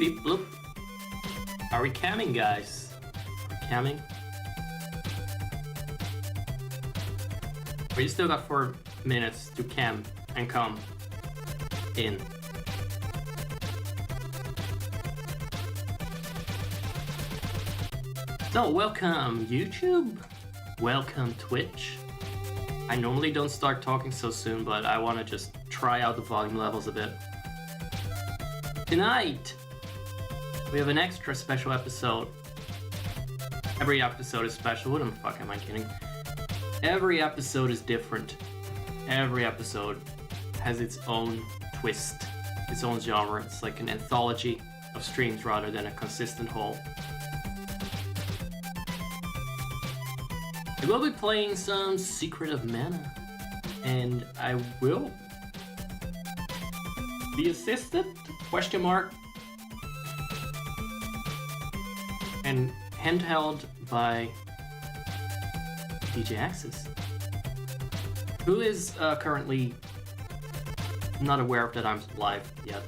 beep bloop. Are we camming, guys? Are we camming? We still got 4 minutes to cam and come in. So welcome YouTube, welcome Twitch. I normally don't start talking so soon, but I want to just try out the volume levels a bit. Tonight, we have an extra special episode. Every episode is special. What the fuck am I kidding? Every episode is different. Every episode has its own twist, its own genre. It's like an anthology of streams rather than a consistent whole. I will be playing some Secret of Mana, and I will be assisted, question mark, and handheld by DJ Axis, who is currently not aware that I'm live yet.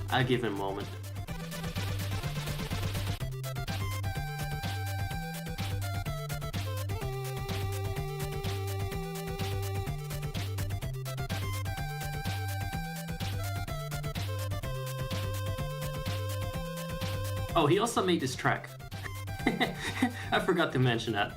I'll give him a moment. Oh, he also made this track. I forgot to mention that.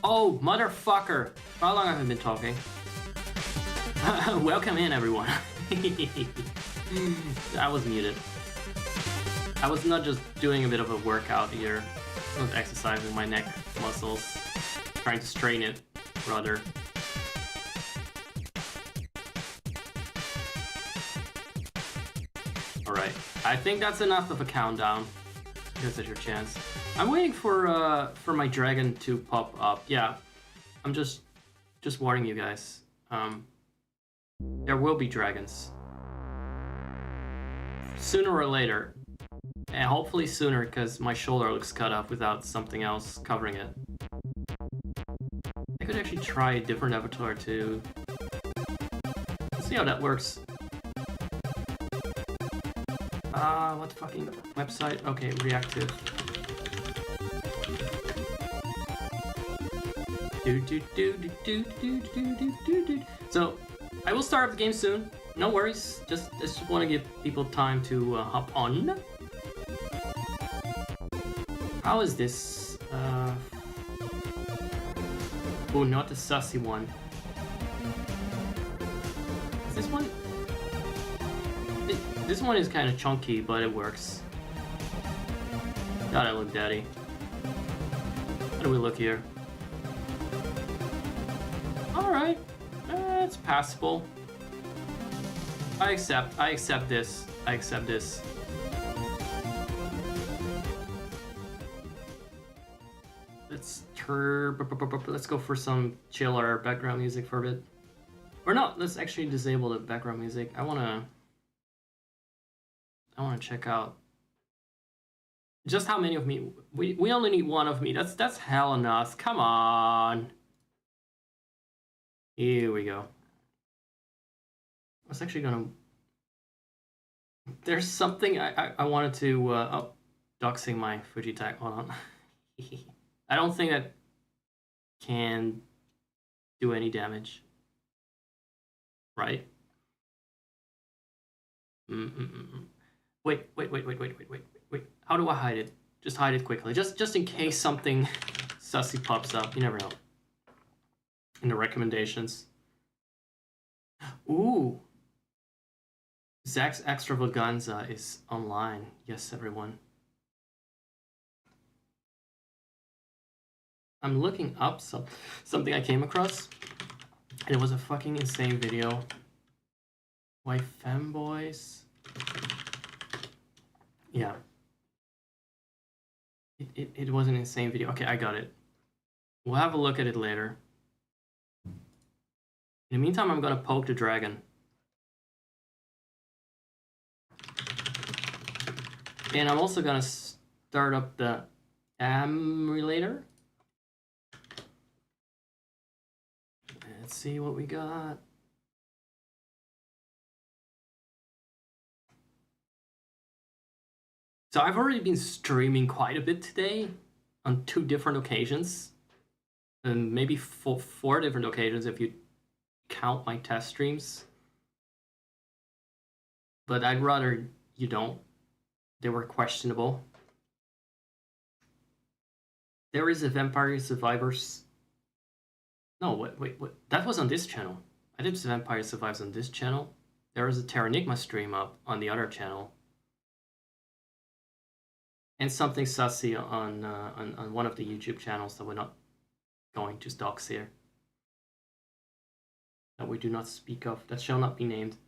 Oh, motherfucker! How long have I been talking? Welcome in, everyone. I was muted. I was not just doing a bit of a workout here. I was exercising my neck muscles. Trying to strain it, rather. Alright, I think that's enough of a countdown. This is your chance. I'm waiting for my dragon to pop up. Yeah, I'm just warning you guys. There will be dragons sooner or later, and hopefully sooner because my shoulder looks cut off without something else covering it. I could actually try a different avatar too. Let's see how that works. What fucking website? Okay, reactive. So, I will start up the game soon. No worries. Just want to give people time to hop on. How is this? Oh, not the sussy one. Is this one? This one is kind of chunky, but it works. God, I look daddy. How do we look here? Alright. It's passable. I accept this. I accept this. Let's for... Let's go for some chiller background music for a bit. Or no, let's actually disable the background music. I wanna check out just how many of me. We only need one of me. That's hell enough. Come on. Here we go. I was actually gonna. There's something I wanted to. Oh, doxing my Fuji tag. Hold on. I don't think that can do any damage. Right? Wait. How do I hide it? Just hide it quickly. Just in case something sussy pops up. You never know. In the recommendations. Ooh. Zach's Extravaganza is online. Yes, everyone. I'm looking up something I came across, and it was a fucking insane video. Why femboys? Yeah. It was an insane video. Okay, I got it. We'll have a look at it later. In the meantime, I'm gonna poke the dragon. And I'm also gonna start up the emulator. Let's see what we got. So I've already been streaming quite a bit today on 2 different occasions. And maybe 4 different occasions if you count my test streams. But I'd rather you don't. They were questionable. There is a Vampire Survivors. No, wait. That was on this channel. I did Vampire Survives on this channel. There was a Terranigma stream up on the other channel. And something sussy on one of the YouTube channels that we're not going to dox here. That we do not speak of. That shall not be named.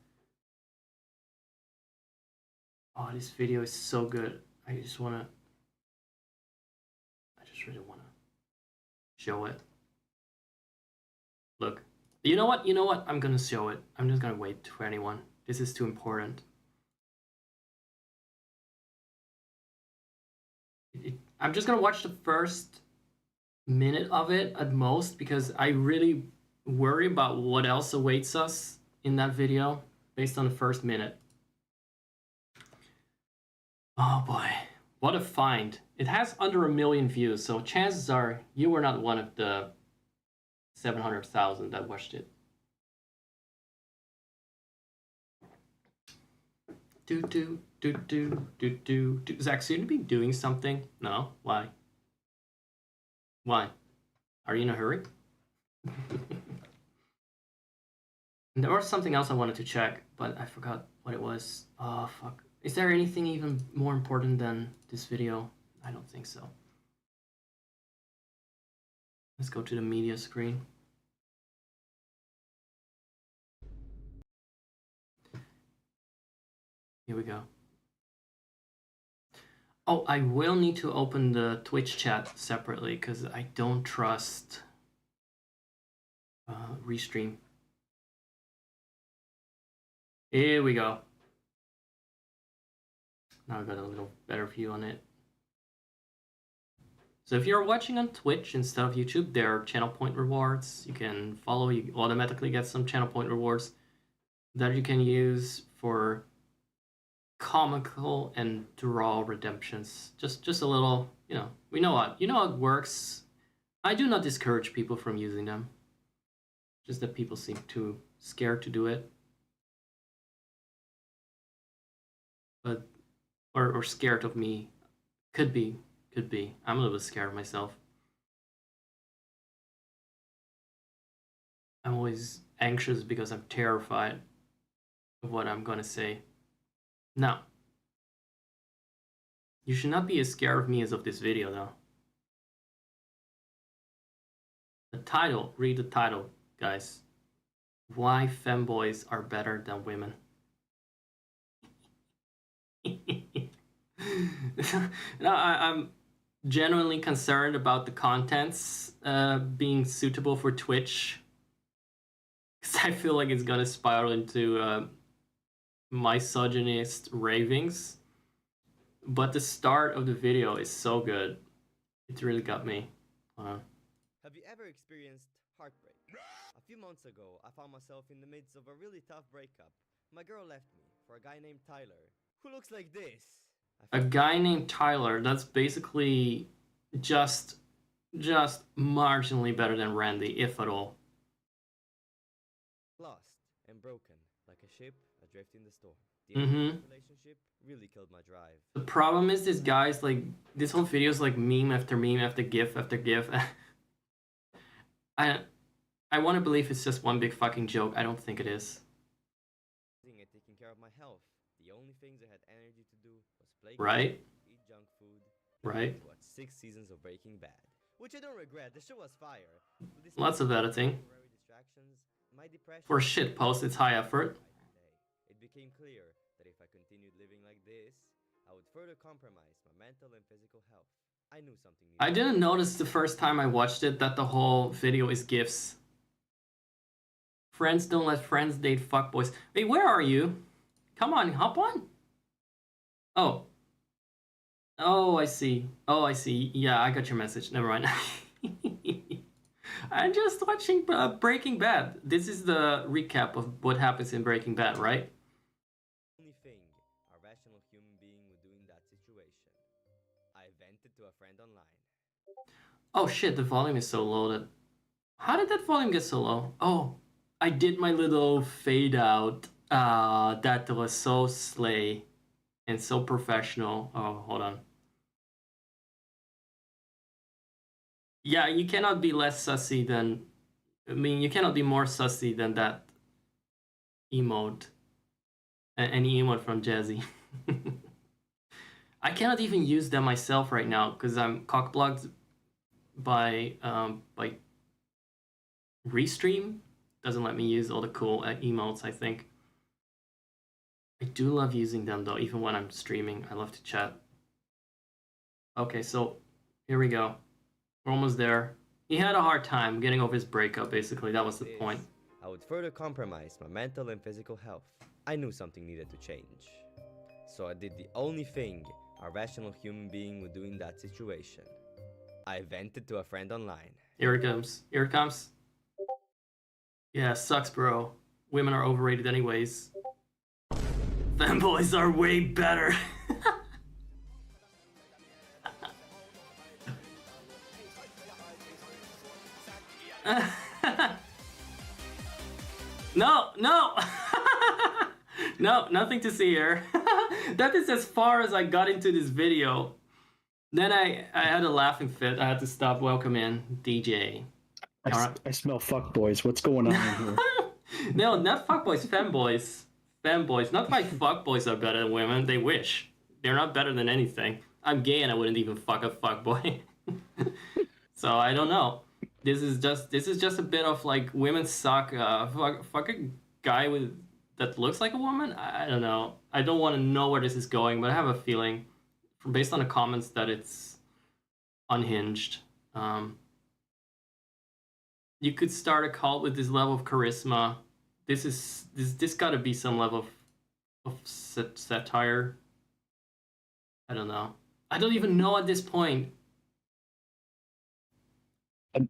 Oh, this video is so good. I just really wanna show it. Look. You know what? I'm gonna show it. I'm just gonna wait for anyone. This is too important. I'm just gonna watch the first minute of it at most because I really worry about what else awaits us in that video based on the first minute. Oh boy, what a find. It has under 1 million views, so chances are you were not one of the 700,000 that watched it. Zach, seem to be doing something? No? Why? Why? Are you in a hurry? There was something else I wanted to check, but I forgot what it was. Oh, fuck. Is there anything even more important than this video? I don't think so. Let's go to the media screen. Here we go. Oh, I will need to open the Twitch chat separately because I don't trust Restream. Here we go. Now I've got a little better view on it. So if you're watching on Twitch instead of YouTube, there are channel point rewards. You can follow, you automatically get some channel point rewards that you can use for comical and draw redemptions. Just a little, you know how it works. I do not discourage people from using them. Just that people seem too scared to do it. But or scared of me. Could be. I'm a little bit scared of myself. I'm always anxious because I'm terrified of what I'm gonna say. Now, you should not be as scared of me as of this video, though. The title, read the title, guys. Why femboys are better than women. No, genuinely concerned about the contents being suitable for Twitch. Because I feel like it's gonna spiral into misogynist ravings. But the start of the video is so good. It really got me. Have you ever experienced heartbreak? A few months ago, I found myself in the midst of a really tough breakup. My girl left me for a guy named Tyler, who looks like this. A guy named Tyler, that's basically just marginally better than Randy, if at all. Lost and broken, like a ship adrift in the storm. The relationship really killed my drive. The problem is this guy's like, this whole video is like meme after meme after gif after gif. I want to believe it's just one big fucking joke. I don't think it is. Taking care of my health. The only things I had energy to do was play right? games, eat junk food, right? watch 6 seasons of Breaking Bad, which I don't regret. The show was fire. Lots of editing. For a shit post, it's high effort. It became clear that if I continued living like this, I would further compromise my mental and physical health. I knew something new. I didn't notice the first time I watched it that the whole video is GIFs. Friends don't let friends date fuckboys. Wait, where are you? Come on, hop on. Oh. Oh, I see. Oh, I see. Yeah, I got your message. Never mind. I'm just watching Breaking Bad. This is the recap of what happens in Breaking Bad, right? Only thing a rational human being would do in that situation. I vented to a friend online. Oh shit, the volume is so low that... How did that volume get so low? Oh, I did my little fade out. That was so slay and so professional. Oh, hold on. Yeah, you cannot be less sussy than... I mean, you cannot be more sussy than that emote. Any emote from Jazzy. I cannot even use them myself right now because I'm cockblocked by Restream. Doesn't let me use all the cool emotes, I think. I do love using them though, even when I'm streaming. I love to chat. Okay, so here we go. We're almost there. He had a hard time getting over his breakup, basically. That was the point. I would further compromise my mental and physical health. I knew something needed to change. So I did the only thing a rational human being would do in that situation. I vented to a friend online. Here it comes. Here it comes. Yeah, sucks, bro. Women are overrated anyways. Femboys are way better. No, no. No, nothing to see here. That is as far as I got into this video. Then I had a laughing fit. I had to stop. Welcome in, DJ. I smell fuckboys. What's going on here? No, not fuckboys, femboys. Femboys. Not like fuckboys are better than women. They wish. They're not better than anything. I'm gay and I wouldn't even fuck a fuckboy. So I don't know. This is just a bit of like women suck. Fuck a guy that looks like a woman. I don't know. I don't want to know where this is going, but I have a feeling, based on the comments, that it's unhinged. You could start a cult with this level of charisma. This got to be some level of satire. I don't know. I don't even know at this point.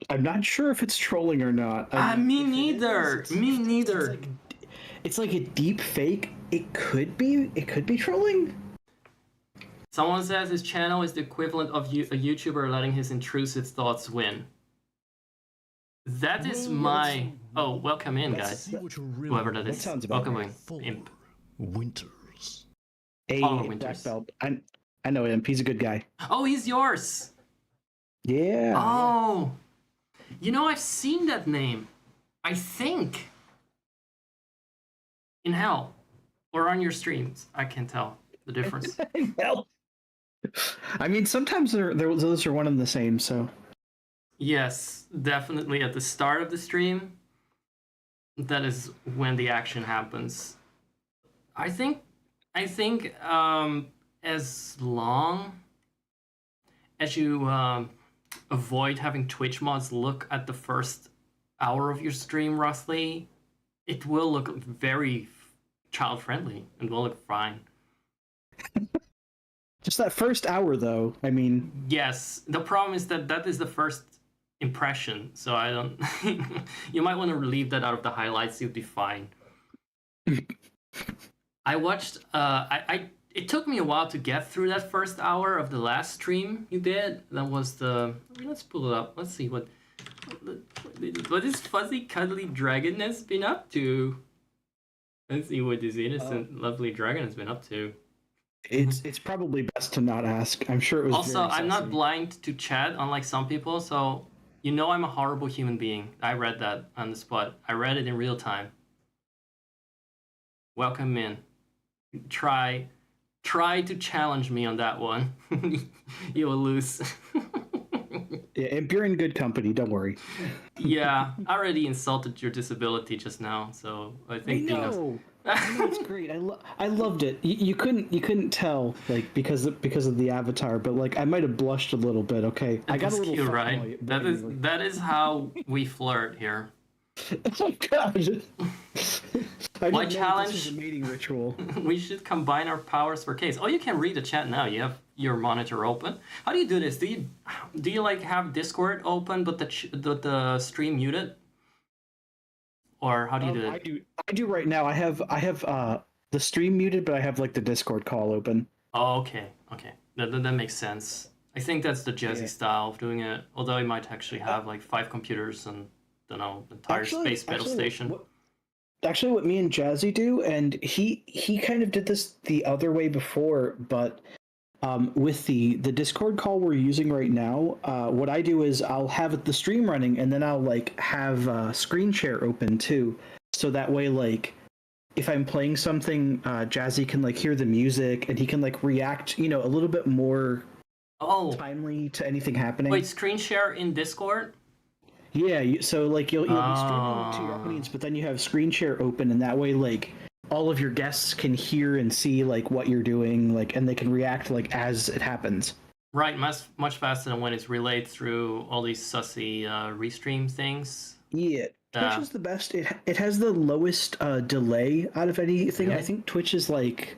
I'm not sure if it's trolling or not. Me neither. Me neither. It's like a deep fake. It could be trolling. Someone says his channel is the equivalent of a YouTuber letting his intrusive thoughts win. That is my... Oh, welcome in, guys. Whoever that is. That sounds about welcome in, Imp. Winters. Hey, Winters. Black Belt. I know him. He's a good guy. Oh, he's yours. Yeah. Oh. You know, I've seen that name. I think. In hell. Or on your streams. I can't tell the difference. Hell. I mean, sometimes those are one and the same, so... Yes, definitely at the start of the stream. That is when the action happens. I think as long avoid having Twitch mods look at the first hour of your stream roughly, it will look very child friendly and will look fine. Just that first hour, though. I mean, yes. The problem is that is the first impression, so I don't. You might want to leave that out of the highlights. You'll be fine. I watched. It took me a while to get through that first hour of the last stream you did. That was the. Let's pull it up. Let's see what this fuzzy cuddly dragon has been up to. Let's see what this innocent lovely dragon has been up to. it's probably best to not ask. I'm sure it was. Also, very I'm not sassy. blind to chat, unlike some people. So you know I'm a horrible human being. I read that on the spot. I read it in real time. Welcome in. Try to challenge me on that one. You will lose. Yeah, and you're in good company. Don't worry. Yeah, I already insulted your disability just now, so I think I know it's great. I loved it. You couldn't tell, like, because of the avatar, but like I might have blushed a little bit. Okay, I got a little cute, fuck right? boy. That is how we flirt here. Oh god. My challenge. This is a mating ritual. We should combine our powers for case. Oh, you can read the chat now. You have your monitor open. How do you do this? Do you like have Discord open but the stream muted? Or how do you do it? I do right now. I have the stream muted, but I have like the Discord call open. Oh, okay. That makes sense. I think that's the Jazzy style of doing it. Although he might actually have like 5 computers and entire space battle station. Actually, what me and Jazzy do, and he kind of did this the other way before, but with the Discord call we're using right now, what I do is I'll have the stream running, and then I'll like have screen share open too, so that way like if I'm playing something, Jazzy can like hear the music and he can like react, a little bit more timely to anything happening. Wait, screen share in Discord? Yeah, so like you'll be streaming to your audience, but then you have screen share open, and that way like all of your guests can hear and see like what you're doing, like, and they can react like as it happens. Right, much faster than when it's relayed through all these sussy restream things. Yeah, Twitch is the best. It has the lowest delay out of anything. Really? I think Twitch is like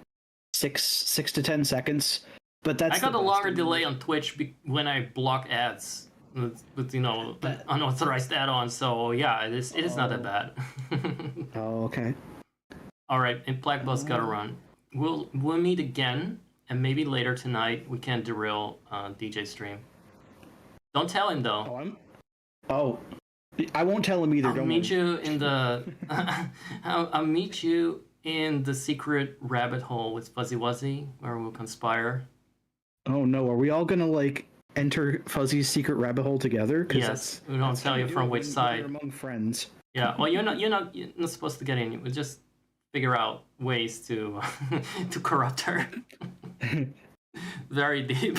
6 to 10 seconds, but that's I got a longer delay on Twitch when I block ads. With unauthorized add-ons, so yeah, it is not that bad. Oh, okay. All right, and Black Bus gotta run. We'll meet again, and maybe later tonight we can derail DJ stream. Don't tell him though. I won't tell him either. I'll meet you in the. I'll meet you in the secret rabbit hole with Fuzzy Wuzzy, where we'll conspire. Oh no! Are we all gonna like enter Fuzzy's secret rabbit hole together? Yes, we don't tell you from which side. We're among friends. Yeah, well, you're not supposed to get in. We just figure out ways to to corrupt her. Very deep.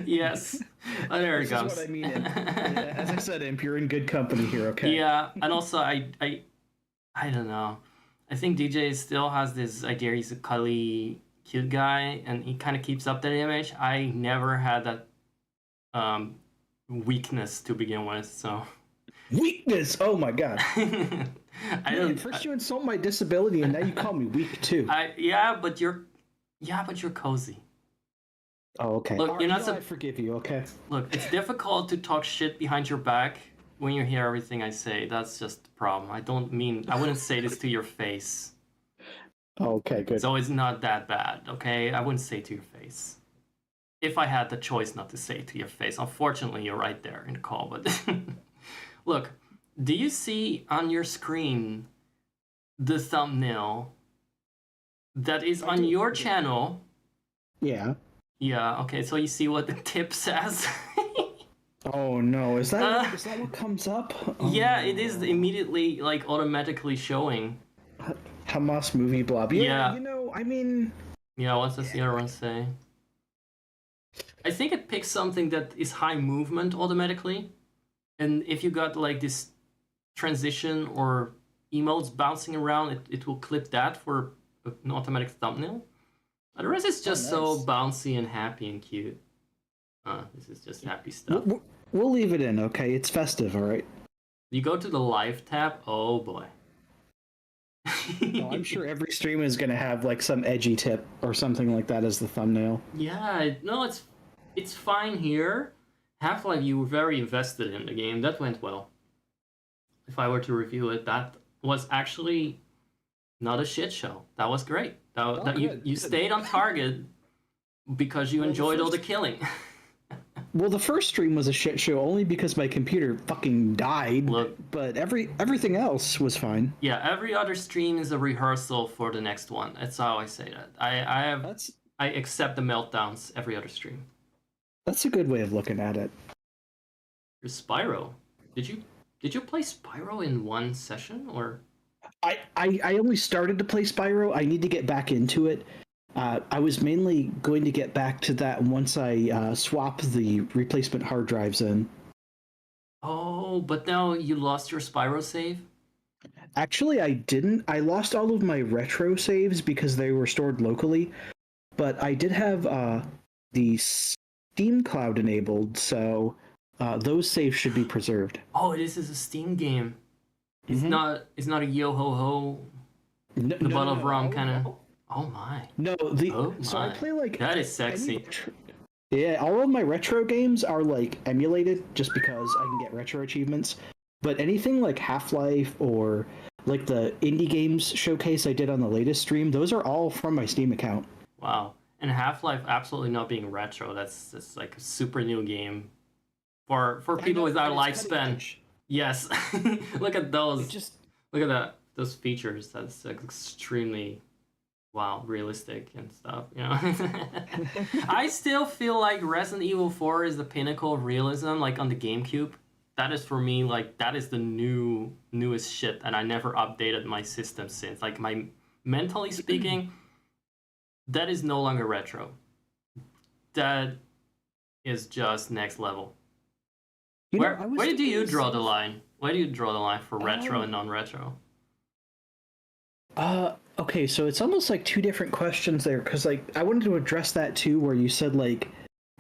Yes. Oh, there it goes. This is what I mean. As I said, Imp, you're in good company here. Okay. Yeah, and also I don't know. I think DJ still has this idea he's a cuddly, cute guy, and he kind of keeps up that image. I never had that weakness to begin with, so. Weakness? Oh my god. I don't. First you insult my disability, and now you call me weak too. Yeah, but you're cozy. Oh, okay. Look, you're not. I forgive you. Okay. Look, it's difficult to talk shit behind your back when you hear everything I say. That's just the problem. I wouldn't say this to your face. Okay, good. So it's not that bad, okay? I wouldn't say it to your face. If I had the choice not to say it to your face. Unfortunately, you're right there in the call, but... Look, do you see on your screen the thumbnail that is on your channel? Yeah. Yeah, okay, so you see what the tip says? Oh no, is that what comes up? Oh, yeah, it is immediately, like, automatically showing. Hamas movie blob. Yeah. I mean... Yeah, what's the other one say? I think it picks something that is high movement automatically. And if you got like this transition or emotes bouncing around, it will clip that for an automatic thumbnail. Otherwise, it's just so bouncy and happy and cute. This is just happy stuff. We'll leave it in, okay? It's festive, all right? You go to the live tab. Oh boy. No, I'm sure every stream is gonna have like some edgy tip or something like that as the thumbnail. Yeah, no, it's fine here. Half-Life, you were very invested in the game. That went well. If I were to review it, that was actually not a shit show. That was great. You stayed on target because you enjoyed all the killing. Well, the first stream was a shit show only because my computer fucking died. Look, but everything else was fine. yeah, every other stream is a rehearsal for the next one. That's how I say that. I accept the meltdowns every other stream. That's a good way of looking at it. There's Spyro. Did you play Spyro in one session or? I only started to play Spyro. I need to get back into it. I was mainly going to get back to that once I swap the replacement hard drives in. Oh, but now you lost your Spyro save? Actually, I didn't. I lost all of my retro saves because they were stored locally, but I did have the Steam Cloud enabled, so those saves should be preserved. Oh, this is a Steam game. It's not a yo ho ho, No, the bottle of rum no. kind of. Oh my. No, so I play like that is sexy. Yeah, all of my retro games are like emulated just because I can get retro achievements. But anything like Half-Life or like the indie games showcase I did on the latest stream, those are all from my Steam account. Wow. And Half-Life absolutely not being retro. That's like a super new game for people without a lifespan. Yes. Look at those. Look at those features. That's like extremely realistic and stuff, you know. I still feel like Resident Evil 4 is the pinnacle of realism, like on the GameCube. That is for me, like, that is the newest shit, and I never updated my system since. Like, mentally speaking, that is no longer retro. That is just next level. Where do you draw the line? Where do you draw the line for retro and non-retro? Okay, so it's almost like two different questions there, because like I wanted to address that too, where you said like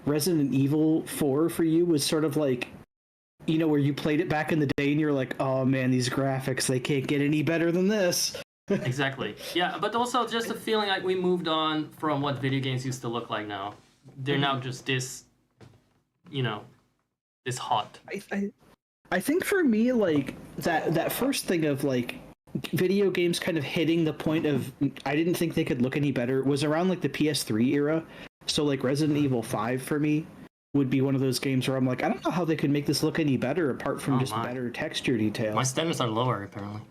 Resident Evil 4 for you was sort of like, you know, where you played it back in the day and you're like, oh man, these graphics, they can't get any better than this. Exactly. Yeah, but also just a feeling like we moved on from what video games used to look like now. They're now just this, you know, this hot. I think for me, like that first thing of like video games kind of hitting the point of I didn't think they could look any better was around like the PS3 era. So like Resident Evil 5 for me would be one of those games where I'm like, I don't know how they could make this look any better apart from better texture detail. My standards are lower apparently.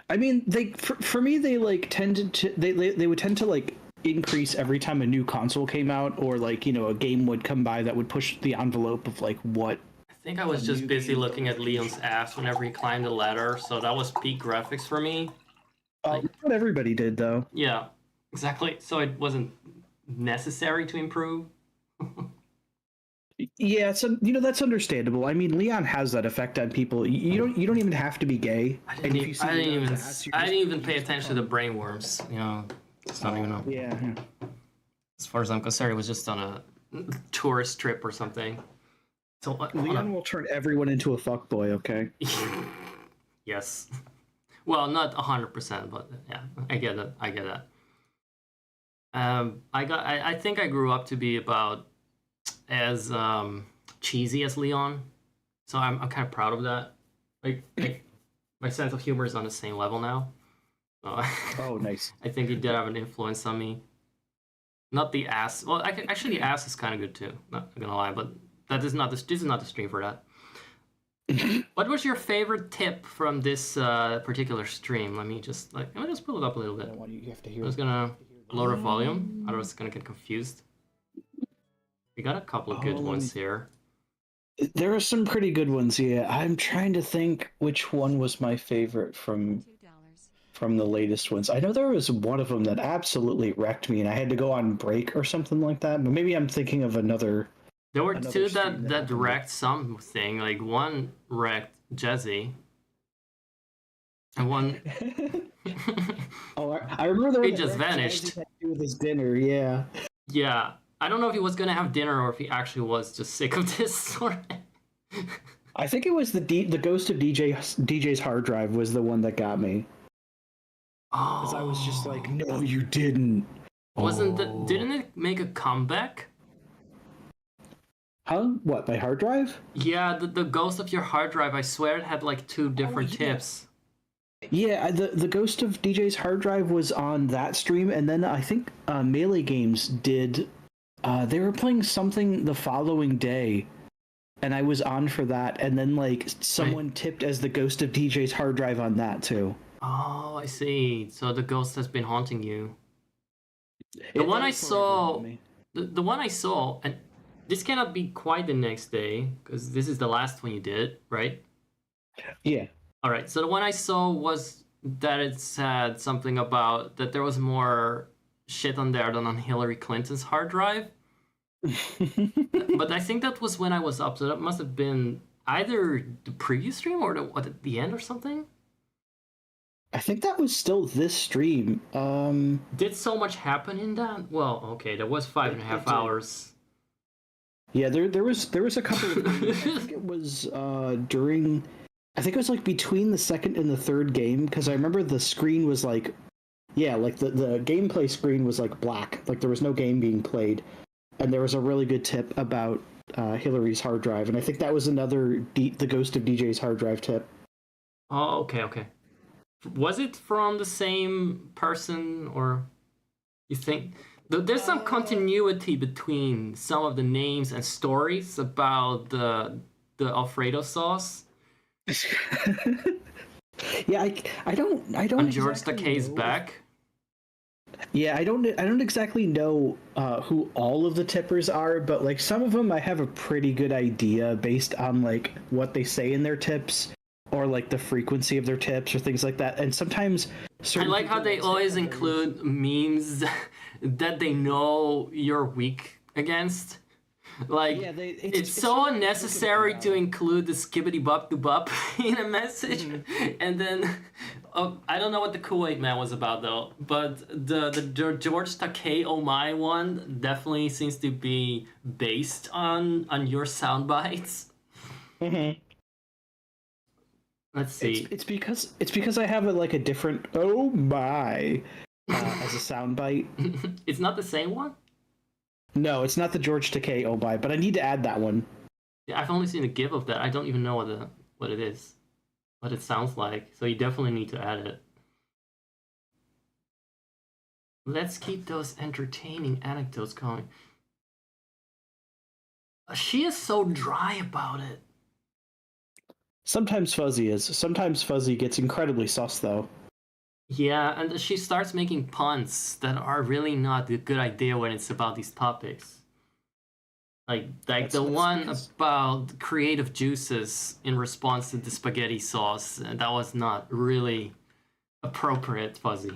I mean, they for me they like tended to they would tend to like increase every time a new console came out, or like, you know, a game would come by that would push the envelope of like what. I think I was just busy looking at Leon's ass whenever he climbed the ladder, so that was peak graphics for me. Not everybody did though. Yeah, exactly. So it wasn't necessary to improve. Yeah, so you know that's understandable. I mean, Leon has that effect on people. You don't even have to be gay. I didn't even pay attention to the brain worms. You know, it's not even. Yeah. As far as I'm concerned, it was just on a tourist trip or something. So Leon will turn everyone into a fuckboy. Okay. Yes. Well, not 100%, but yeah, I get it. I get that. I think I grew up to be about as cheesy as Leon, so I'm kind of proud of that. Like my sense of humor is on the same level now. Oh, nice. I think he did have an influence on me. Not the ass. Well, actually, the ass is kind of good too. Not gonna lie, but this is not the stream for that. What was your favorite tip from this particular stream? Let me just pull it up a little bit. You have to hear. I was gonna lower the volume. Otherwise, it's gonna get confused. We got a couple of good ones here. There are some pretty good ones, yeah. I'm trying to think which one was my favorite from the latest ones. I know there was one of them that absolutely wrecked me, and I had to go on break or something like that. But maybe I'm thinking of another. There were two that wrecked something. Like one wrecked Jesse, and one. Oh, I remember he just vanished. Had to do with his dinner, yeah. Yeah. I don't know if he was gonna have dinner or if he actually was just sick of this sort of... I think it was the ghost of DJ's hard drive was the one that got me. Because I was just like, no, you didn't. Didn't it make a comeback? Huh? What, my hard drive? Yeah, the ghost of your hard drive, I swear it had like 2 different tips. Yeah, the ghost of DJ's hard drive was on that stream, and then I think Melee Games did. They were playing something the following day, and I was on for that, and then like someone tipped as the ghost of DJ's hard drive on that too. Oh, I see. So the ghost has been haunting you. The one I saw, and this cannot be quite the next day because this is the last one you did, right? Yeah. All right. So the one I saw was that it said something about that there was more shit on there than on Hillary Clinton's hard drive. But I think that was when I was up, so that must have been either the previous stream or at the end or something. I think that was still this stream. Did so much happen in that? Well, okay, there was 5.5 hours. Yeah, there was a couple of I think it was during, I think it was like between the second and the third game, because I remember the screen was like, yeah, like the gameplay screen was like black, like there was no game being played, and there was a really good tip about Hillary's hard drive, and I think that was another the ghost of DJ's hard drive tip. Oh, okay. Was it from the same person, or you think there's some continuity between some of the names and stories about the Alfredo sauce? Yeah, I don't. And George exactly Takei's know. back. Yeah, I don't exactly know who all of the tippers are, but like some of them I have a pretty good idea based on like what they say in their tips, or like the frequency of their tips or things like that. And sometimes I like how they always include memes that they know you're weak against. Like, yeah, it's so unnecessary to include the skibbity bop do bop in a message. And then, I don't know what the Kool-Aid Man was about though, but the George Takei oh my one definitely seems to be based on your sound bites. Mm-hmm. Let's see. It's because I have a different oh my as a soundbite. It's not the same one? No, it's not the George Takei oh my, but I need to add that one. Yeah, I've only seen a GIF of that. I don't even know what it is, what it sounds like. So you definitely need to add it. Let's keep those entertaining anecdotes going. She is so dry about it. Sometimes Fuzzy is. Sometimes Fuzzy gets incredibly sus, though. Yeah, and she starts making puns that are really not a good idea when it's about these topics. Like the one about creative juices in response to the spaghetti sauce. That was not really appropriate, Fuzzy.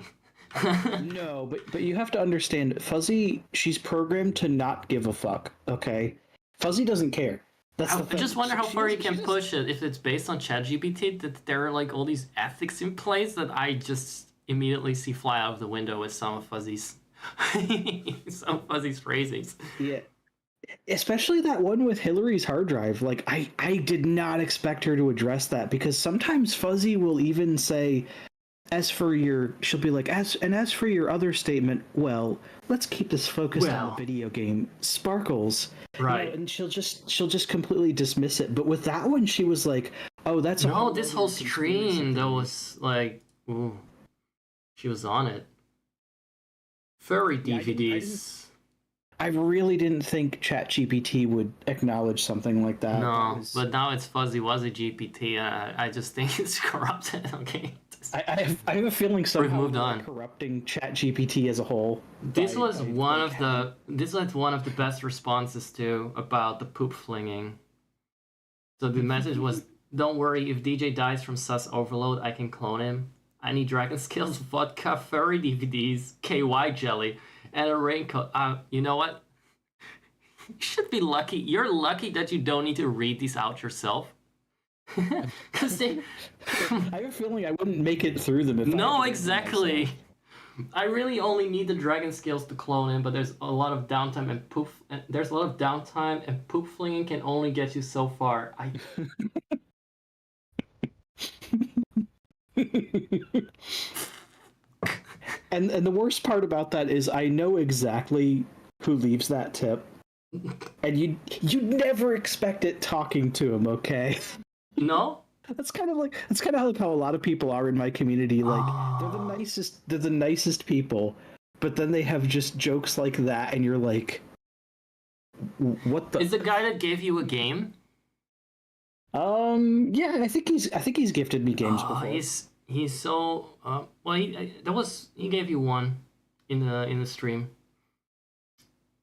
No, but you have to understand, Fuzzy, she's programmed to not give a fuck, okay? Fuzzy doesn't care. I just wonder how far you can push it if it's based on ChatGPT, that there are like all these ethics in place that I just immediately see fly out of the window with some of Fuzzy's phrasings. Yeah. Especially that one with Hillary's hard drive. Like I did not expect her to address that, because sometimes Fuzzy will even say, she'll be like, as for your other statement, well, let's keep this focused on the video game, Sparkles. Right. You know, and she'll just completely dismiss it. But with that one, she was like, oh, that's this whole stream that was like, ooh, she was on it. Furry DVDs. I really didn't think ChatGPT would acknowledge something like that. No, but now it's Fuzzy Wuzzy GPT. I just think it's corrupted. Okay. I have a feeling somehow we've moved on. Corrupting ChatGPT as a whole. This was one of the best responses to about the poop flinging. So the message was, "Don't worry, if DJ dies from sus overload, I can clone him. I need Dragon Skills vodka, furry DVDs, KY jelly, and a raincoat. You know what? You should be lucky. You're lucky that you don't need to read these out yourself." Because I have a feeling I wouldn't make it through them if No, exactly. I really only need the dragon scales to clone him, but there's a lot of downtime and poop. There's a lot of downtime, and poop flinging can only get you so far. And the worst part about that is I know exactly who leaves that tip, and you never expect it talking to him. Okay. No. That's kind of like how a lot of people are in my community. Like they're the nicest people, but then they have just jokes like that, and you're like, what the? Is the guy that gave you a game? Yeah, I think he's gifted me games before. He's so well. He gave you one in the stream,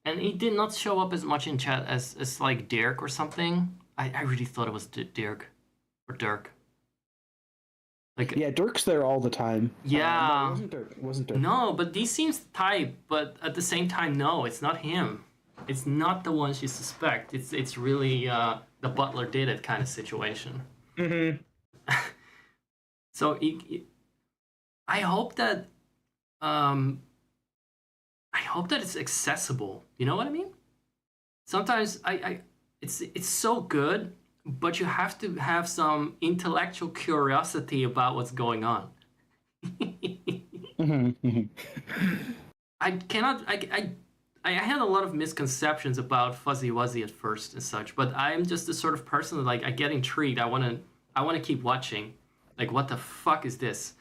and he did not show up as much in chat as like Dirk or something. I really thought it was Dirk. Or Dirk. Like, yeah, Dirk's there all the time. Yeah. No, it wasn't Dirk. No, but he seems type, but at the same time, no, it's not him. It's not the ones you suspect. It's really the butler did it kind of situation. Mm-hmm. So I hope that it's accessible. You know what I mean? Sometimes it's so good, but you have to have some intellectual curiosity about what's going on. I had a lot of misconceptions about Fuzzy Wuzzy at first and such, but I'm just the sort of person that, like, I get intrigued. I want to keep watching. Like, what the fuck is this?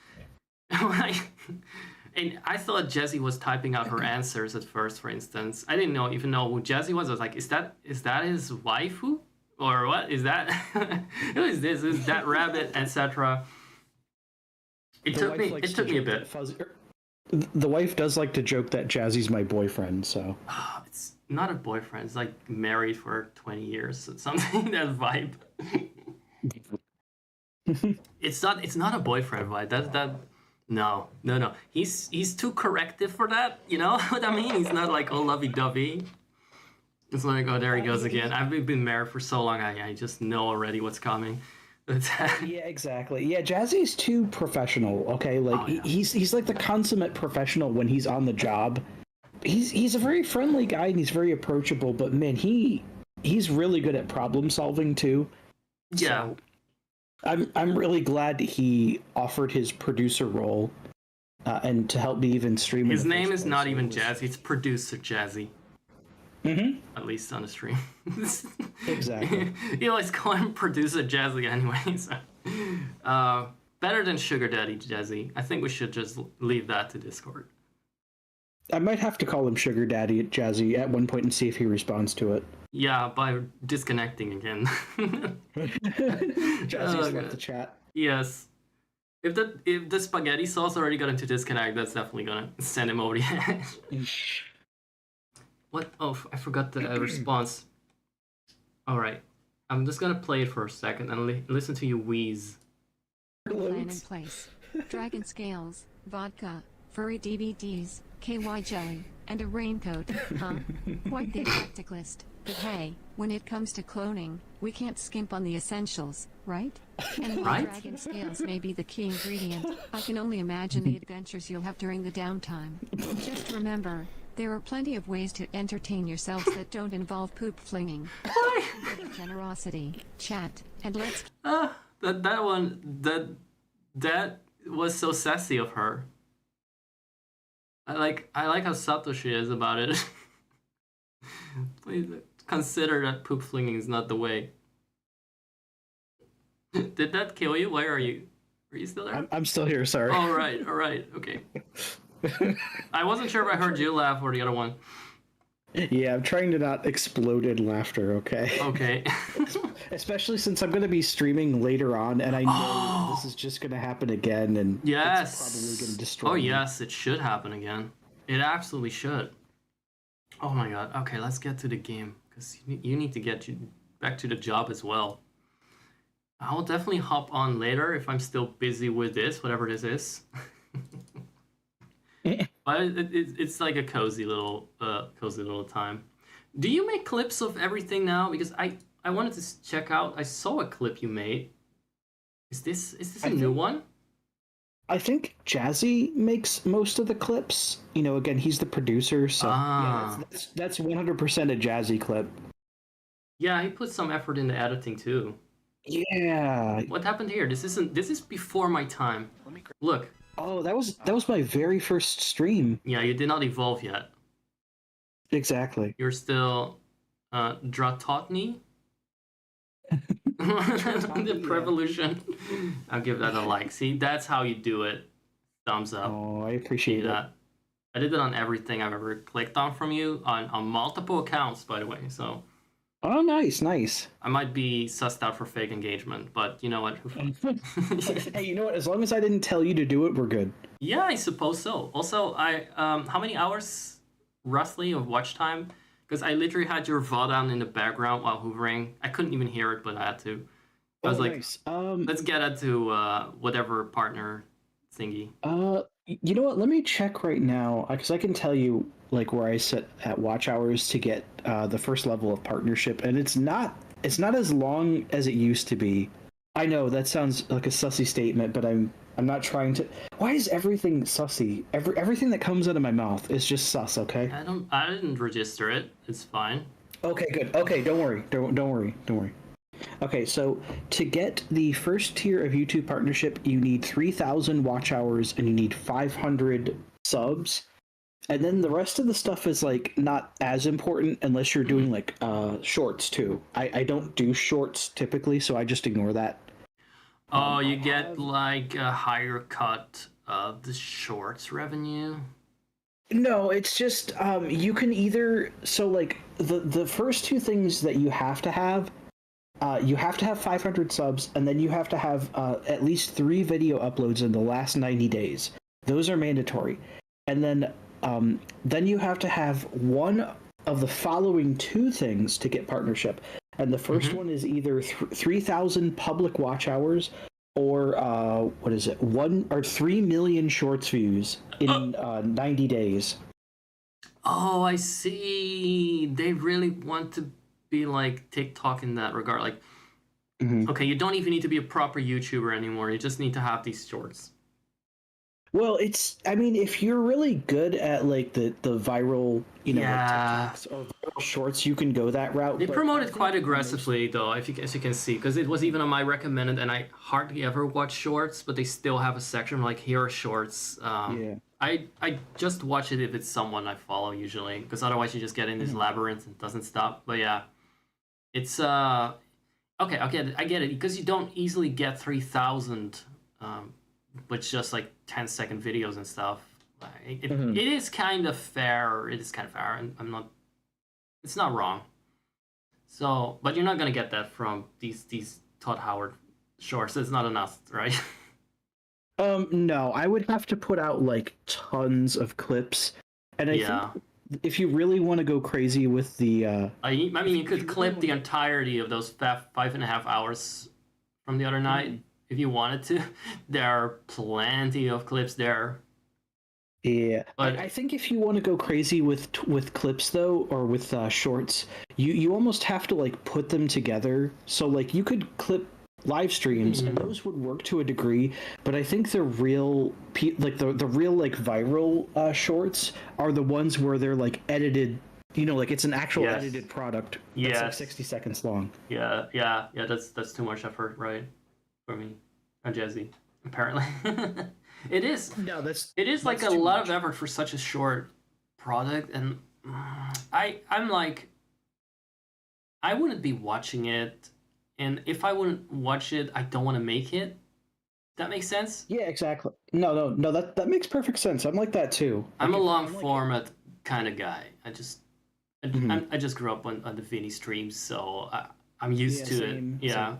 And I thought Jessie was typing out her answers at first, for instance. I didn't even know who Jessie was. I was like, is that his waifu? Or what is that? Who is this? Is that rabbit, etc. It took me a bit. The wife does like to joke that Jazzy's my boyfriend, so. It's not a boyfriend. It's like married for 20 years. It's something, that vibe. It's not a boyfriend vibe. No. He's too corrective for that. You know what I mean? He's not like all lovey-dovey. It's like, oh, there he goes again. I've been married for so long, I just know already what's coming. Yeah, exactly. Yeah, Jazzy's too professional. Okay, like he's like the consummate professional when he's on the job. He's a very friendly guy and he's very approachable. But man, he's really good at problem solving too. Yeah, so I'm really glad he offered his producer role and to help me even stream. His name is not even Jazzy; it's Producer Jazzy. Mm-hmm. At least on the stream. Exactly. You always call him Producer Jazzy anyway. So. Better than Sugar Daddy Jazzy. I think we should just leave that to Discord. I might have to call him Sugar Daddy Jazzy at one point and see if he responds to it. Yeah, by disconnecting again. Jazzy's left the chat. Yes. If the spaghetti sauce already got him to disconnect, that's definitely gonna send him over the edge. What? Oh, I forgot the response. All right, I'm just gonna play it for a second and listen to you wheeze. Plan in place. Dragon scales, vodka, furry DVDs, KY jelly, and a raincoat. Huh? Quite the eclectic list. But hey, when it comes to cloning, we can't skimp on the essentials, right? And while Right? dragon scales may be the key ingredient, I can only imagine the adventures you'll have during the downtime. Just remember, there are plenty of ways to entertain yourselves that don't involve poop flinging. Generosity, chat, and let's. That was so sassy of her. I like how subtle she is about it. Please consider that poop flinging is not the way. Did that kill you? Where are you? Are you still there? I'm still here. Sorry. All right. Okay. I wasn't sure if I heard you laugh or the other one. Yeah, I'm trying to not explode in laughter, okay? Okay. Especially since I'm going to be streaming later on, and I know this is just going to happen again, and yes. it's probably going to destroy me. Yes, it should happen again. It absolutely should. Oh my god. Okay, let's get to the game, because you need to get back to the job as well. I'll definitely hop on later if I'm still busy with this, whatever this is. But it's like a cozy little time. Do you make clips of everything now? Because I wanted to check out. I saw a clip you made. Is this a new one? I think Jazzy makes most of the clips. You know, again, he's the producer, so Ah. yeah, that's 100% a Jazzy clip. Yeah, he put some effort into editing too. Yeah. What happened here? This is before my time. Look. Oh, that was my very first stream. Yeah, you did not evolve yet. Exactly. You're still Dratotny? The Prevolution. I'll give that a like. See, that's how you do it. Thumbs up. Oh, I See appreciate it. that. I did it on everything I've ever clicked on from you on multiple accounts, by the way. So Oh, nice, nice. I might be sussed out for fake engagement, but you know what? Hey, you know what? As long as I didn't tell you to do it, we're good. Yeah, I suppose so. Also, how many hours roughly of watch time? Because I literally had your VOD on in the background while hoovering. I couldn't even hear it, but I had to. I was like, nice. let's get it to whatever partner thingy. You know what? Let me check right now because I can tell you like where I set at watch hours to get the first level of partnership, and it's not as long as it used to be. I know that sounds like a sussy statement, but I'm not trying to. Why is everything sussy? Everything that comes out of my mouth is just sus. Okay. I didn't register it. It's fine. Okay. Good. Okay. Don't worry. Don't worry. Don't worry. Okay, so to get the first tier of YouTube partnership, you need 3,000 watch hours and you need 500 subs. And then the rest of the stuff is like not as important unless you're doing like shorts too. I don't do shorts typically, so I just ignore that. Oh, you get like a higher cut of the shorts revenue? No, it's just you can either so like the first two things that you have to have 500 subs, and then you have to have at least 3 video uploads in the last 90 days. Those are mandatory. And then you have to have one of the following 2 things to get partnership. And the first one is either 3,000 public watch hours or what is it? 1 or 3 million shorts views in 90 days. Oh, I see. They really want to be like TikTok in that regard. Like, okay, you don't even need to be a proper YouTuber anymore. You just need to have these shorts. Well, I mean, if you're really good at like the viral, you know, Yeah. like TikToks or viral shorts, you can go that route. They but promote I it think quite aggressively, though, as you can see, because it was even on my recommended, and I hardly ever watch shorts, but they still have a section like here are shorts. Yeah. I just watch it if it's someone I follow usually, because otherwise you just get in this labyrinth and it doesn't stop. But yeah, it's okay. I get it because you don't easily get 3,000, but just like 10-second videos and stuff. It is kind of fair. It is kind of fair, and it's not wrong. So, but you're not gonna get that from these Todd Howard shorts. It's not enough, right? No, I would have to put out like tons of clips, and I think if you really want to go crazy with the, I mean, you could clip the entirety of those 5.5 hours from the other night if you wanted to. There are plenty of clips there. Yeah, but I think if you want to go crazy with clips though, or with shorts, you almost have to like put them together. So like you could clip live streams and those would work to a degree, but I think the real like the real like viral shorts are the ones where they're like edited, you know, like it's an actual edited product that's like 60 seconds long. Yeah, that's too much effort, right, for me and Jazzy, apparently. It is like a lot of effort for such a short product, and I'm like, I wouldn't be watching it. And if I wouldn't watch it, I don't want to make it. That makes sense? Yeah, exactly. No, that makes perfect sense. I'm like that too. I'm a long format kind of guy. I just grew up on the Vinny streams, so I'm used to it. Yeah. Same.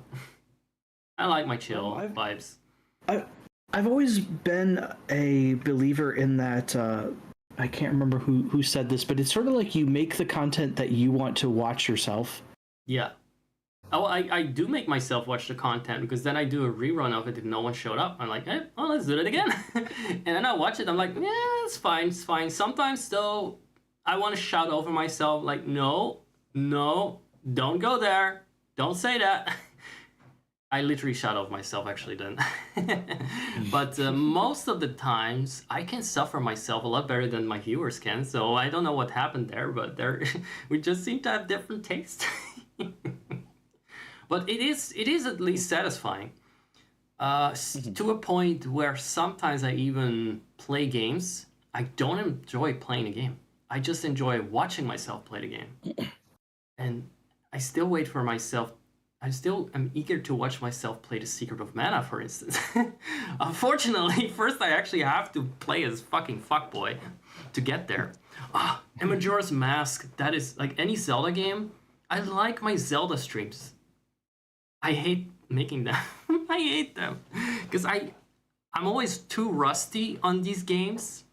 I like my chill vibes. I've always been a believer in that. I can't remember who said this, but it's sort of like you make the content that you want to watch yourself. Yeah. Oh, I do make myself watch the content because then I do a rerun of it if no one showed up. I'm like, well, let's do it again. And then I watch it. I'm like, yeah, it's fine. Sometimes, though, I want to shout over myself like, no, don't go there. Don't say that. I literally shut off myself actually then. But most of the times I can suffer myself a lot better than my viewers can. So I don't know what happened there, but we just seem to have different tastes. But it is at least satisfying. To a point where sometimes I even play games. I don't enjoy playing a game. I just enjoy watching myself play the game. And I still wait for myself. I still am eager to watch myself play The Secret of Mana, for instance. Unfortunately, first I actually have to play as fucking fuckboy to get there. And Majora's Mask, that is like any Zelda game. I like my Zelda streams. I hate making them. I hate them. Because I'm always too rusty on these games.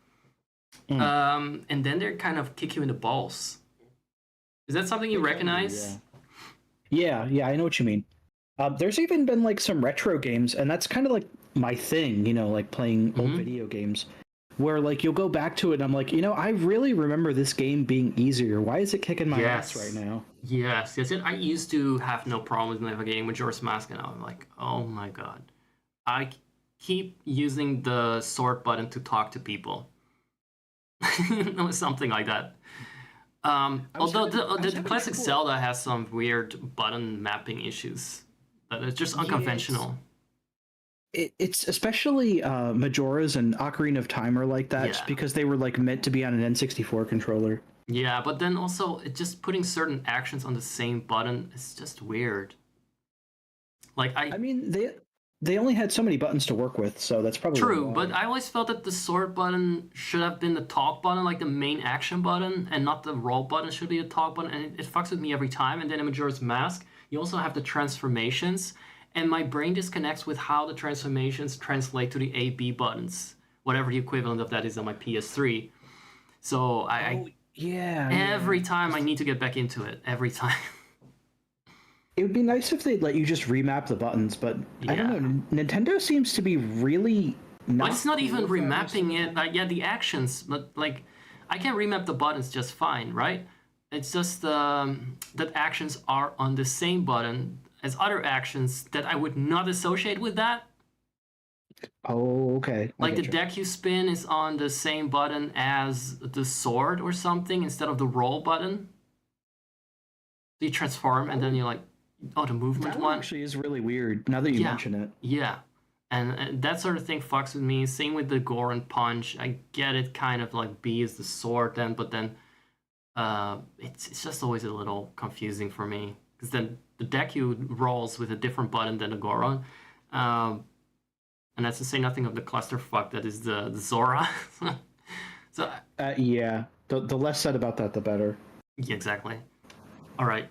And then they kind of kick you in the balls. Is that something you recognize? Yeah, I know what you mean. There's even been like some retro games, and that's kind of like my thing, you know, like playing old video games, where like you'll go back to it and I'm like, you know, I really remember this game being easier. Why is it kicking my ass right now? Yes. I used to have no problem with navigating Majora's Mask, and I'm like, oh my god. I keep using the sword button to talk to people. Something like that. Although the classic Zelda has some weird button mapping issues, but it's just unconventional. It's especially Majora's and Ocarina of Time are like that, just because they were like meant to be on an N64 controller. Yeah, but then also just putting certain actions on the same button is just weird. Like I mean, they only had so many buttons to work with, so that's probably true. why. But I always felt that the sword button should have been the talk button, like the main action button, and not the roll button should be the talk button. And it fucks with me every time. And then in Majora's Mask, you also have the transformations, and my brain disconnects with how the transformations translate to the A/B buttons, whatever the equivalent of that is on my PS3. So every time I need to get back into it. Every time. It would be nice if they'd let you just remap the buttons, but I don't know. Nintendo seems to be really not. Well, it's not even remapping it. Yeah, the actions, but like, I can remap the buttons just fine, right? It's just that actions are on the same button as other actions that I would not associate with that. Oh, okay. Like the deck you spin is on the same button as the sword or something instead of the roll button. So you transform and then you're like, oh, the movement one actually is really weird now that you mention it. Yeah. And that sort of thing fucks with me. Same with the gore and punch. I get it, kind of like B is the sword then, but then it's just always a little confusing for me. Because then the Deku rolls with a different button than the Goron. And that's to say nothing of the clusterfuck that is the Zora. So yeah, the less said about that, the better. Yeah, exactly. All right.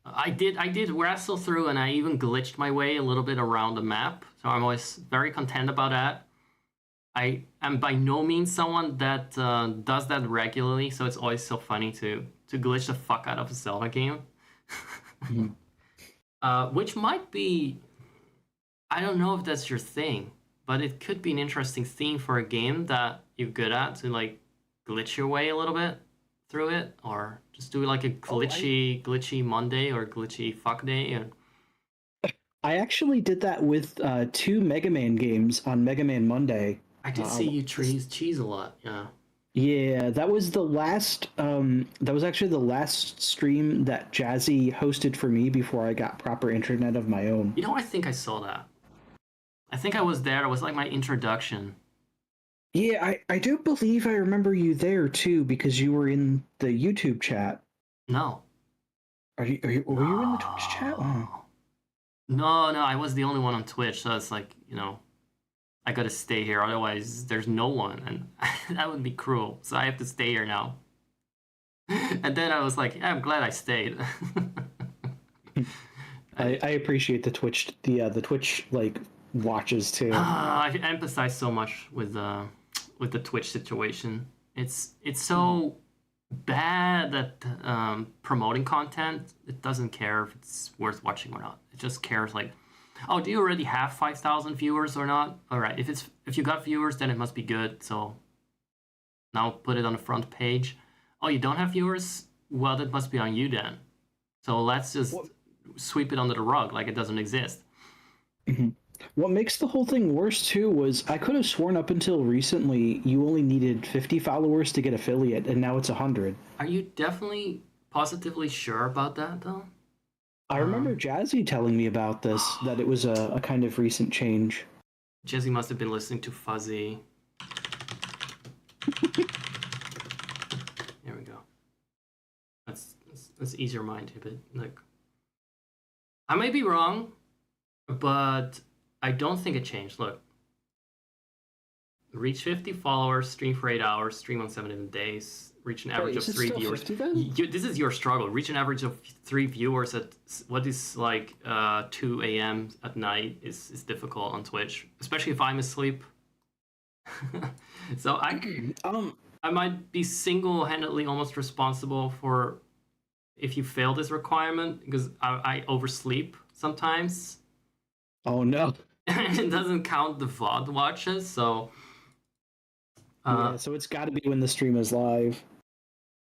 I did wrestle through, and I even glitched my way a little bit around the map. So I'm always very content about that. I am by no means someone that does that regularly, so it's always so funny to glitch the fuck out of a Zelda game. Which might be, I don't know if that's your thing, but it could be an interesting theme for a game that you're good at, to like glitch your way a little bit through it, or just do like a glitchy Monday or glitchy fuck day. I actually did that with 2 Mega Man games on Mega Man Monday. I did see you cheese a lot, yeah. Yeah, that was the last. That was actually the last stream that Jazzy hosted for me before I got proper internet of my own. You know, I think I saw that. I think I was there. It was like my introduction. Yeah, I do believe I remember you there too, because you were in the YouTube chat. No. Were you in the Twitch chat? Oh. No, I was the only one on Twitch, so it's like, you know, I gotta stay here, otherwise there's no one, and that would be cruel. So I have to stay here now. And then I was like, yeah, I'm glad I stayed. I appreciate the Twitch like watches too. I empathize so much with the Twitch situation. It's so bad that promoting content, it doesn't care if it's worth watching or not. It just cares like, oh, do you already have 5,000 viewers or not? All right, if you got viewers, then it must be good. So now put it on the front page. Oh, you don't have viewers? Well, that must be on you then. So let's just sweep it under the rug like it doesn't exist. Mhm. What makes the whole thing worse too was I could have sworn up until recently you only needed 50 followers to get affiliate, and now it's 100. Are you definitely positively sure about that though? I remember Jazzy telling me about this, that it was a kind of recent change. Jesse must have been listening to Fuzzy. There we go. That's easier mind to bit. Like, I may be wrong, but I don't think it changed. Look, reach 50 followers, stream for 8 hours, stream on 7 days, reach an average of 3 viewers. 50 then? This is your struggle. Reach an average of 3 viewers at what is like 2 a.m. at night is difficult on Twitch, especially if I'm asleep. So I might be single-handedly almost responsible for if you fail this requirement, because I oversleep sometimes. Oh no. It doesn't count the VOD watches, so Yeah, so it's got to be when the stream is live.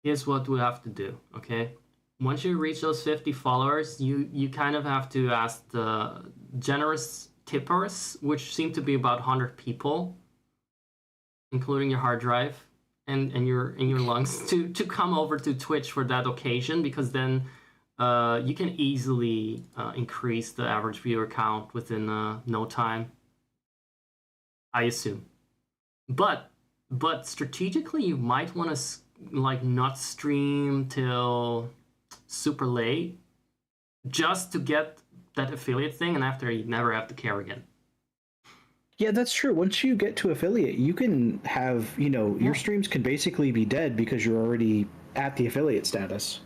here's what we have to do, okay? Once you reach those 50 followers, you kind of have to ask the generous tippers, which seem to be about 100 people, including your hard drive and your lungs, to come over to Twitch for that occasion, because then you can easily increase the average viewer count within no time, I assume. But strategically, you might want to like not stream till super late, just to get that affiliate thing, and after you never have to care again. Yeah, that's true. Once you get to affiliate, you can have, your streams can basically be dead because you're already at the affiliate status.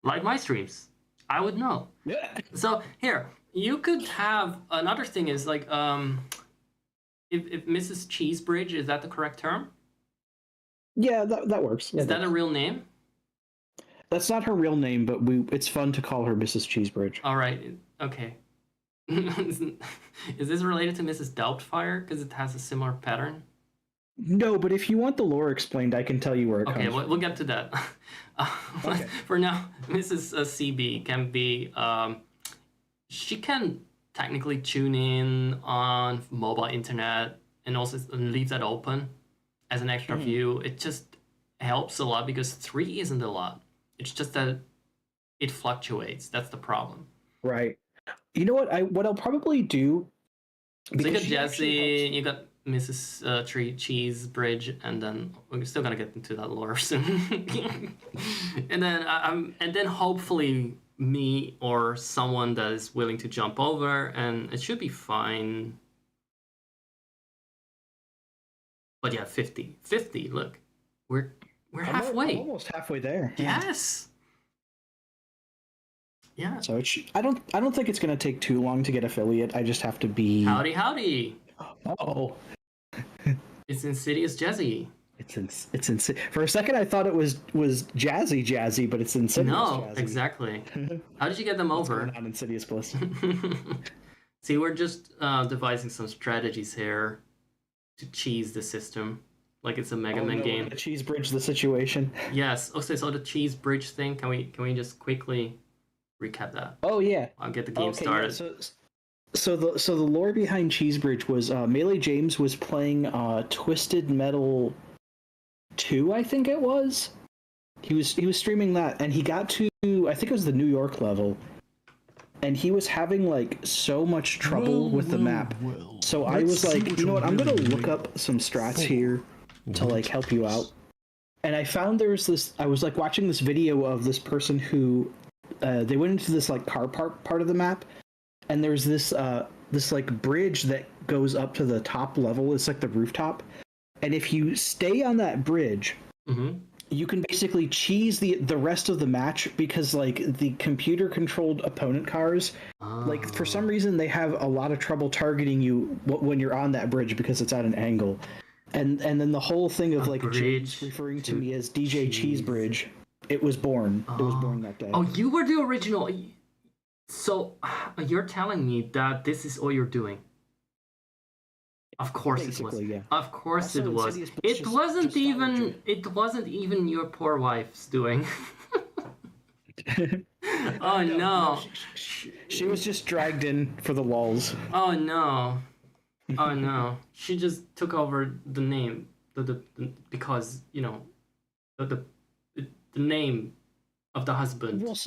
Like my streams, I would know. Yeah. So here, you could have another thing is like if Mrs. Cheesebridge, is that the correct term? Yeah, that works. Is that a real name? That's not her real name, but it's fun to call her Mrs. Cheesebridge. All right. Okay. Is this related to Mrs. Doubtfire because it has a similar pattern? No, but if you want the lore explained, I can tell you where it comes from. We'll get to that. Okay. For now, Mrs. CB can be she can technically tune in on mobile internet and also leave that open as an extra view. It just helps a lot because 3 isn't a lot. It's just that it fluctuates. That's the problem. Right. You know what I'll probably do. So you got Jesse, you got Mrs. Cheesebridge, and then we're still gonna get into that lore soon. and then hopefully me or someone that is willing to jump over, and it should be fine. But yeah, 50. Look, we're halfway. I'm almost halfway there. Yes. Yeah. So I don't think it's gonna take too long to get affiliate. I just have to be. Howdy. Oh. It's Insidious Jazzy. It's for a second I thought it was Jazzy, but it's Insidious. No, Jazzy. Exactly. How did you get them over? What's going on, Insidious Bliss? See, we're just devising some strategies here to cheese the system, like it's a Mega Man game. To cheese bridge the situation. Yes. Okay, so the cheese bridge thing. Can we just quickly recap that? Oh yeah. I'll get the game started. Yeah, so the lore behind Cheesebridge was Melee James was playing Twisted Metal 2, I think it was. He was streaming that, and he got to, I think it was the New York level, and he was having like so much trouble with the map. So I was like, you know what? I'm gonna look up some strats here to like help you out. And I found there's this. I was like watching this video of this person who they went into this like car park part of the map. And there's this like bridge that goes up to the top level. It's like the rooftop. And if you stay on that bridge, you can basically cheese the rest of the match because like the computer controlled opponent cars, like for some reason they have a lot of trouble targeting you when you're on that bridge because it's at an angle. And then the whole thing of like James referring to me as DJ Cheesebridge, it was born. It was born that day. Oh, you were the original. So you're telling me that this is all you're doing? Of course it was. Yeah. Of course Also, it was. It wasn't even your poor wife's doing. Oh no. She was just dragged in for the lulz. Oh no. Oh no. She just took over the name. The because, you know, the name of the husband. Well,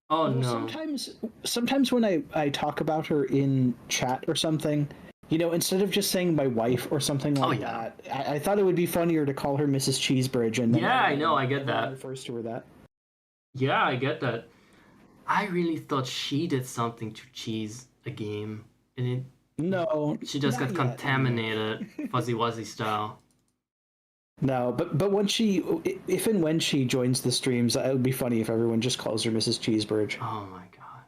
Oh well, no. sometimes when I talk about her in chat or something, you know, instead of just saying my wife or something like that, I thought it would be funnier to call her Mrs. Cheesebridge. And then Yeah, I know, I get that. Refers to her that. Yeah, I get that. I really thought she did something to cheese a game, and No, she just got not yet. contaminated, fuzzy wuzzy style. No, but when if and when she joins the streams, it would be funny if everyone just calls her Mrs. Cheesebridge. Oh my god,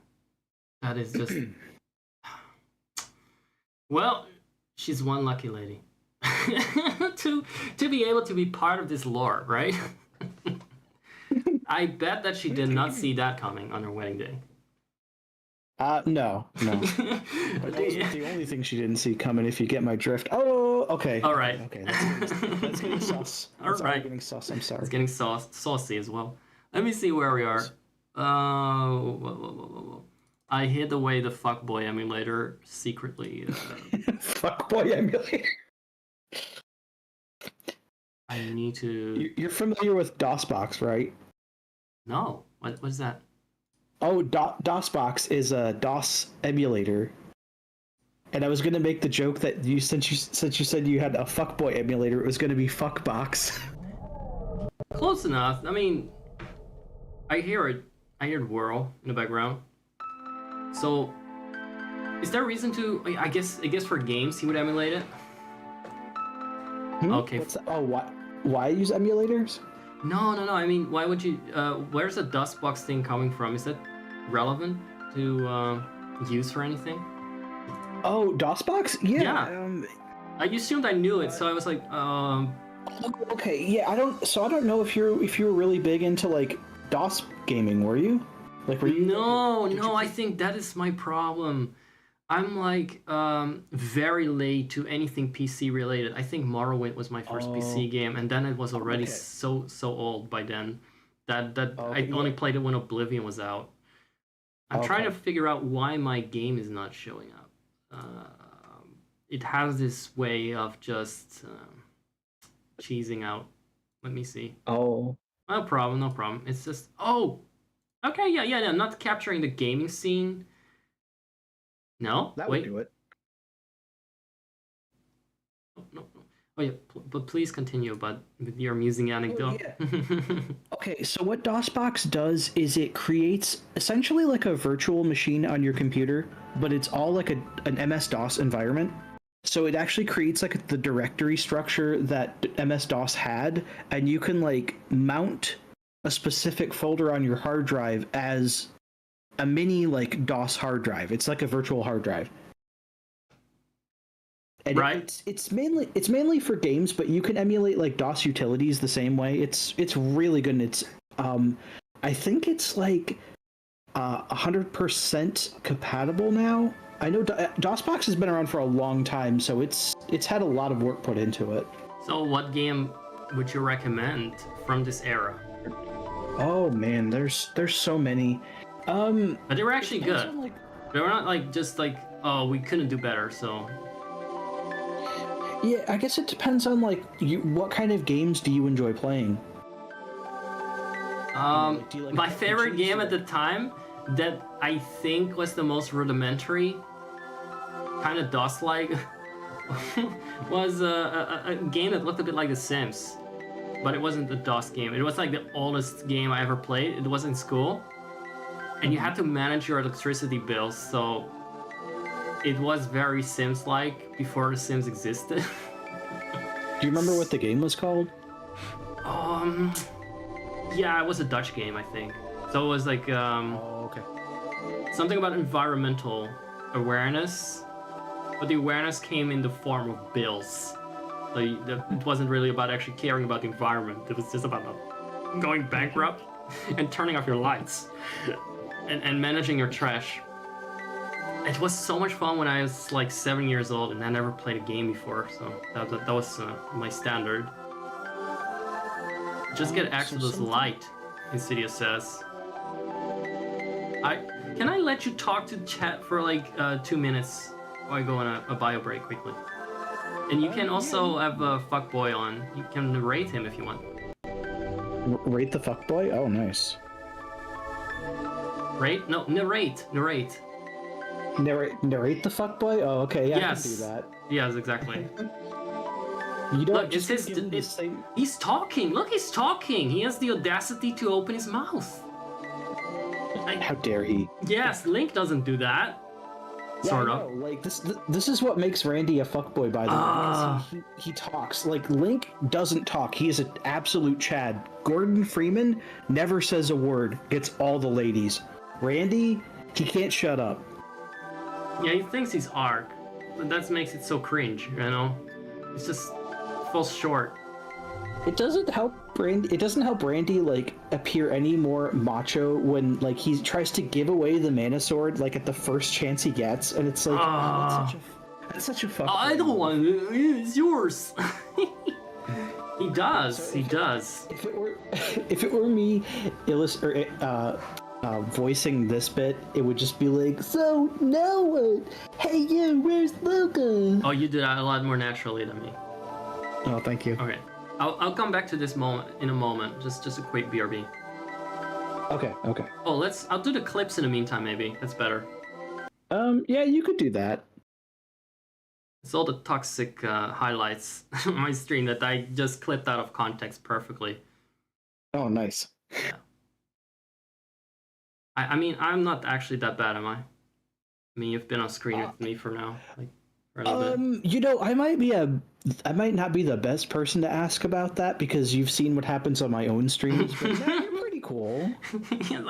that is just. Well, she's one lucky lady to be able to be part of this lore, right? I bet that she did not see that coming on her wedding day. No. But that wasn't the only thing she didn't see coming, if you get my drift. Oh, okay. All right. Okay, that's getting sus. All right. Getting sus, I'm sorry. It's getting saucy as well. Let me see where we are. I hid away the fuckboy emulator secretly. Fuckboy emulator. I need to... You're familiar with DOSBox, right? No. What is that? Oh, DOSBox is a DOS emulator. And I was gonna make the joke that since you said you had a fuckboy emulator, it was gonna be fuckbox. Close enough. I mean, I hear it. I hear it whirl in the background. So, is there a reason to? I guess for games he would emulate it. Okay. Oh, why use emulators? No. I mean, why would you? Where's the DOSBox thing coming from? Is that relevant to use for anything? Oh, DOSBox? Yeah. I assumed I knew it, so I was like, Okay, yeah, I don't know if you're really big into like DOS gaming, were you? Like, were you? No, I think that is my problem. I'm like very late to anything PC related. I think Morrowind was my first PC game, and then it was already so old by then that I only played it when Oblivion was out. I'm trying to figure out why my game is not showing up. It has this way of just cheesing out. Let me see. Oh. No problem. It's just okay, yeah. Not capturing the gaming scene. No, That wait. would do it. No. Oh yeah, but please continue. But with your amusing anecdote. Okay, so what DOSBox does is it creates essentially like a virtual machine on your computer, but it's all like an MS-DOS environment. So it actually creates like the directory structure that MS-DOS had, and you can like mount a specific folder on your hard drive as a mini like DOS hard drive. It's like a virtual hard drive. And right. It's mainly for games, but you can emulate like DOS utilities the same way. It's really good. And it's I think it's like 100% compatible now. I know DOSBox has been around for a long time, so it's had a lot of work put into it. So what game would you recommend from this era? Oh man, there's so many. But they were actually good. On, they were not like just like, oh, we couldn't do better, so. Yeah, I guess it depends on like what kind of games do you enjoy playing? My favorite game at the time that I think was the most rudimentary, kind of DOS-like, was a game that looked a bit like The Sims, but it wasn't a DOS game. It was like the oldest game I ever played. It was in school, and you had to manage your electricity bills, so it was very Sims-like before The Sims existed. Do you remember what the game was called? Yeah, it was a Dutch game, I think. So it was like okay. something about environmental awareness, but the awareness came in the form of bills. So it wasn't really about actually caring about the environment. It was just about going bankrupt and turning off your lights and managing your trash. It was so much fun when I was like 7 years old, and I never played a game before, so that was my standard. Just get Exodus Light, Insidious says. Can I let you talk to chat for like 2 minutes while I go on a bio break quickly? And you can also have a fuckboy on. You can narrate him if you want. Rate the fuckboy? Oh, nice. Rate? No, narrate. Narrate. Narrate the fuckboy? Oh, okay, yeah, Yes. I can do that. Yes, exactly. You don't Look, just it's give him the same... he's talking. Look, he's talking. He has the audacity to open his mouth. How dare he? Yes, Link doesn't do that. Yeah, Sort I of. know. Like this is what makes Randy a fuckboy, by the way. Because he talks. Like Link doesn't talk. He is an absolute Chad. Gordon Freeman never says a word. Gets all the ladies. Randy, he can't shut up. Yeah, he thinks he's Ark. But that makes it so cringe, you know? It's just falls short. It doesn't help Randy. It doesn't help Randy like appear any more macho when like he tries to give away the mana sword like at the first chance he gets, and it's like that's such a fuck. I don't want it. It's yours. He does. He does. If it were me, voicing this bit, it would just be like, so now what? Hey you, where's Luca? Oh, you do that a lot more naturally than me. Oh, thank you. Okay. I'll come back to this moment in a moment. Just a quick BRB. Okay. Oh, I'll do the clips in the meantime. Maybe that's better. Yeah, you could do that. It's all the toxic highlights on my stream that I just clipped out of context perfectly. Oh, nice. Yeah. I mean, I'm not actually that bad, am I? I mean, you've been on screen with me for now, like for a little bit. You know, I might not be the best person to ask about that because you've seen what happens on my own streams, but you're pretty cool. Yeah,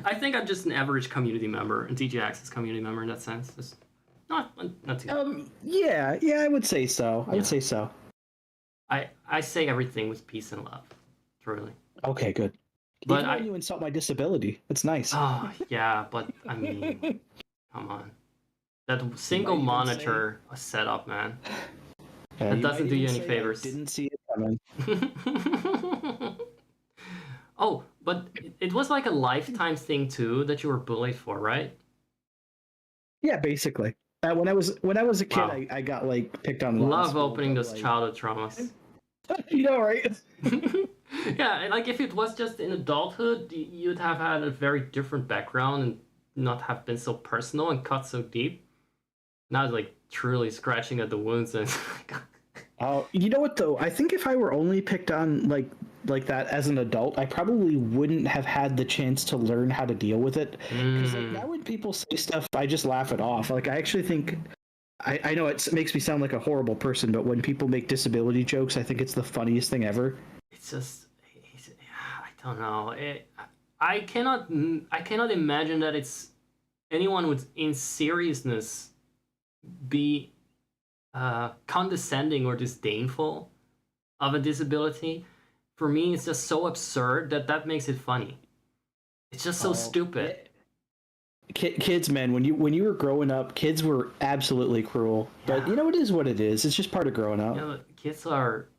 I think I'm just an average community member, a DJ Access community member in that sense. Just not too. Yeah, I would say so. I would say so. I say everything with peace and love, truly. Okay, good. But even when you insult my disability, it's nice. Oh yeah, but I mean, come on, that single monitor setup, man. That doesn't do you any favors. Didn't see it coming. Oh, but it was like a lifetime thing too that you were bullied for, right? Yeah, basically. When I was a kid, Wow. I got like picked on. A lot in Love school, opening but, those like... childhood traumas. You know, right? Yeah, like if it was just in adulthood, you'd have had a very different background and not have been so personal and cut so deep. Now it's like truly scratching at the wounds and. Oh, you know what though? I think if I were only picked on like that as an adult, I probably wouldn't have had the chance to learn how to deal with it. Because like, now when people say stuff, I just laugh it off. Like I actually think. I know it makes me sound like a horrible person, but when people make disability jokes, I think it's the funniest thing ever. It's just, I don't know. I cannot imagine that it's anyone would, in seriousness, be condescending or disdainful of a disability. For me, it's just so absurd that makes it funny. It's just so stupid. Kids, man, when you were growing up, kids were absolutely cruel. But you know, it is what it is. It's just part of growing up. You know, kids are,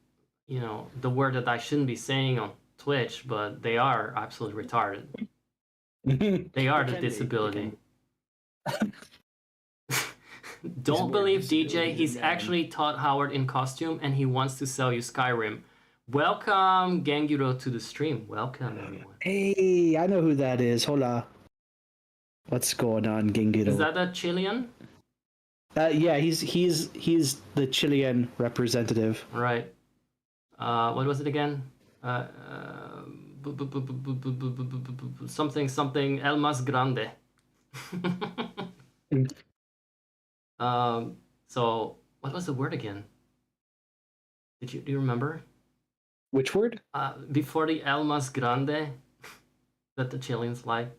you know, the word that I shouldn't be saying on Twitch, but they are absolutely retarded. They are the disability. Don't believe DJ. He's actually Todd Howard in costume, and he wants to sell you Skyrim. Welcome, Ganguro, to the stream. Welcome, everyone. Hey, I know who that is. Hola. What's going on, Gingito? Is that a Chilean? Yeah, he's the Chilean representative. Right. What was it again? Something El Más Grande. So what was the word again? Do you remember? Which word? Before the El Más Grande that the Chileans like.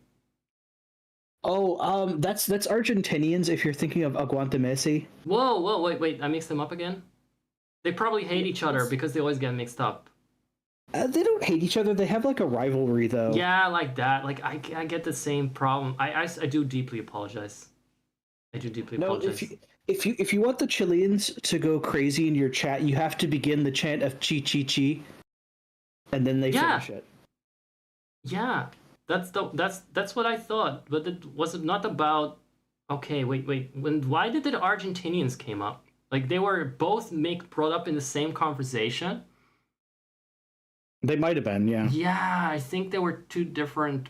Oh, that's Argentinians. If you're thinking of Aguante Messi. Whoa, wait! I mixed them up again. They probably hate each other because they always get mixed up. They don't hate each other. They have like a rivalry, though. Yeah, like that. Like I get the same problem. I do deeply apologize. I do deeply apologize. If you want the Chileans to go crazy in your chat, you have to begin the chant of chi chi chi, and then they finish it. Yeah. That's what I thought. But it was it not about? Okay, wait. Why did the Argentinians came up? Like they were both brought up in the same conversation. They might have been, yeah. Yeah, I think there were two different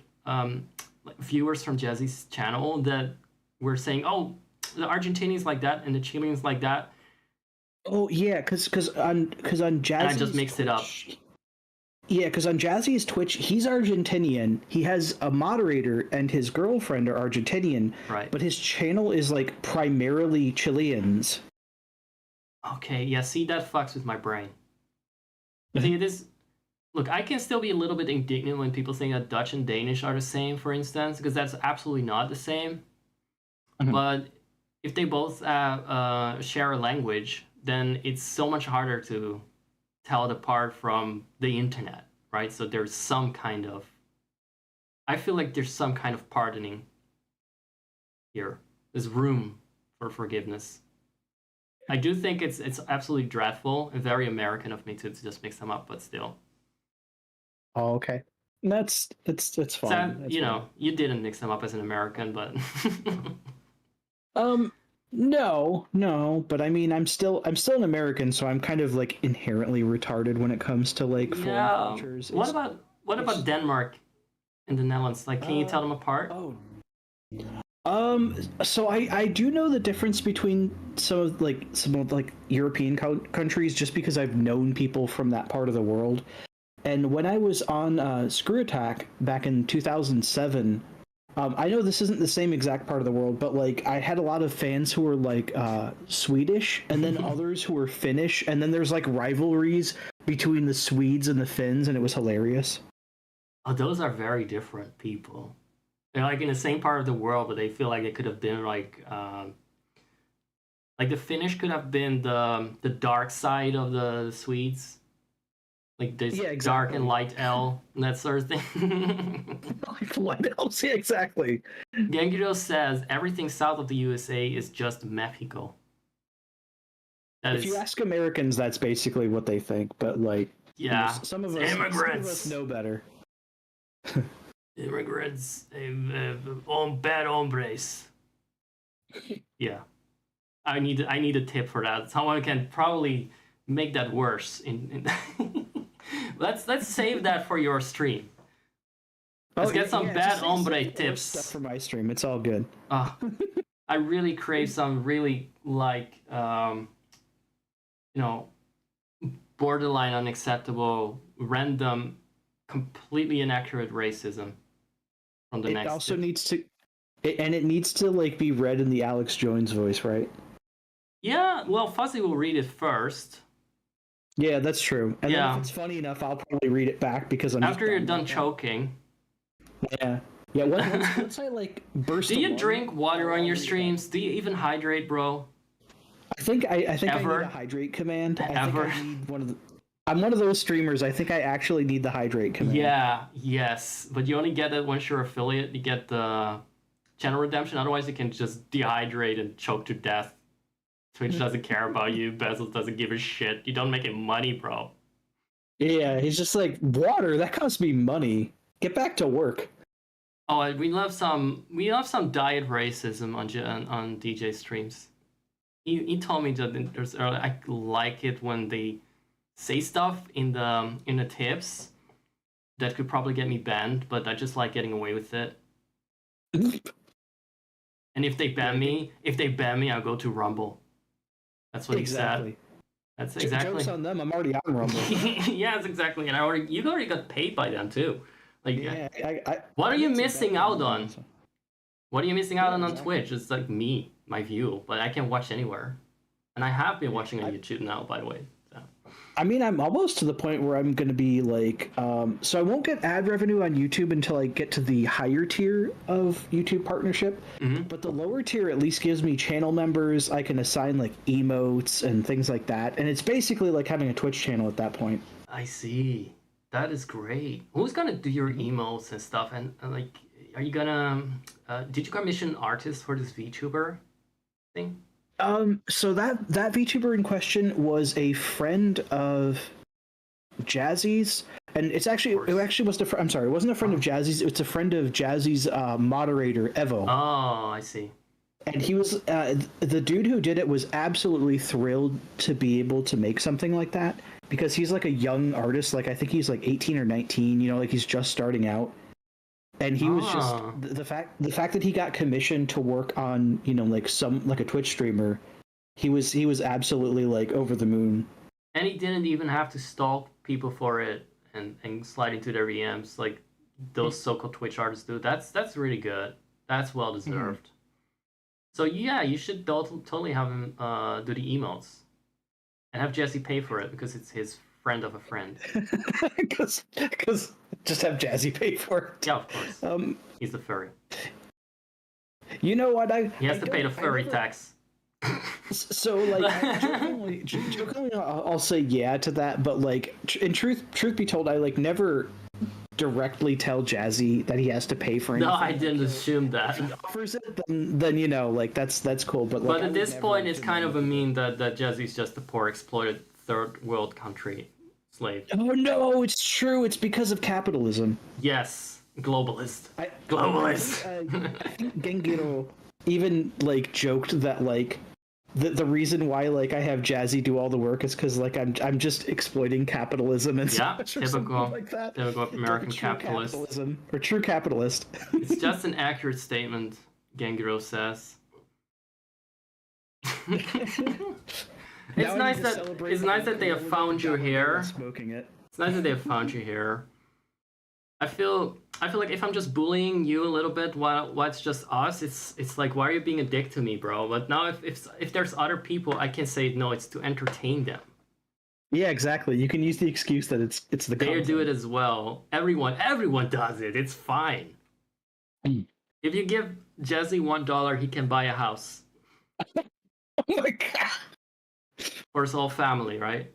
viewers from Jesse's channel that were saying, "Oh, the Argentinians like that and the Chileans like that." Oh yeah, because on Jazzy's And I just mixed it up. Yeah, because on Jazzy's Twitch, he's Argentinian. He has a moderator, and his girlfriend are Argentinian. Right. But his channel is like primarily Chileans. Okay, yeah. See, that fucks with my brain. See, it is. Look, I can still be a little bit indignant when people think that Dutch and Danish are the same, for instance, because that's absolutely not the same. Mhm. But if they both share a language, then it's so much harder to tell it apart from the internet, right? So there's some kind of... I feel like there's some kind of pardoning here. There's room for forgiveness. I do think it's absolutely dreadful and very American of me to just mix them up, but still. Oh, okay. That's fine. So, That's you fine. know, you didn't mix them up as an American, but No, but I mean, I'm still an American, so I'm kind of like inherently retarded when it comes to like foreign yeah. cultures. What about Denmark and the Netherlands? Like, can you tell them apart? So I do know the difference between some of like European countries just because I've known people from that part of the world. And when I was on Screw Attack back in 2007, I know this isn't the same exact part of the world, but like I had a lot of fans who were like Swedish, and then others who were Finnish, and then there's like rivalries between the Swedes and the Finns, and it was hilarious. Oh, those are very different people. They're like in the same part of the world, but they feel like they could have been like the Finnish could have been the dark side of the Swedes. Like this dark and light L and that sort of thing. Light elves, yeah, exactly. Gengiro says everything south of the USA is just Mexico. If you ask Americans, that's basically what they think. But like, yeah, some of us know better. Immigrants, bad hombres. Yeah, I need a tip for that. Someone can probably make that worse. Let's save that for your stream. Let's get some bad hombre tips. Stuff for my stream. It's all good. I really crave some really like borderline unacceptable, random, completely inaccurate racism from the next. It also needs to, and it needs to like be read in the Alex Jones voice, right? Yeah, well, Fuzzy will read it first. Yeah, that's true. And yeah. then if it's funny enough, I'll probably read it back because I'm after you're done choking. Yeah. Yeah, once I like burst. Do you drink water on your streams? Do you even hydrate, bro? I think I need a hydrate command. Ever? I need I'm one of those streamers. I think I actually need the hydrate command. Yeah, yes. But you only get it once you're affiliate. You get the channel redemption. Otherwise, you can just dehydrate and choke to death. Twitch doesn't care about you. Bezos doesn't give a shit. You don't make any money, bro. Yeah, he's just like, water, that costs me money. Get back to work. Oh, we love some diet racism on DJ streams. He told me that there's I like it when they say stuff in the tips that could probably get me banned, but I just like getting away with it. And if they ban me, I'll go to Rumble. That's what he said. That's exactly. Jokes on them. I'm already on Rumble. Yeah, that's exactly. And you already got paid by them too. Like, yeah, what are you missing out on? What are you missing out on Twitch? It's like my view, but I can watch anywhere, and I have been watching on YouTube now, by the way. So. I mean, I'm almost to the point where I'm going to be like, so I won't get ad revenue on YouTube until I get to the higher tier of YouTube partnership. Mm-hmm. But the lower tier at least gives me channel members. I can assign like emotes and things like that, and it's basically like having a Twitch channel at that point. I see. That is great. Who's gonna do your emotes and stuff? And like, are you gonna? Did you commission artists for this VTuber thing? So that VTuber in question was a friend of Jazzy's, and it actually was I'm sorry, it wasn't a friend of Jazzy's. It's a friend of Jazzy's moderator Evo. Oh, I see. And he was the dude who did it was absolutely thrilled to be able to make something like that because he's like a young artist. Like I think he's like 18 or 19. You know, like he's just starting out. And he was just the fact that he got commissioned to work on, you know, like a Twitch streamer. He was absolutely like over the moon. And he didn't even have to stalk people for it and slide into their VMs like those so-called Twitch artists do. That's really good. That's well deserved. Mm-hmm. So yeah, you should totally have him do the emotes and have Jesse pay for it because it's his friend of a friend. Because just have Jazzy pay for it. Yeah, of course. He's the furry. You know what? He has to pay the furry tax. So like jokingly, I'll say yeah to that, but like in truth be told, I like never directly tell Jazzy that he has to pay for anything. No, I didn't assume that. If he offers it, then you know, like that's cool. But like, at this point, it's kind of a meme that Jazzy's just a poor, exploited third world country slave. Oh no, it's true. It's because of capitalism. Yes, globalist. Globalist. I think Gengiro even like joked that like the reason why like I have Jazzy do all the work is because like I'm just exploiting capitalism and typical like that. Typical American capitalist capitalism or true capitalist. It's just an accurate statement, Gengiro says. It's nice that they have found you here. Smoking it. It's nice that they have found you here. I feel like if I'm just bullying you a little bit while it's just us, it's like, why are you being a dick to me, bro? But now if there's other people, I can say no, it's to entertain them. Yeah, exactly. You can use the excuse that it's the they content. do it as well. Everyone does it. It's fine. If you give Jesse $1, he can buy a house. Oh my god. For his whole family, right?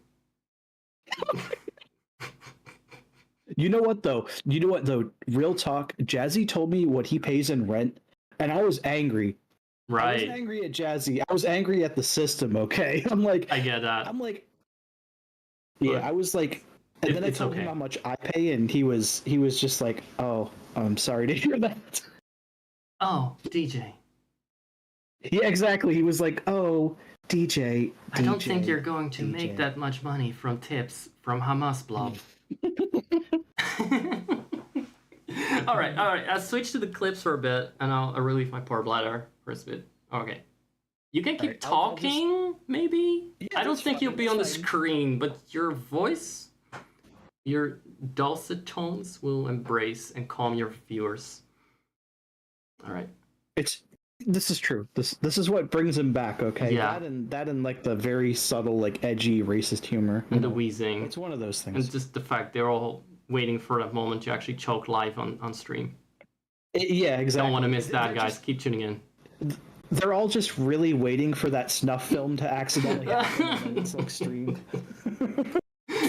You know what though? Real talk. Jazzy told me what he pays in rent, and I was angry. Right. I wasn't angry at Jazzy. I was angry at the system. Okay. I'm like. I get that. I'm like. Yeah, I was like, and then I told him how much I pay, and he was just like, "Oh, I'm sorry to hear that." Oh, DJ. Yeah, exactly. He was like, "Oh, DJ. I don't think you're going to make that much money from tips from Hamas Blob." all right. I'll switch to the clips for a bit, and I'll relieve my poor bladder for a bit. Okay. You can keep talking, maybe? Yeah, I don't think you'll be on the screen, but your voice, your dulcet tones will embrace and calm your viewers. All right. This is true. This is what brings him back, okay? Yeah. That and like the very subtle, like edgy racist humor. And the wheezing. It's one of those things. And just the fact they're all waiting for that moment to actually choke live on stream. Yeah, exactly. Don't want to miss that, guys. Keep tuning in. They're all just really waiting for that snuff film to accidentally happen and it's like streamed.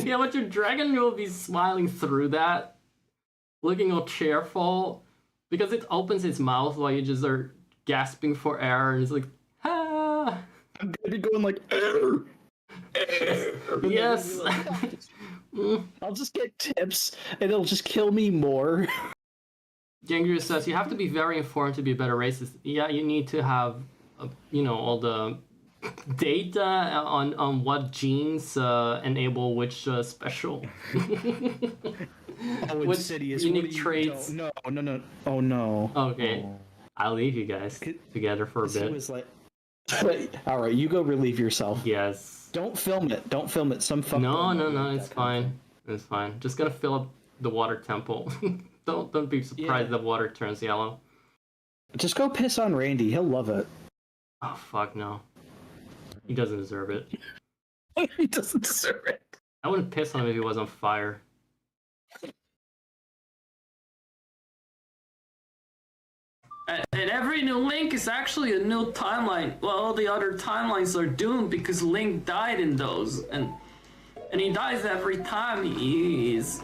Yeah, but your dragon will be smiling through that, looking all cheerful, because it opens its mouth while you just are gasping for air, and it's like, ah! I'm gonna be going like, arr, arr, yes! I'll just get tips, and it'll just kill me more. Jangru says, you have to be very informed to be a better racist. Yeah, you need to have, all the data on what genes enable which special which Insidious. unique traits. No. Oh no. Okay, oh. I'll leave you guys together for a bit. Was like, all right, you go relieve yourself. Yes. Don't film it. Some fuck. No. It's fine. It's fine. Just gonna fill up the water temple. Don't be surprised the water turns yellow. Just go piss on Randy. He'll love it. Oh fuck no. He doesn't deserve it. He doesn't deserve it. I wouldn't piss on him if he was on fire. And every new Link is actually a new timeline. Well, all the other timelines are doomed because Link died in those, and he dies every time he's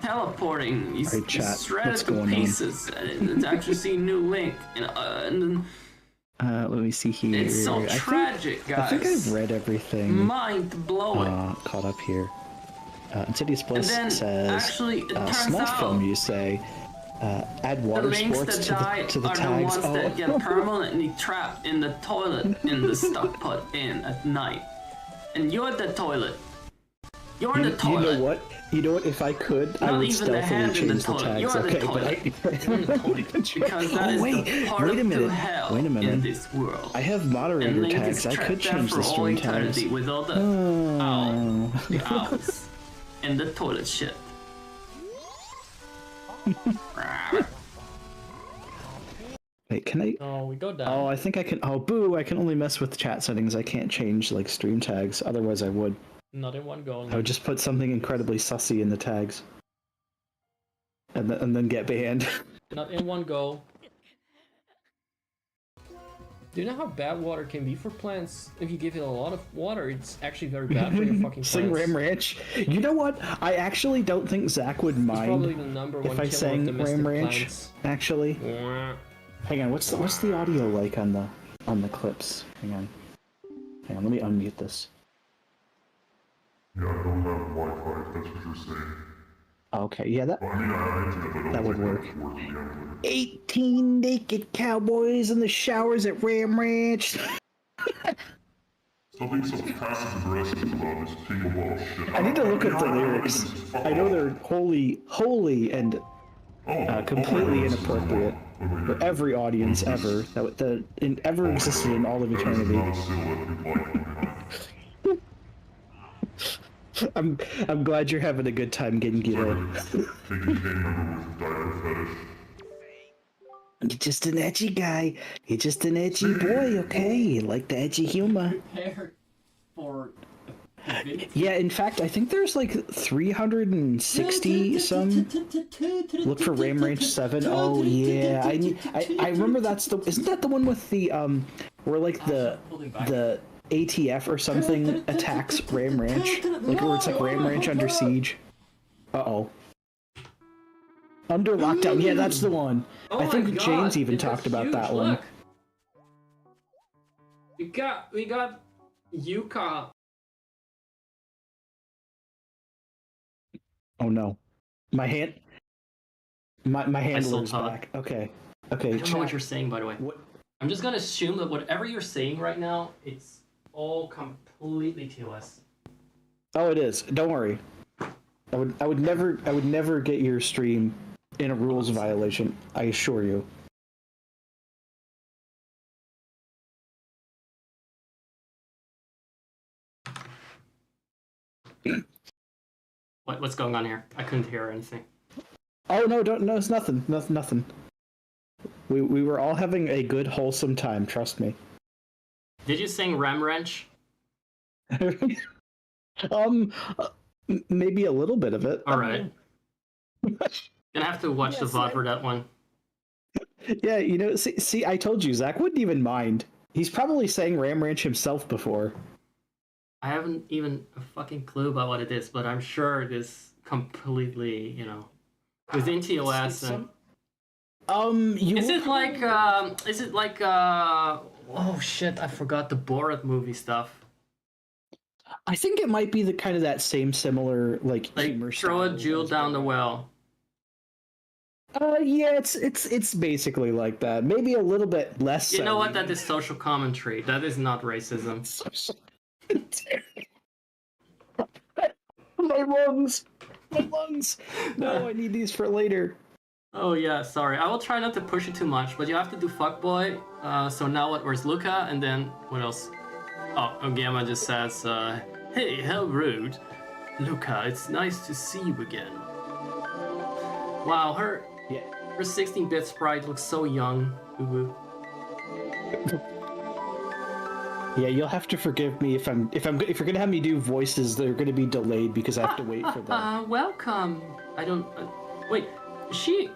teleporting. He's shredded to pieces. And actually see new Link, and let me see here. it's so tragic, guys. I think I've read everything. Mind blowing. Caught up here. Insidious Bliss then, says, actually, it turns snuff out film, you say. Add the water links sports that to die the are tags. the ones that get permanently trapped in the toilet in the stuck put in at night. And you're the toilet. You're the toilet. You know what? You know what? If I could, I Not would even the hand stealthily in the change the toilet. tags. You're the Okay, toilet. but You're the toilet. Because that is the part wait a of minute. the hell Wait a minute. in this world. I have And moderator Link tags. is I trapped could there change for the all stream eternity tags. with all the the owls, and the toilet shit. Wait, can I? Oh, we go down. Oh, I think I can. Oh, boo! I can only mess with chat settings. I can't change like stream tags. Otherwise, I would. Not in one go. I would just put something incredibly sussy in the tags, and then get banned. Not in one go. Do you know how bad water can be for plants? If you give it a lot of water, it's actually very bad for your fucking plants. Sing Ram Ranch. You know what? I actually don't think Zach would It's probably mind the number one if I killer of sang domestic Ram Ranch. plants. Actually, Mwah. hang on. What's the audio like on the clips? Hang on. Let me unmute this. Yeah, I don't have Wi-Fi, if that's what you're saying. Okay, yeah, that Well, I mean, I do, but I that don't would think work. that would work. 18 naked cowboys in the showers at Ram Ranch. Stop being so passive aggressive about this kbois shit. I need to look at the lyrics. Fuck I know off. they're holy and completely inappropriate for every audience ever that ever existed in all of eternity. I'm glad you're having a good time getting Gito. You're just an edgy guy. You're just an edgy boy, okay? You like the edgy humor. For Yeah, in fact, I think there's like 360 some. Look for Ram Ranch 7. Oh yeah, I remember isn't that the one with the where like the ATF or something attacks Ram Ranch? Like where it's like Ram Ranch under siege. Uh-oh. Under lockdown. Yeah, that's the one. Oh I think my God, James even it talked was about huge. that one. Look. We got Yuka. Oh no. My handler's saw back. Okay. I don't know what chat. you're saying, by the way. What? I'm just gonna assume that whatever you're saying right now, it's all completely TOS. Oh, it is. Don't worry. I would never get your stream in a rules violation. I assure you. What's going on here? I couldn't hear anything. Oh no, no, it's nothing. Nothing. We were all having a good wholesome time. Trust me. Did you sing Ram Wrench? Maybe a little bit of it. All right. Gonna have to watch the VOD for that one. Yeah, you know, see, I told you, Zach wouldn't even mind. He's probably sang Ram Ranch himself before. I haven't even a fucking clue about what it is, but I'm sure it is completely, within TOS. And... Is it like, oh shit, I forgot the Borat movie stuff. I think it might be the kind of that same similar like humor throw a style jewel as down well. the well. Yeah, it's basically like that. Maybe a little bit less. You know what? That is social commentary. That is not racism. My lungs. No, I need these for later. Oh yeah, sorry. I will try not to push it too much, but you have to do fuckboy. So now what? Where's Luca? And then what else? Oh, Ogama just says, "Hey, how rude, Luca. It's nice to see you again." Wow, her 16-bit sprite looks so young. Ooh. Yeah, you'll have to forgive me if you're gonna have me do voices that are gonna be delayed because I have to wait for them. Welcome. I don't. Wait, she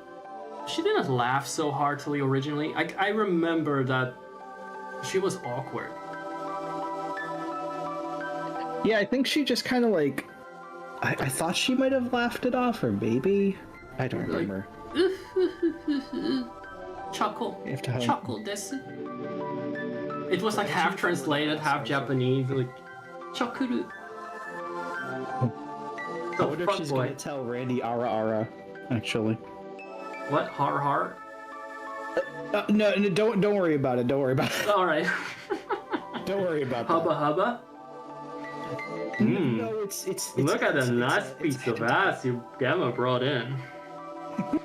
didn't laugh so heartily originally. I remember that she was awkward. Yeah, I think she just kind of like. I thought she might have laughed it off, or maybe I don't remember. Chuckle. You have to have... Chuckle, desu. It was like half translated, half Japanese, like chokuru. I wonder if she's gonna tell Randy Ara Ara, actually. What? Har har? No, don't worry about it. Don't worry about it. Alright. Don't worry about that. Hubba hubba? No, it's Look at the nice piece of ass you Gamma brought in.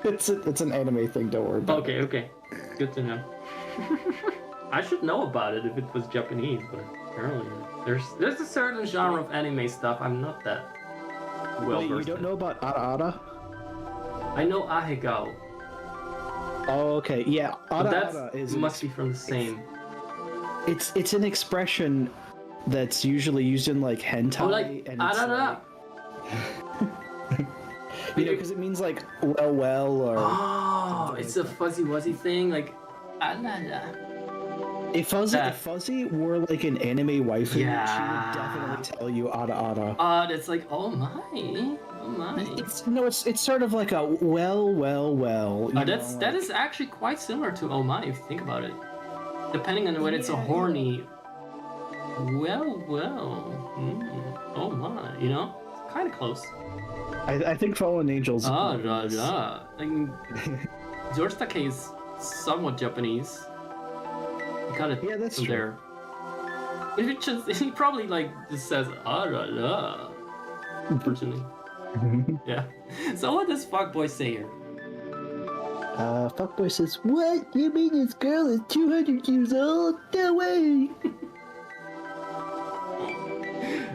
it's an anime thing. Don't worry about it. Okay. Good to know. I should know about it if it was Japanese, but apparently there's a certain genre of anime stuff I'm not that well Wait, you versed don't in. know about Ara Ara? I know Ahegao, Oh, okay. Yeah, but Ara Ara that is must be from the same. it's an expression that's usually used in like hentai, Oh, like and it's arara. you know, because it means like well, or Oh, it's a fuzzy wuzzy thing, like arara. if Fuzzy were like an anime waifu, Yeah. she would definitely tell you Ara Ara. It's like oh my. It's sort of like a well. That is actually quite similar to oh my if you think about it. Depending on whether it's a horny. Oh my, you know, it's kind of close. I think Fallen Angels. Like, George Takei is somewhat Japanese. You got it that's from true. there. If it just, he probably like just says unfortunately. Yeah. So what does fuckboy say here? Fuckboy says, "What? You mean this girl is 200 years old? No way!"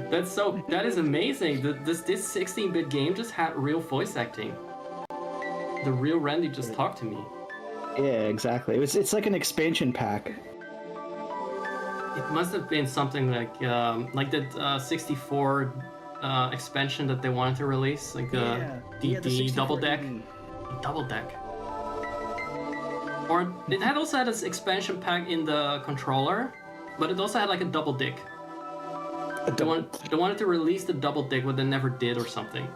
That is amazing. This 16-bit game just had real voice acting. The real Randy just talked to me. Yeah, exactly. It's like an expansion pack. It must have been something like that 64 expansion that they wanted to release, like DD Double Deck. Double Deck. Or it had also had this expansion pack in the controller, but it also had like a double dick. They wanted to release the double dick, but they never did or something.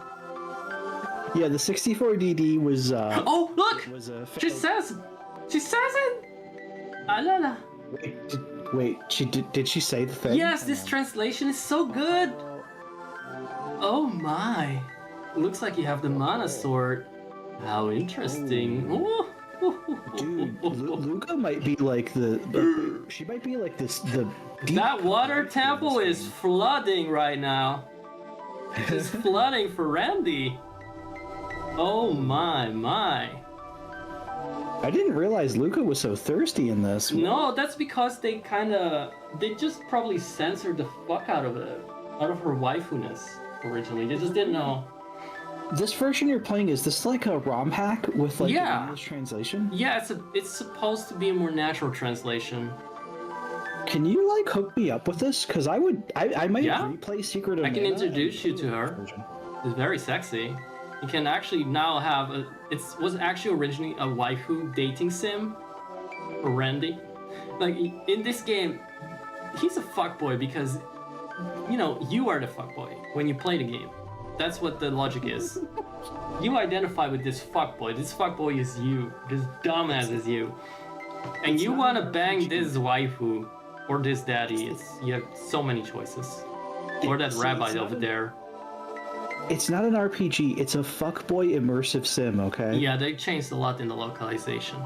Yeah, the 64 DD was. Oh, look! Was a She says it! Alala. Wait, did she say the thing? Yes, this translation is so good! Oh my. Looks like you have the mana sword. How interesting. Ooh. Dude, Luca might be like she might be like this. That water temple is flooding right now. It's flooding for Randy. Oh my. I didn't realize Luca was so thirsty in this. No, that's because they just probably censored the fuck out of her waifu-ness originally. They just didn't know. This version you're playing, is this like a ROM hack with like an English translation? Yeah, it's supposed to be a more natural translation. Can you like hook me up with this? Because I might replay Secret of I can Mana introduce you to her. It's very sexy. You can actually now have it was actually originally a waifu dating sim for Randy. Like in this game, he's a fuckboy because you are the fuckboy when you play the game. That's what the logic is. You identify with this fuckboy. This fuckboy is you. This dumbass is you. And you want to bang this waifu or this daddy. You have so many choices. Or that rabbi over there. It's not an RPG. It's a fuckboy immersive sim, okay? Yeah, they changed a lot in the localization.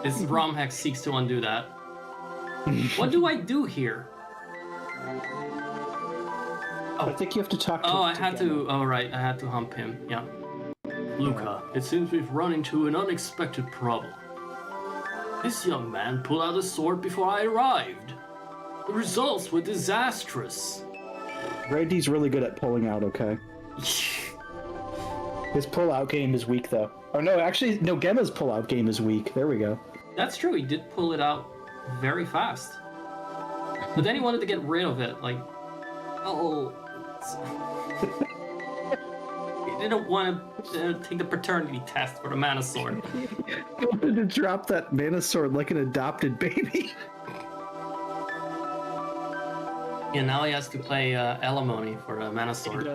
This ROM hack seeks to undo that. What do I do here? I think you have to talk to I had to hump him, yeah. Luca, it seems we've run into an unexpected problem. This young man pulled out a sword before I arrived. The results were disastrous. Randy's really good at pulling out, okay? His pull-out game is weak, though. Oh, no, actually, no, Gemma's pull-out game is weak. There we go. That's true, he did pull it out very fast. But then he wanted to get rid of it, like... He didn't want to take the paternity test for the mana sword. He wanted to drop that mana sword like an adopted baby. Yeah, now he has to play alimony for a mana sword.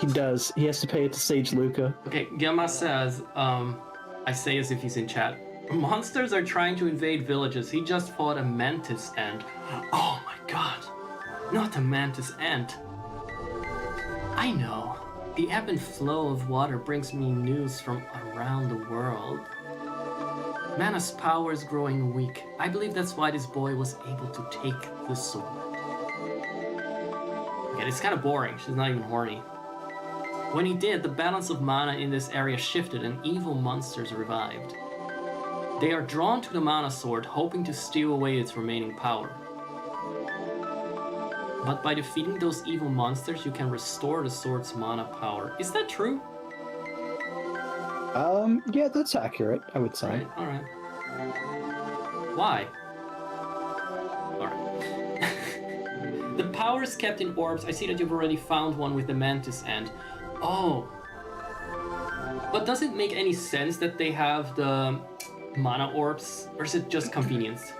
He does. He has to pay it to Sage Luca. Okay, Gemma says, I say as if he's in chat. Monsters are trying to invade villages. He just fought a mantis ant. Oh my god. Not a mantis ant. I know. The ebb and flow of water brings me news from around the world. Mana's power is growing weak. I believe that's why this boy was able to take the sword. Okay, it's kind of boring. She's not even horny. When he did, the balance of mana in this area shifted and evil monsters revived. They are drawn to the mana sword, hoping to steal away its remaining power. But by defeating those evil monsters, you can restore the sword's mana power. Is that true? Yeah, that's accurate, I would say. Alright. Why? Alright. The power is kept in orbs. I see that you've already found one with the mantis end. Oh. But does it make any sense that they have the mana orbs? Or is it just convenience?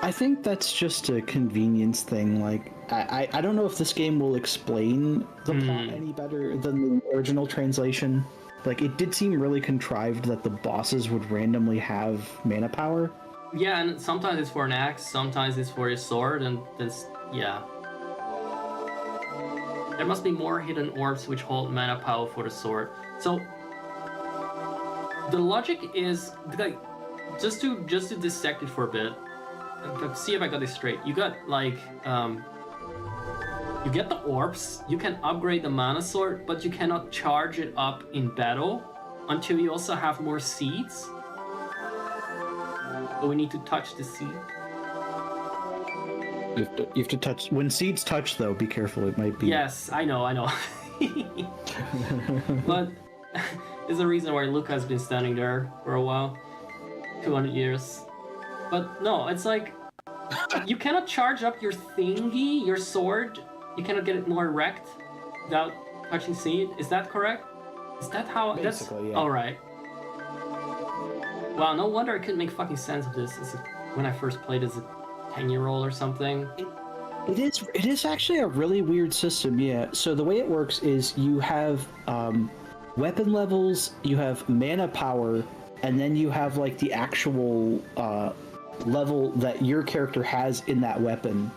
I think that's just a convenience thing. Like, I don't know if this game will explain the plot any better than the original translation. Like, it did seem really contrived that the bosses would randomly have mana power. Yeah, and sometimes it's for an axe, sometimes it's for a sword, and this, yeah. There must be more hidden orbs which hold mana power for the sword. So, the logic is, like, just to dissect it for a bit, see if I got this straight. You got, like, you get the orbs, you can upgrade the mana sword, but you cannot charge it up in battle until you also have more seeds. So we need to touch the seed. You have to touch... When seeds touch, though, be careful, it might be... Yes, I know. But there's a reason why Luca has been standing there for a while. 200 years. But no, it's like... You cannot charge up your thingy, your sword. You cannot get it more erect without touching seed. Is that correct? Is that how... Basically, yeah. Alright. Wow, no wonder I couldn't make fucking sense of this when I first played as a 10-year-old or something. It is actually a really weird system, yeah. So the way it works is you have weapon levels, you have mana power, and then you have like the actual level that your character has in that weapon.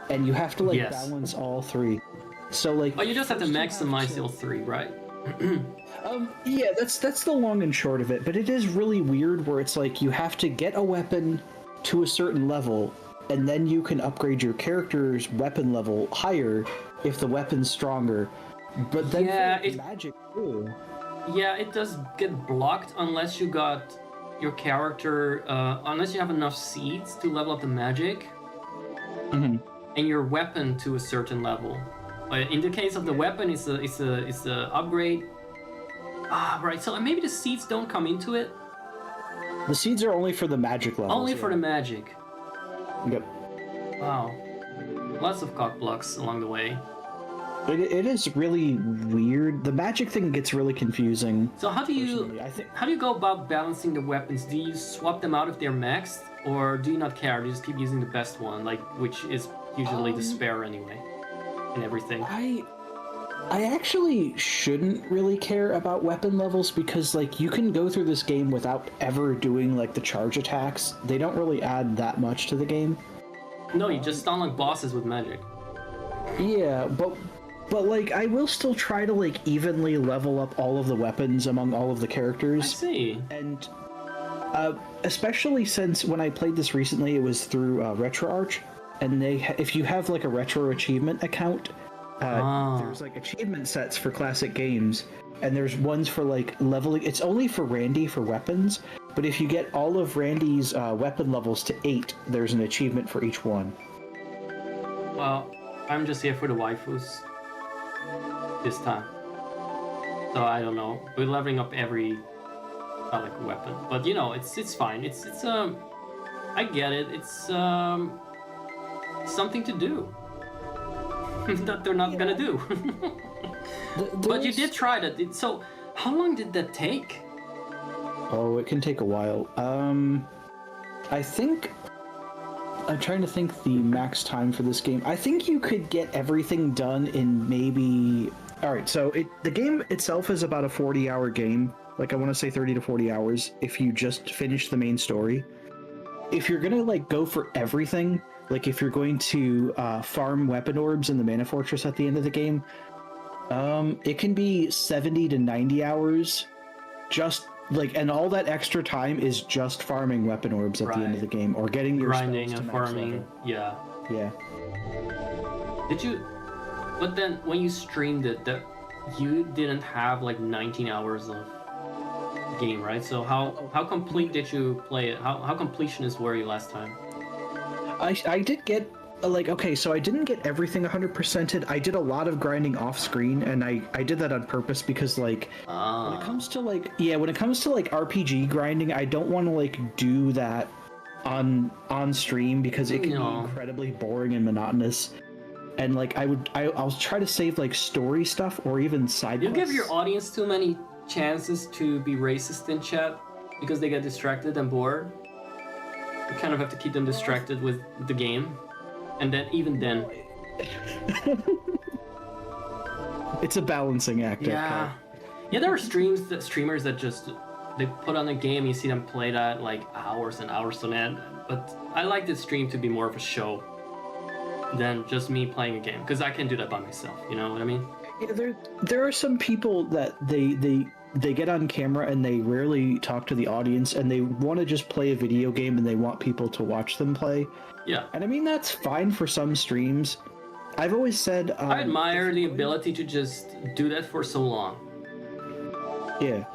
And you have to like balance all three. So like... Oh, you just have to maximize all three, right? Yeah, that's the long and short of it, but it is really weird where it's like you have to get a weapon to a certain level, and then you can upgrade your character's weapon level higher if the weapon's stronger. But then magic too. Yeah, it does get blocked unless you got your character, unless you have enough seeds to level up the magic, and your weapon to a certain level. In the case of the weapon, it's a upgrade. Ah, right. So maybe the seeds don't come into it. The seeds are only for the magic levels. Only for the magic. Yep. Wow. Lots of cock blocks along the way. It is really weird. The magic thing gets really confusing. So how do you go about balancing the weapons? Do you swap them out if they're maxed, or do you not care? Do you just keep using the best one, like which is usually the spare anyway, and everything? I actually shouldn't really care about weapon levels because, like, you can go through this game without ever doing, like, the charge attacks. They don't really add that much to the game. No, you just stun like bosses with magic. Yeah, but like, I will still try to, like, evenly level up all of the weapons among all of the characters. I see. And, especially since when I played this recently, it was through RetroArch, and if you have, like, a Retro Achievement account... There's like achievement sets for classic games, and there's ones for like leveling. It's only for Randy for weapons, but if you get all of Randy's weapon levels to 8, there's an achievement for each one. Well, I'm just here for the waifus this time, so I don't know. We're leveling up every like weapon, but you know, it's fine. It's I get it. It's something to do. That they're not gonna do. But you did try that. So, how long did that take? Oh, it can take a while. I think... I'm trying to think the max time for this game. I think you could get everything done in maybe... Alright, so the game itself is about a 40-hour game. Like, I want to say 30 to 40 hours if you just finish the main story. If you're gonna, like, go for everything... Like, if you're going to farm weapon orbs in the Mana Fortress at the end of the game, It can be 70 to 90 hours. Just like, and all that extra time is just farming weapon orbs at the end of the game, or getting your grinding spells and to max farming. level. Yeah. Yeah. Did you? But then when you streamed it, that you didn't have like 19 hours of game, right? So how complete did you play it? How completionist were you last time? I did get like, okay, so I didn't get everything 100%ed. I did a lot of grinding off screen, and I did that on purpose because like when it comes to like RPG grinding, I don't want to like do that on stream because it can be incredibly boring and monotonous. And like I'll try to save like story stuff or even side You quests. give your audience too many chances to be racist in chat because they get distracted and bored. You kind of have to keep them distracted with the game. And then, even then... It's a balancing act. Yeah. Okay. Yeah, there are streamers that just... They put on a game, you see them play that like hours and hours on end. But I like this stream to be more of a show than just me playing a game. Because I can do that by myself, you know what I mean? Yeah, there are some people that they get on camera and they rarely talk to the audience, and they want to just play a video game and they want people to watch them play. Yeah. And I mean, that's fine for some streams. I've always said... I admire the ability to just do that for so long. Yeah.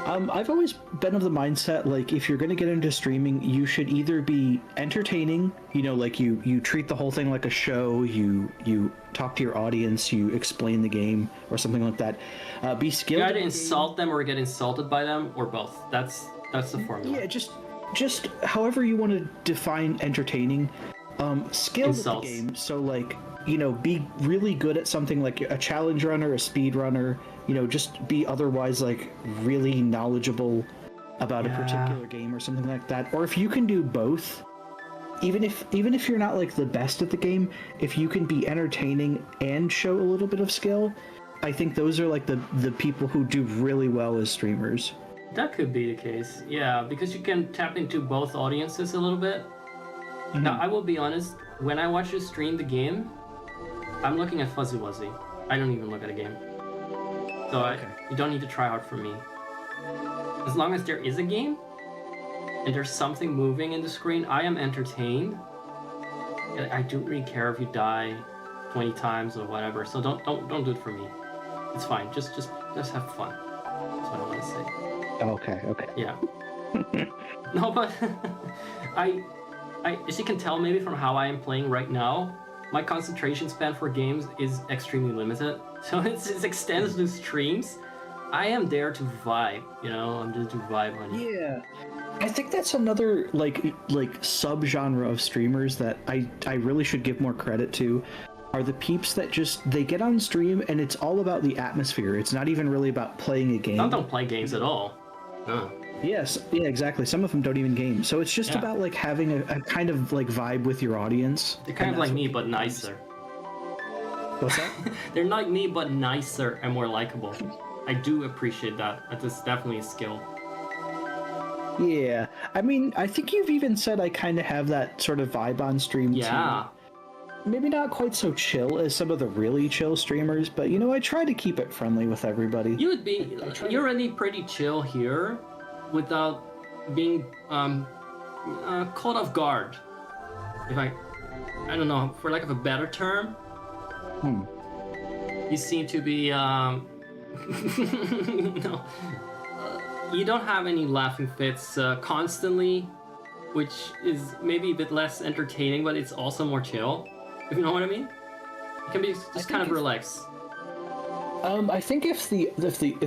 I've always been of the mindset, like, if you're going to get into streaming, you should either be entertaining, you know, like you treat the whole thing like a show, you talk to your audience, you explain the game, or something like that. Be skilled. You either insult them or get insulted by them, or both. That's the formula. Yeah, just however you want to define entertaining. Skilled at the game, so like, you know, be really good at something like a challenge runner, a speed runner, you know, just be otherwise like really knowledgeable about a particular game or something like that. Or if you can do both, even if you're not like the best at the game, if you can be entertaining and show a little bit of skill, I think those are like the people who do really well as streamers. That could be the case, yeah, because you can tap into both audiences a little bit. Mm-hmm. Now, I will be honest, when I watch you stream the game, I'm looking at Fuzzy Wuzzy. I don't even look at a game. So you don't need to try hard for me. As long as there is a game, and there's something moving in the screen, I am entertained. I don't really care if you die 20 times or whatever, so don't do it for me. It's fine, just have fun. That's what I want to say. Okay. Yeah. No, but I, as you can tell maybe from how I am playing right now, my concentration span for games is extremely limited. So it extends to streams. I am there to vibe, you know? I'm just to vibe, honey. Yeah. I think that's another like sub-genre of streamers that I really should give more credit to, are the peeps that just, they get on stream and it's all about the atmosphere. It's not even really about playing a game. Some don't play games at all. No. Yes, yeah, exactly. Some of them don't even game. So it's just about like having a kind of like vibe with your audience. They're kind of like me, but nicer. What's that? They're like me, but nicer and more likable. I do appreciate that. That is definitely a skill. Yeah. I mean, I think you've even said I kind of have that sort of vibe on stream too. Maybe not quite so chill as some of the really chill streamers, but you know, I try to keep it friendly with everybody. You're already pretty chill here without being caught off guard. If I don't know, for lack of a better term. You seem to be you don't have any laughing fits constantly, which is maybe a bit less entertaining, but it's also more chill. If you know what I mean? It can be just kind of relaxed. I think if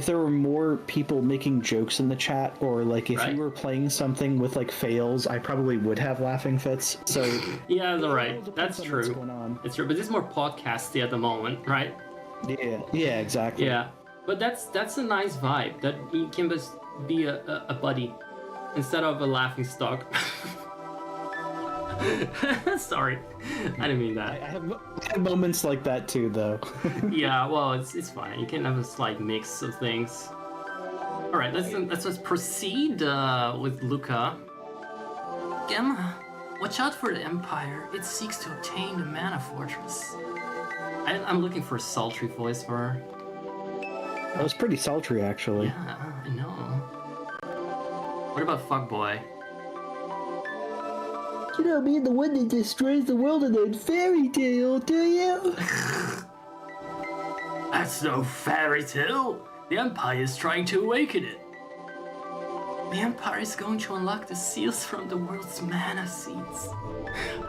there were more people making jokes in the chat, or like if you were playing something with like fails, I probably would have laughing fits. So yeah, that's right. That's true. It's true, but it's more podcasty at the moment, right? Yeah, exactly. Yeah, but that's a nice vibe. That you can just be a buddy instead of a laughing stock. Sorry, I didn't mean that. I have moments like that too, though. Yeah, well, it's fine. You can have a slight mix of things. All right, let's proceed with Luca. Gemma, watch out for the Empire. It seeks to obtain the Mana Fortress. I'm looking for a sultry voice for her. That was pretty sultry, actually. Yeah, I know. What about Fuckboy? You don't mean the one that destroys the world in a fairy tale, do you? That's no fairy tale. The Empire is trying to awaken it. The Empire is going to unlock the seals from the world's mana seeds.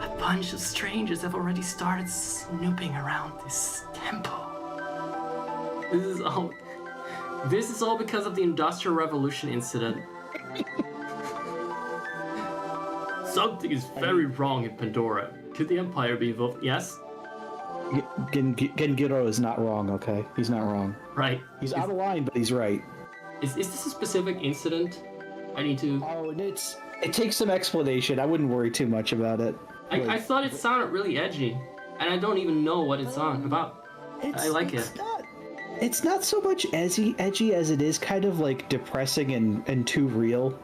A bunch of strangers have already started snooping around this temple. This is all because of the Industrial Revolution incident. Something is very wrong in Pandora. Could the Empire be involved? Yes? Gengiro is not wrong, okay? He's not wrong. Right. He's out of line, but he's right. Is this a specific incident? I need to... Oh, and it takes some explanation. I wouldn't worry too much about it. I thought it sounded really edgy, and I don't even know what it's on about. I like it. It's not so much edgy as it is kind of like depressing and too real.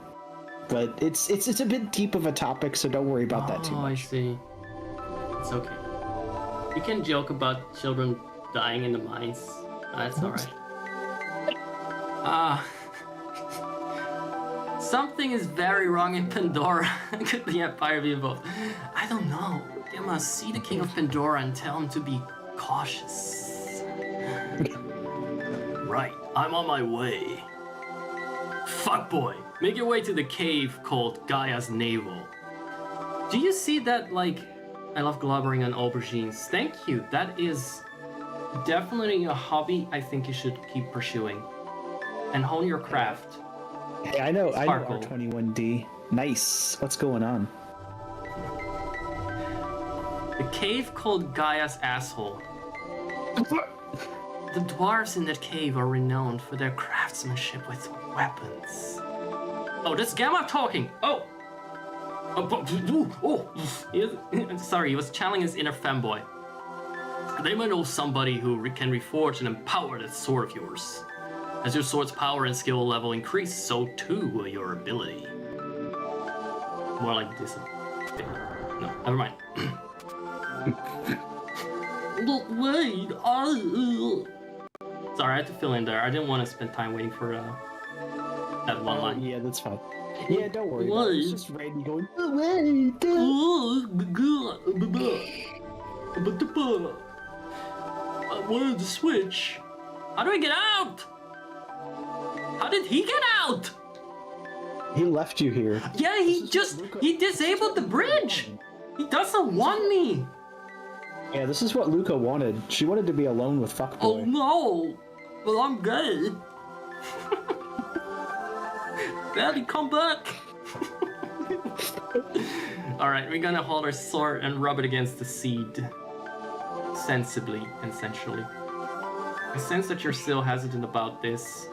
But it's a bit deep of a topic, so don't worry about that too much. Oh, I see. It's okay. You can joke about children dying in the mines. That's alright. Something is very wrong in Pandora. Could the Empire be involved? I don't know. They must see the King of Pandora and tell him to be cautious. Right, I'm on my way. Fuckboy, make your way to the cave called Gaia's Navel. Do you see that, like... I love globbering on aubergines. Thank you. That is definitely a hobby I think you should keep pursuing. And hone your craft. Hey, I know Sparkle. R21D. Nice. What's going on? The cave called Gaia's Asshole. The dwarves in that cave are renowned for their craftsmanship with weapons. Oh, that's Gamma talking! Oh! Sorry, he was channeling his inner femboy. They might know somebody who can reforge and empower that sword of yours. As your sword's power and skill level increase, so too will your ability. More like this. No, never mind. Look, wait! Sorry, I had to fill in there. I didn't want to spend time waiting for that one line. Yeah, that's fine. Yeah, don't worry. What? It's just Randy going. I wanted to switch. How do I get out? How did he get out? He left you here. Yeah, he disabled the bridge. He doesn't want me. Yeah, this is what Luca wanted. She wanted to be alone with Fuckboy. Oh no, but I'm gay. Daddy, come back. Alright, we're gonna hold our sword and rub it against the seed. Sensibly and sensually. I sense that you're still hesitant about this.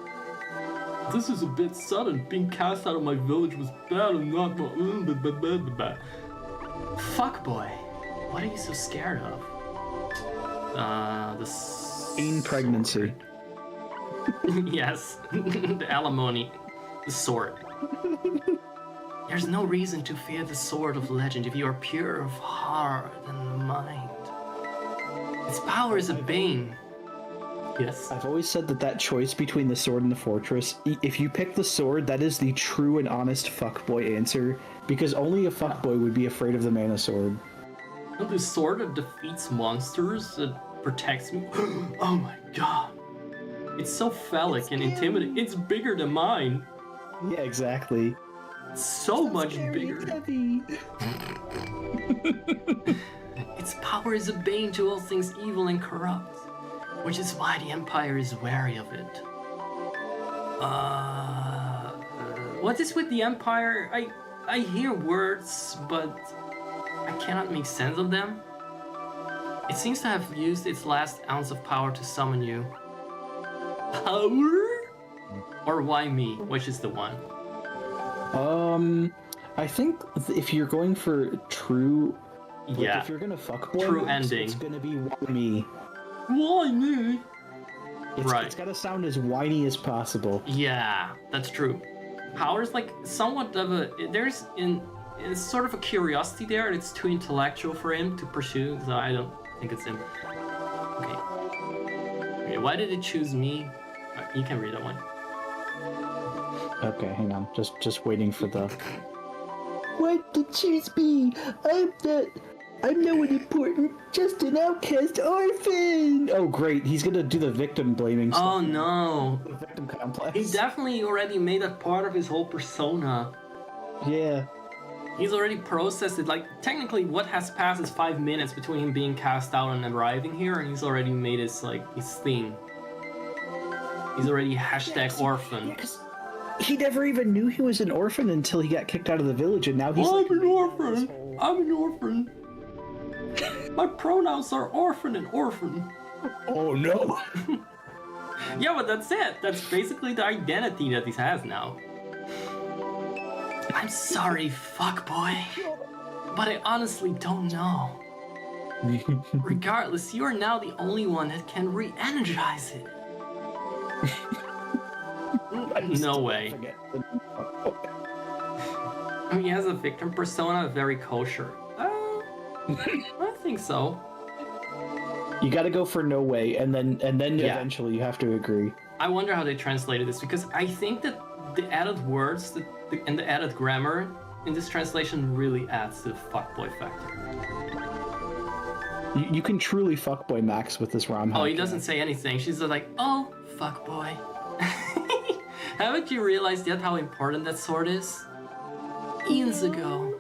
This is a bit sudden. Being cast out of my village was bad and not... Fuckboy, what are you so scared of? The... Teen pregnancy. Yes, the alimony. The sword. There's no reason to fear the sword of legend if you are pure of heart and mind. Its power is a bane. Yes. I've always said that choice between the sword and the fortress, if you pick the sword, that is the true and honest fuckboy answer, because only a fuckboy would be afraid of the mana sword. The sword that defeats monsters, that protects me. Oh my god. It's so phallic and intimidating. It's bigger than mine. Yeah, exactly. So much bigger. Its power is a bane to all things evil and corrupt, which is why the Empire is wary of it. What is with the Empire? I hear words, but I cannot make sense of them. It seems to have used its last ounce of power to summon you. Power? Or why me? Which is the one? I think if you're going for true... Like, Yeah. if you're gonna fuckboy, True ending. it's gonna be why me. Why me? Right. It's gotta sound as whiny as possible. Yeah, that's true. Power's like somewhat of a... There's it's sort of a curiosity there, and it's too intellectual for him to pursue, so I don't think it's him. Okay. Okay, why did it choose me? You can read that one. Okay, hang on. Just waiting for the. Why did choose me? I'm no one important. Just an outcast orphan. Oh, great. He's gonna do the victim blaming stuff. Oh no. The victim complex. He definitely already made that part of his whole persona. Yeah. He's already processed it. Like, technically, what has passed is 5 minutes between him being cast out and arriving here, and he's already made his thing. He's already hashtag orphan. Yeah, 'cause he never even knew he was an orphan until he got kicked out of the village, and now he's I'm like, an orphan. I'm an orphan. My pronouns are orphan and orphan. oh no. Yeah, but that's it. That's basically the identity that he has now. I'm sorry, fuckboy, but I honestly don't know. Regardless, you are now the only one that can re-energize it. No way. I mean, he has a victim persona, very kosher. I think so. You gotta go for no way, and then Yeah. eventually you have to agree. I wonder how they translated this, because I think that the added words and the added grammar in this translation really adds to the fuckboy factor. You can truly fuckboy Max with this ROM hack. Oh, he doesn't say anything. She's just like, oh, fuckboy. Haven't you realized yet how important that sword is? Eons ago.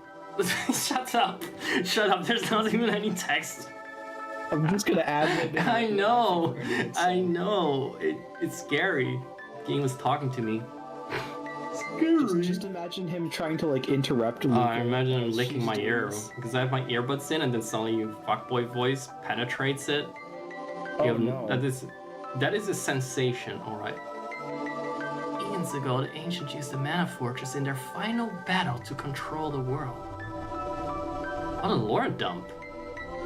Shut up. Shut up. There's not even any text. I'm just gonna add it. I know. I know. It's scary. Game was talking to me. Just imagine him trying to like interrupt. Luke. I imagine him licking my ear because I have my earbuds in, and then suddenly your fuckboy voice penetrates it. Oh, no. That is a sensation. All right. Eons ago, the ancients used the Mana Fortress in their final battle to control the world. What a lore dump!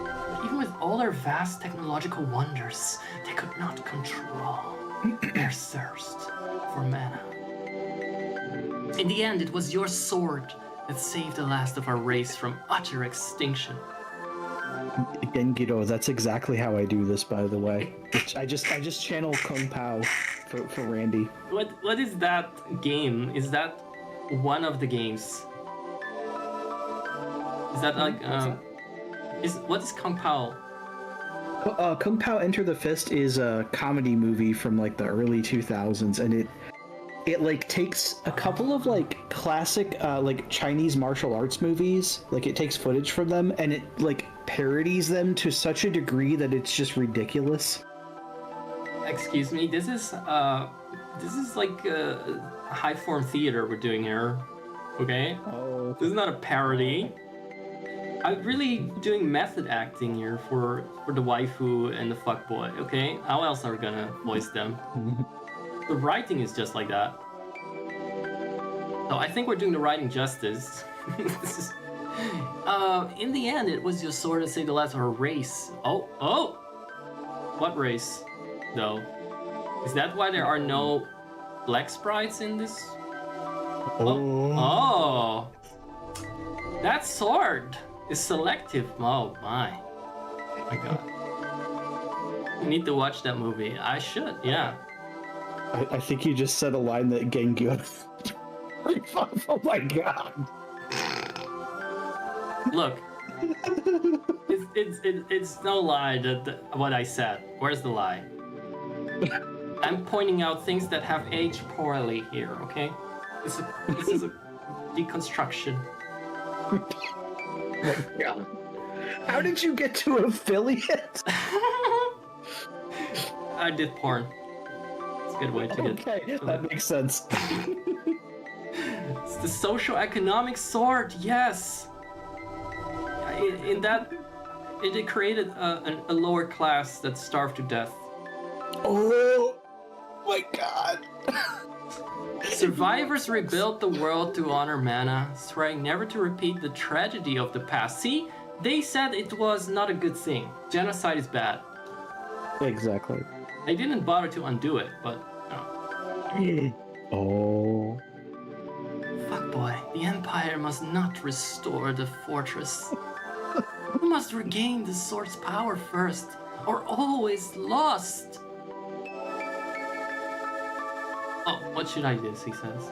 But even with all their vast technological wonders, they could not control their thirst for mana. In the end, it was your sword that saved the last of our race from utter extinction. Gengiro, that's exactly how I do this, by the way. I just channel Kung Pao for Randy. What is that game? Is that one of the games? Is that like what is Kung Pao? Kung Pao Enter the Fist is a comedy movie from like the early 2000s, and it like takes a couple of like classic like Chinese martial arts movies, like it takes footage from them and it like parodies them to such a degree that it's just ridiculous. Excuse me, this is like high form theater we're doing here. Okay? Oh. This is not a parody. I'm really doing method acting here for the waifu and the fuckboy, okay? How else are we gonna voice them? The writing is just like that. So I think we're doing the writing justice. This is, in the end, it was just sort of say the last of a race. Oh! What race, though? Is that why there are no black sprites in this? Oh! That sword is selective. Oh my god. You need to watch that movie. I should, yeah. I think you just said a line that Gengyo. Oh my god. Look, it's no lie that what I said. Where's the lie? I'm pointing out things that have aged poorly here. Okay, this is a deconstruction. How did you get to affiliate? I did porn. It's a good way to get. Okay, that makes sense. It's the socio-economic sword, yes. In that, it created a lower class that starved to death. Oh my god. Survivors rebuilt the world to honor mana, swearing never to repeat the tragedy of the past. See, they said it was not a good thing. Genocide is bad. Exactly. They didn't bother to undo it, but Oh. Fuckboy, the Empire must not restore the fortress. We must regain the sword's power first. or always lost. Oh, what should I do? He says.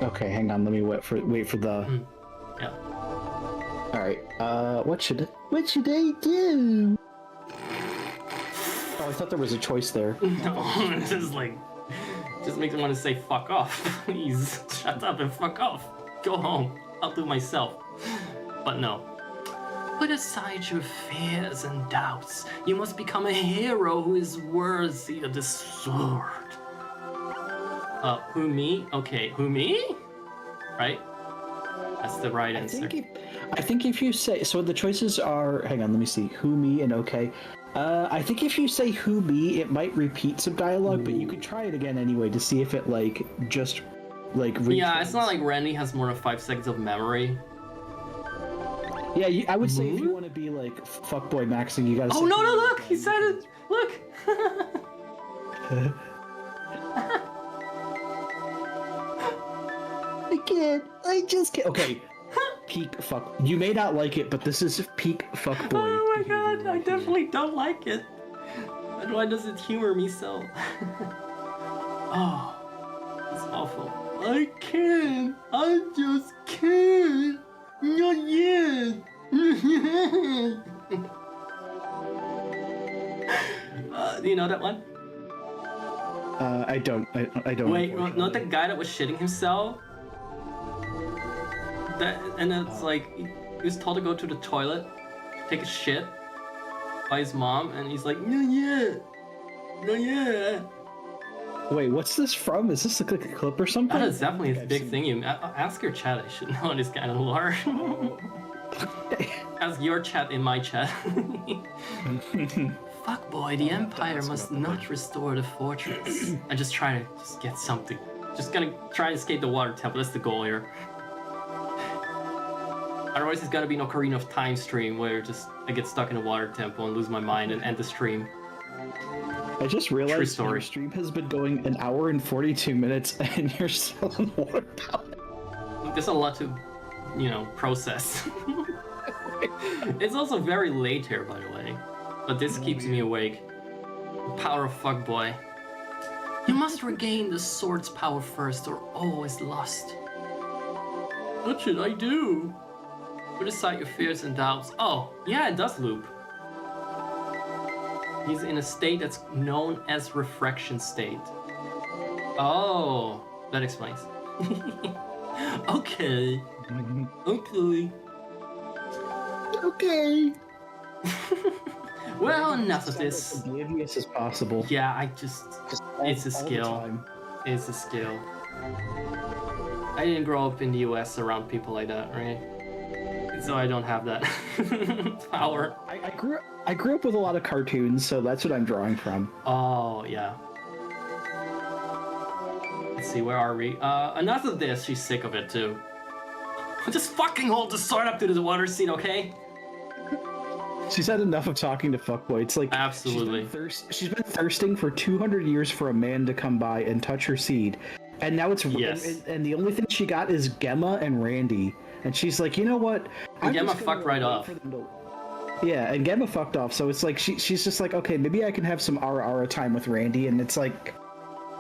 Okay, hang on. Let me wait for the. Yeah. All right. What should I do? Oh, I thought there was a choice there. No, it's just like, just makes me want to say fuck off. Please, shut up and fuck off. Go home. I'll do myself. But no. Put aside your fears and doubts. You must become a hero who is worthy of the sword. Who me? Okay, who me? Right? That's the right answer. I think if you say so, the choices are. Hang on, let me see. Who me and okay. I think if you say who me, it might repeat some dialogue, but you could try it again anyway to see if it just. Yeah, it's not like Randy has more than 5 seconds of memory. Yeah, I would say if you want to be like fuckboy maxing, you gotta. Oh no! Look, he said it. Look. I just can't. Okay. Peak fuck. You may not like it, but this is peak fuckboy. Oh my god! I definitely don't like it. And why does it humor me so? Oh, it's awful. I can't. I just can't. Not yet. Do you know that one? I don't. I don't. Wait, not the guy that was shitting himself? And it's like, he was told to go to the toilet, take a shit by his mom, and he's like, not yet. Not yet. Wait, what's this from? Is this like a clip or something? That is definitely a big thing. You ask your chat. I should know this kind of lore. Ask your chat in my chat. Fuck boy, the Empire must not restore the fortress. I just try to get something. Just gonna try to escape the water temple. That's the goal here. Otherwise, it's gonna be an Ocarina of Time stream where I get stuck in a water temple and lose my mind and end the stream. I just realized your stream has been going 1 hour and 42 minutes and you're still in water tower. There's a lot to, process. It's also very late here, by the way. But this keeps me awake. The power of fuckboy. You must regain the sword's power first or always lost. What should I do? Put aside your fears and doubts. Oh, yeah, it does loop. He's in a state that's known as refraction state. Oh, that explains. Okay. Okay. Okay. Well, enough of this. As oblivious as possible. Yeah, it's a skill. It's a skill. I didn't grow up in the US around people like that, right? So I don't have that power. I grew up with a lot of cartoons, so that's what I'm drawing from. Oh, yeah. Let's see, where are we? Enough of this. She's sick of it, too. Just fucking hold the sword up to the water seat, okay? She's had enough of talking to fuckboy. It's like absolutely. She's been thirsting for 200 years for a man to come by and touch her seed, and now it's and the only thing she got is Gemma and Randy, and she's like, you know what? Gemma fucked right off. Yeah, and Gemma fucked off. So it's like she's just like, okay, maybe I can have some ara time with Randy, and it's like,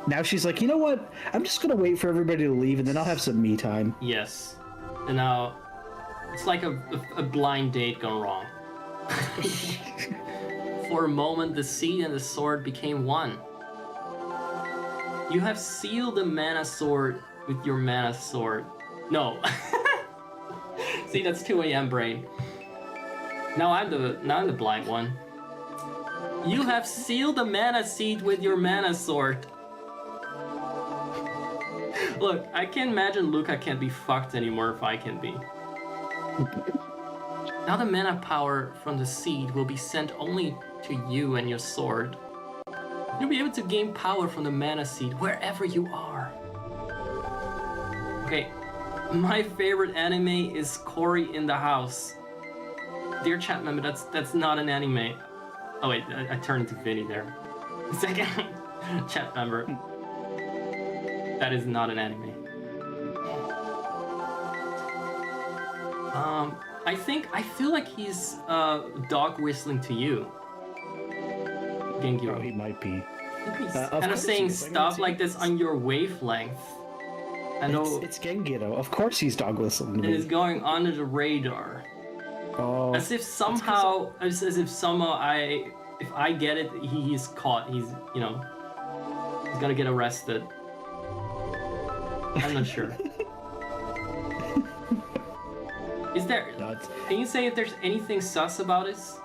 now she's like, you know what? I'm just gonna wait for everybody to leave, and then I'll have some me time. Yes, and now it's like a blind date gone wrong. For a moment, the seed and the sword became one. You have sealed the mana sword with your mana sword. No. See, that's 2 a.m. brain. Now I'm the blind one. You have sealed the mana seed with your mana sword. Look, I can't imagine Luca can't be fucked anymore if I can be. Now the mana power from the seed will be sent only to you and your sword. You'll be able to gain power from the mana seed wherever you are. Okay, my favorite anime is Cory in the House. Dear chat member, that's not an anime. Oh wait, I turned into Vinny there. Second chat member. That is not an anime. I feel like he's dog whistling to you. Genki. Oh, he might be. He's Of kind of course saying he is. I mean, stuff it's- like this on your wavelength. I know It's Gengiro. Of course he's dog whistling. it is going under the radar. Oh, As if somehow, as if somehow if I get it, he's caught. He's, you know, he's gonna get arrested. I'm not sure. Is there? nuts. Can you say if there's anything sus about this?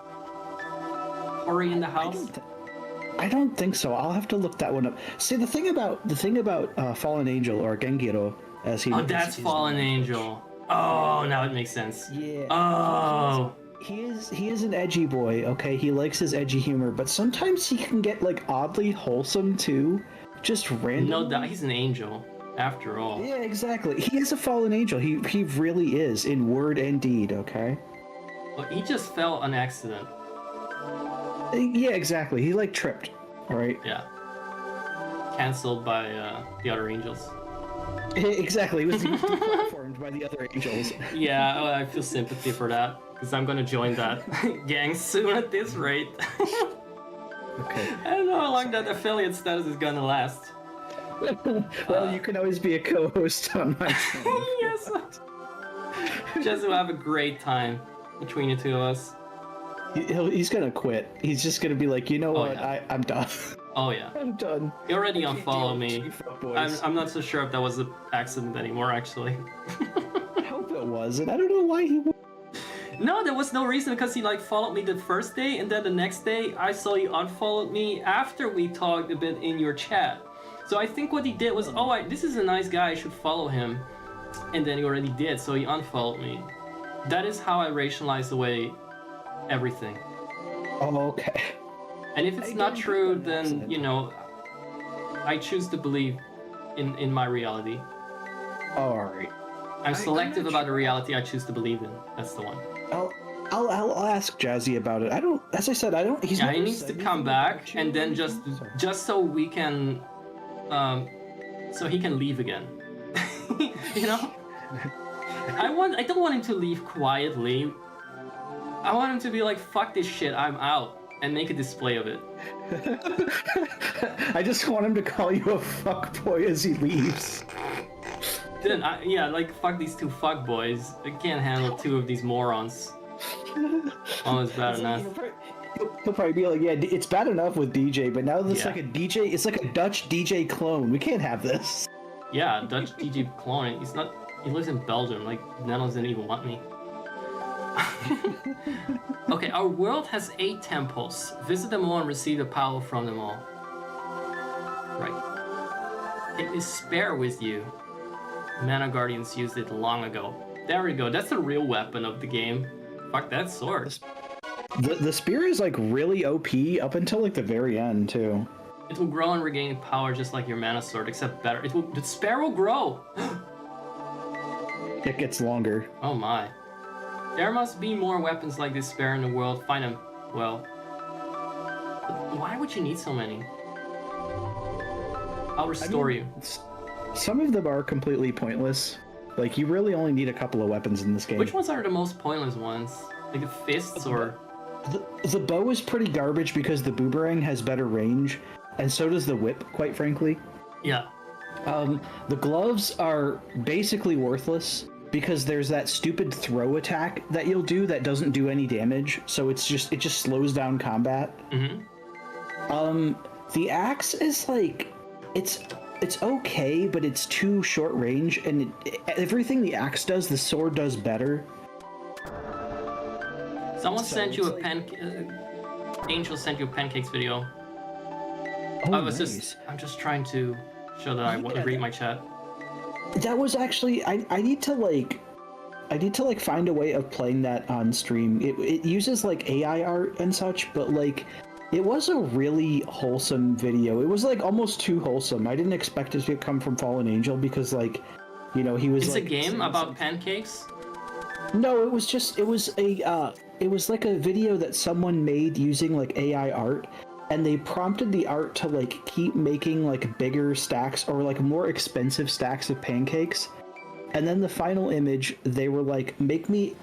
Ori in the house? I don't think so. I'll have to look that one up. See, the thing about Fallen Angel or Gengiro, as he Oh, is- that's is- Fallen Angel. Oh, now it makes sense. Yeah. Oh. He is an edgy boy. Okay, he likes his edgy humor, but sometimes he can get like oddly wholesome too, just random. No doubt, he's an angel, after all. Yeah, exactly. He is a fallen angel. He really is in word and deed. Okay. Well, he just fell on accident. Yeah, exactly. He like tripped. All right. Yeah. Cancelled by the other angels. Exactly. He was deplatformed by the other angels. Yeah, oh, I feel sympathy for that, because I'm gonna join that gang soon at this rate. Okay. I don't know how long that affiliate status is gonna last. Well, you can always be a co-host on my channel. Yes. Just to have a great time between the two of us. He's gonna quit. He's just gonna be like, you know what? yeah. I'm done. Oh yeah. I'm done. He already I can't deal unfollowed with me. you fuckboys. I'm not so sure if that was an accident anymore, actually. I hope it wasn't. I don't know why he would. No, there was no reason, because he like followed me the first day, and then the next day I saw he unfollowed me after we talked a bit in your chat. So I think what he did was, this is a nice guy, I should follow him. And then he already did, so he unfollowed me. That is how I rationalize away everything. Oh, okay. And if it's I not didn't true, think by then, accident. you know, I choose to believe in my reality. All right. I'm selective not about the reality I choose to believe in. That's the one. I'll ask Jazzy about it. I don't. As I said, I don't. He's Yeah, never he needs said to anything come about back, you and or then anything, so- so we can, so he can leave again. You know, I don't want him to leave quietly. I want him to be like, "Fuck this shit, I'm out," and make a display of it. I just want him to call you a fuckboy as he leaves. Then, like, fuck these two fuck boys. I can't handle two of these morons. Almost bad enough. He'll probably be like, yeah, it's bad enough with DJ, but now this Yeah. like a DJ. It's like a Dutch DJ clone. We can't have this. Yeah, Dutch DJ clone. He's not. He lives in Belgium. Like, Netherlands didn't even want me. Okay, our world has 8 temples. Visit them all and receive the power from them all. Right. Take this spear with you. Mana Guardians used it long ago. There we go. That's the real weapon of the game. Fuck that sword. The spear is like really OP up until like the very end too. It will grow and regain power just like your mana sword, except better. The spear will grow. It gets longer. Oh my. There must be more weapons like this spear in the world. Find them. Well. Why would you need so many? I'll restore you. Some of them are completely pointless. Like you really only need a couple of weapons in this game. Which ones are the most pointless ones? Like the fists or... The bow is pretty garbage because the boomerang has better range, and so does the whip, quite frankly. Yeah. The gloves are basically worthless because there's that stupid throw attack that you'll do that doesn't do any damage, so it just slows down combat. Mm-hmm. The axe is like it's okay, but it's too short range, and everything the axe does, the sword does better. Someone So sent you it's a Angel sent you a pancakes video. Oh, I was nice. I'm just trying to show that I want to read my chat. That was actually I need to like find a way of playing that on stream. It uses like AI art and such, but like it was a really wholesome video. It was like almost too wholesome. I didn't expect it to come from Fallen Angel because like, you know, he was It's like a game saying about something- pancakes? No, it was like a video that someone made using like AI art, and they prompted the art to like keep making like bigger stacks or like more expensive stacks of pancakes. And then the final image, they were like, make me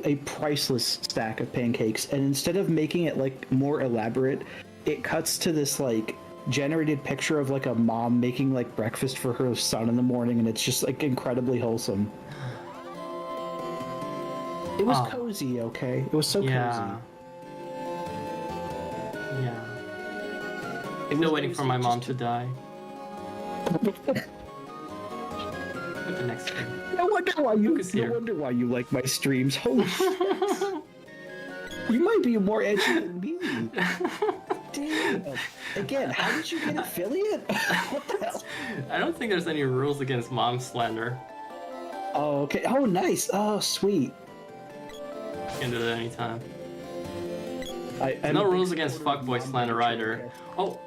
a priceless stack of pancakes. And instead of making it like more elaborate, it cuts to this like generated picture of like a mom making like breakfast for her son in the morning, and it's just like incredibly wholesome. It was cozy, okay? It was so cozy. Yeah. Still waiting for my mom to die. Look at the next thing. No wonder why you. Lucas here. No wonder why you like my streams. Holy shit! You might be more edgy than me. Damn. Again, how did you get affiliate? What the hell? I don't think there's any rules against mom slander. Oh, okay. Oh, nice. Oh, sweet. You can do that anytime. I No don't rules think against so. fuckboy slander either. Oh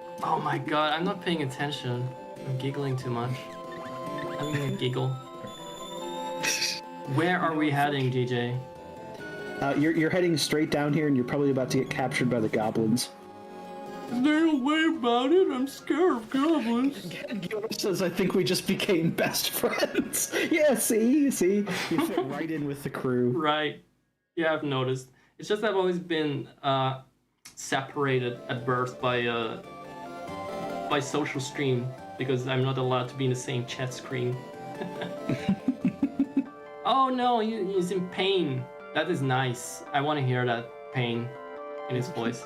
my god, I'm not paying attention. I'm giggling too much. I'm gonna giggle. Where are we heading, DJ? You're heading straight down here, and you're probably about to get captured by the goblins. Is there a way about it? I'm scared of goblins. Gilbert says, "I think we just became best friends." Yeah, see, you fit right in with the crew. Right. Yeah, I've noticed. It's just I've always been separated at birth by social stream because I'm not allowed to be in the same chat screen. Oh no, he's in pain. That is nice. I want to hear that pain in his voice.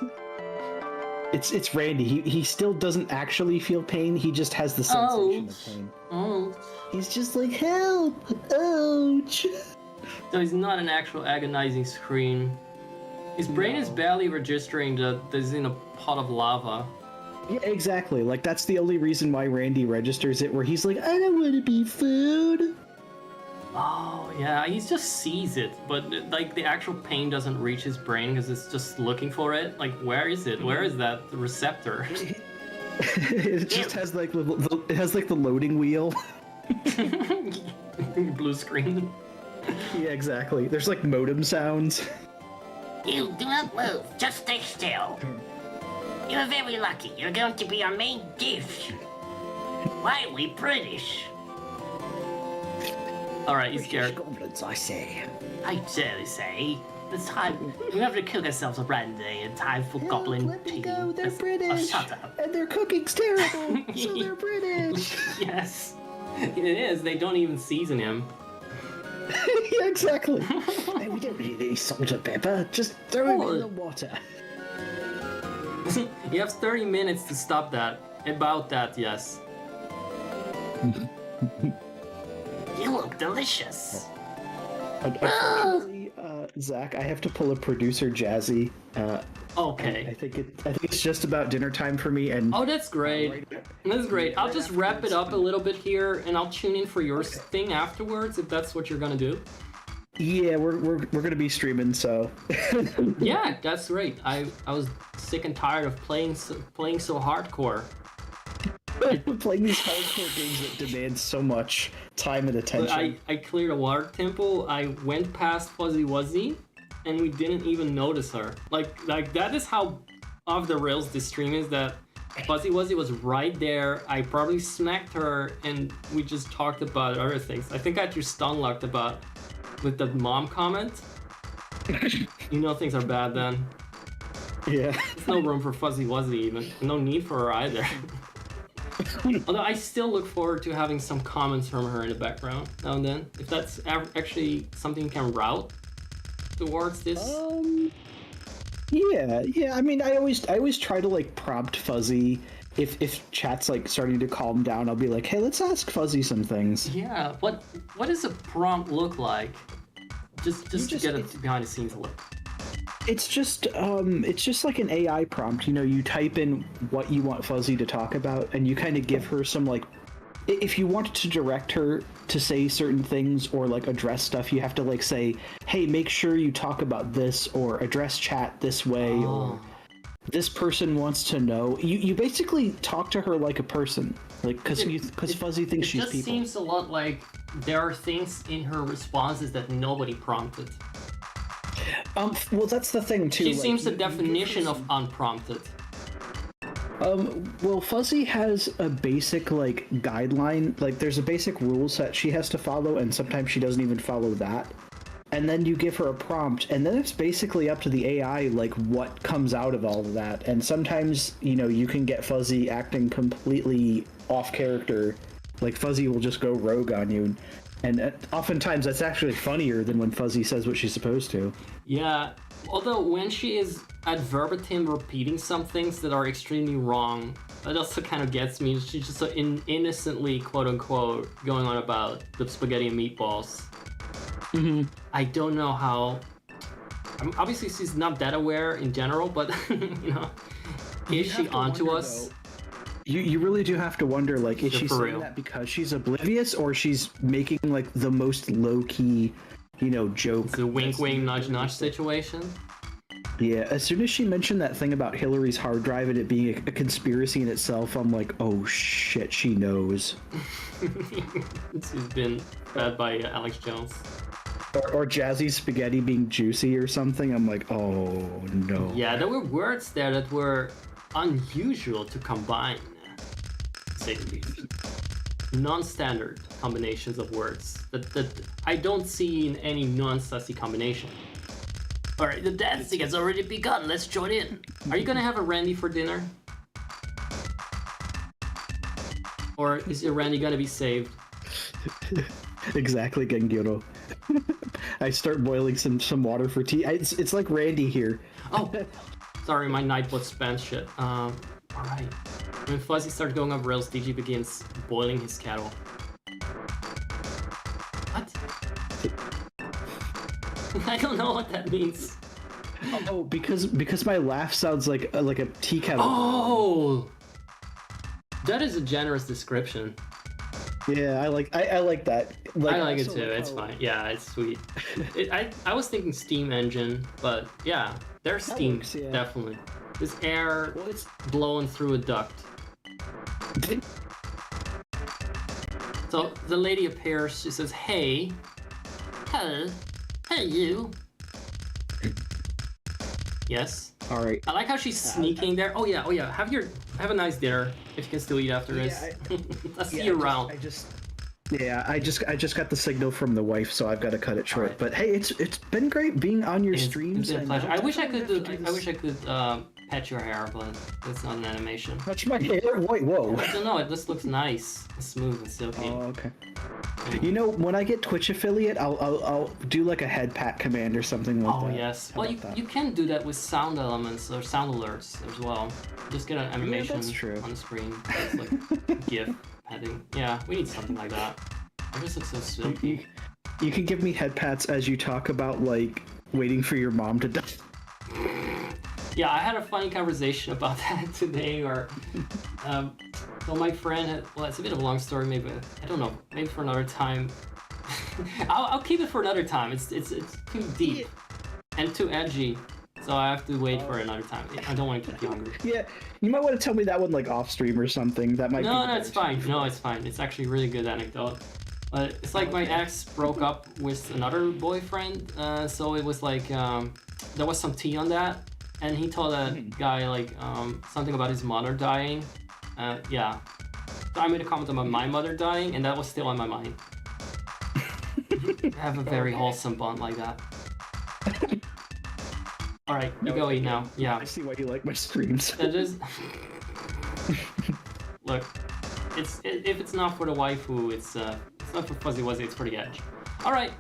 It's Randy. He still doesn't actually feel pain. He just has the sensation of pain. Oh. He's just like, help! Ouch! So he's not an actual agonizing scream. His brain is barely registering that there's in a pot of lava. Yeah, exactly. Like, that's the only reason why Randy registers it, where he's like, I don't want to be food. Oh, yeah, he just sees it, but like the actual pain doesn't reach his brain because it's just looking for it. Like, where is it? Where is that receptor? It just has like the loading wheel. Blue screen. Yeah, exactly. There's like modem sounds. You do not move, just stay still. You're very lucky. You're going to be our main dish. Why are we British? Alright, he's scared. Goblins, I say. I dare say. It's time. We have to cook ourselves a brandy in time for goblin Let me tea. go, they're Oh, British. shut up. And their cooking's terrible, so they're British. Yes, it is. They don't even season him. Yeah, exactly. Hey, we don't need any salt or pepper. Just throw him in the water. You have 30 minutes to stop that. About that, yes. You look delicious. Unfortunately, Zach, I have to pull a producer Jazzy. I Okay. think it's just about dinner time for me, and Oh, that's great. That's great. I'll just wrap it up a little bit here, and I'll tune in for your thing afterwards, if that's what you're gonna do. yeah, we're gonna be streaming, so Yeah, that's great. I was sick and tired of playing so hardcore. playing these hardcore games that demand so much time and But attention. I cleared a water temple. I went past Fuzzy Wuzzy, and we didn't even notice her. Like that is how off the rails this stream is. That Fuzzy Wuzzy was right there. I probably smacked her, and we just talked about other things. I think I just stun-locked about with the mom comment. You know things are bad then. Yeah. There's no room for Fuzzy Wuzzy even. No need for her either. Although I still look forward to having some comments from her in the background now and then. If that's actually something you can route towards this. Yeah. I mean, I always try to like prompt Fuzzy if chat's like starting to calm down. I'll be like, hey, let's ask Fuzzy some things. Yeah. What does a prompt look like? Just to get a behind the scenes look. It's just like an AI prompt. You know, you type in what you want Fuzzy to talk about, and you kind of give her some like, if you want to direct her to say certain things or like address stuff, you have to like say, hey, make sure you talk about this or address chat this way or this person wants to know. You basically talk to her like a person, like because Fuzzy thinks she's people. It just seems a lot like there are things in her responses that nobody prompted. Well, that's the thing too. She like, seems the definition of unprompted. Well, Fuzzy has a basic like guideline. Like, there's a basic rule set she has to follow, and sometimes she doesn't even follow that. and then you give her a prompt, and then it's basically up to the AI like what comes out of all of that. And sometimes, you know, you can get Fuzzy acting completely off character. Like Fuzzy will just go rogue on you, and oftentimes that's actually funnier than when Fuzzy says what she's supposed to. Yeah, although when she is at verbatim repeating some things that are extremely wrong, that also kind of gets me. She's just so innocently, quote unquote, going on about the spaghetti and meatballs. Mm-hmm. I don't know how. Obviously, she's not that aware in general, but you know, is she onto us? You really do have to wonder, like, is she for saying real. that because she's oblivious, or she's making like the most low key, you know, joke? It's a wink, wink, nudge, nudge situation. Yeah, as soon as she mentioned that thing about Hillary's hard drive and it being a conspiracy in itself, I'm like, oh shit, she knows. She's been fed by Alex Jones. Or Jazzy's spaghetti being juicy or something. I'm like, oh no. Yeah, there were words there that were unusual to combine. Say the least. Non-standard combinations of words that I don't see in any non-sussy combination. Alright, the dancing has already begun. Let's join in. Are you gonna have a Randy for dinner? Or is your Randy gonna be saved? Exactly, Gengiro. I start boiling some water for tea. It's like Randy here. Oh, sorry, my Nightbot spam shit. Alright. When Fuzzy starts going off rails, DG begins boiling his kettle. What? I don't know what that means. Oh, because my laugh sounds like a tea kettle. Oh! That is a generous description. Yeah, I like that. Like, I like it also too, like it's how- fine. Yeah, it's sweet. I was thinking steam engine, but yeah, there's That steam, works, yeah. definitely. There's air Well, it's blowing through a duct. So the lady appears, she says, hey. Hello. Hey, you. Yes. all right. I like how she's sneaking there. Oh yeah. Have a nice dinner if you can still eat after this. I'll see you around. I just got the signal from the wife, so I've got to cut it short. Alright. But hey, it's been great being on your It's streams. been a and pleasure. I'll I wish I could definitely have to I wish I could pet your hair, but that's not an animation. touch my hair. Wait, whoa. I don't know. It just looks nice, and smooth, and silky. Oh, okay. You know, when I get Twitch affiliate, I'll do like a head pat command or something like that. Oh yes. How Well, about that? you can do that with sound elements or sound alerts as well. Just get an animation that's true. on the screen. It's like GIF heading. Yeah, we need something like that. It just looks so silky. You can give me head pats as you talk about like waiting for your mom to die. Yeah, I had a funny conversation about that today. Or, so my friend, well, it's a bit of a long story. Maybe I don't know. Maybe for another time. I'll keep it for another time. It's too deep and too edgy, so I have to wait for another time. I don't want to keep you hungry. Yeah, you might want to tell me that one like off stream or something. That might. No, be no, it's fine. No, it's fine. It's actually a really good anecdote. But it's like my ex broke up with another boyfriend, so it was like there was some tea on that, and he told that guy like something about his mother dying. Yeah, so I made a comment about my mother dying, and that was still on my mind. I have a very wholesome bond like that. All right, you go eat now. Yeah. I see why you like my streams. That is. Look, if it's not for the waifu, it's not for Fuzzy Wuzzy. It's for the edge. All right,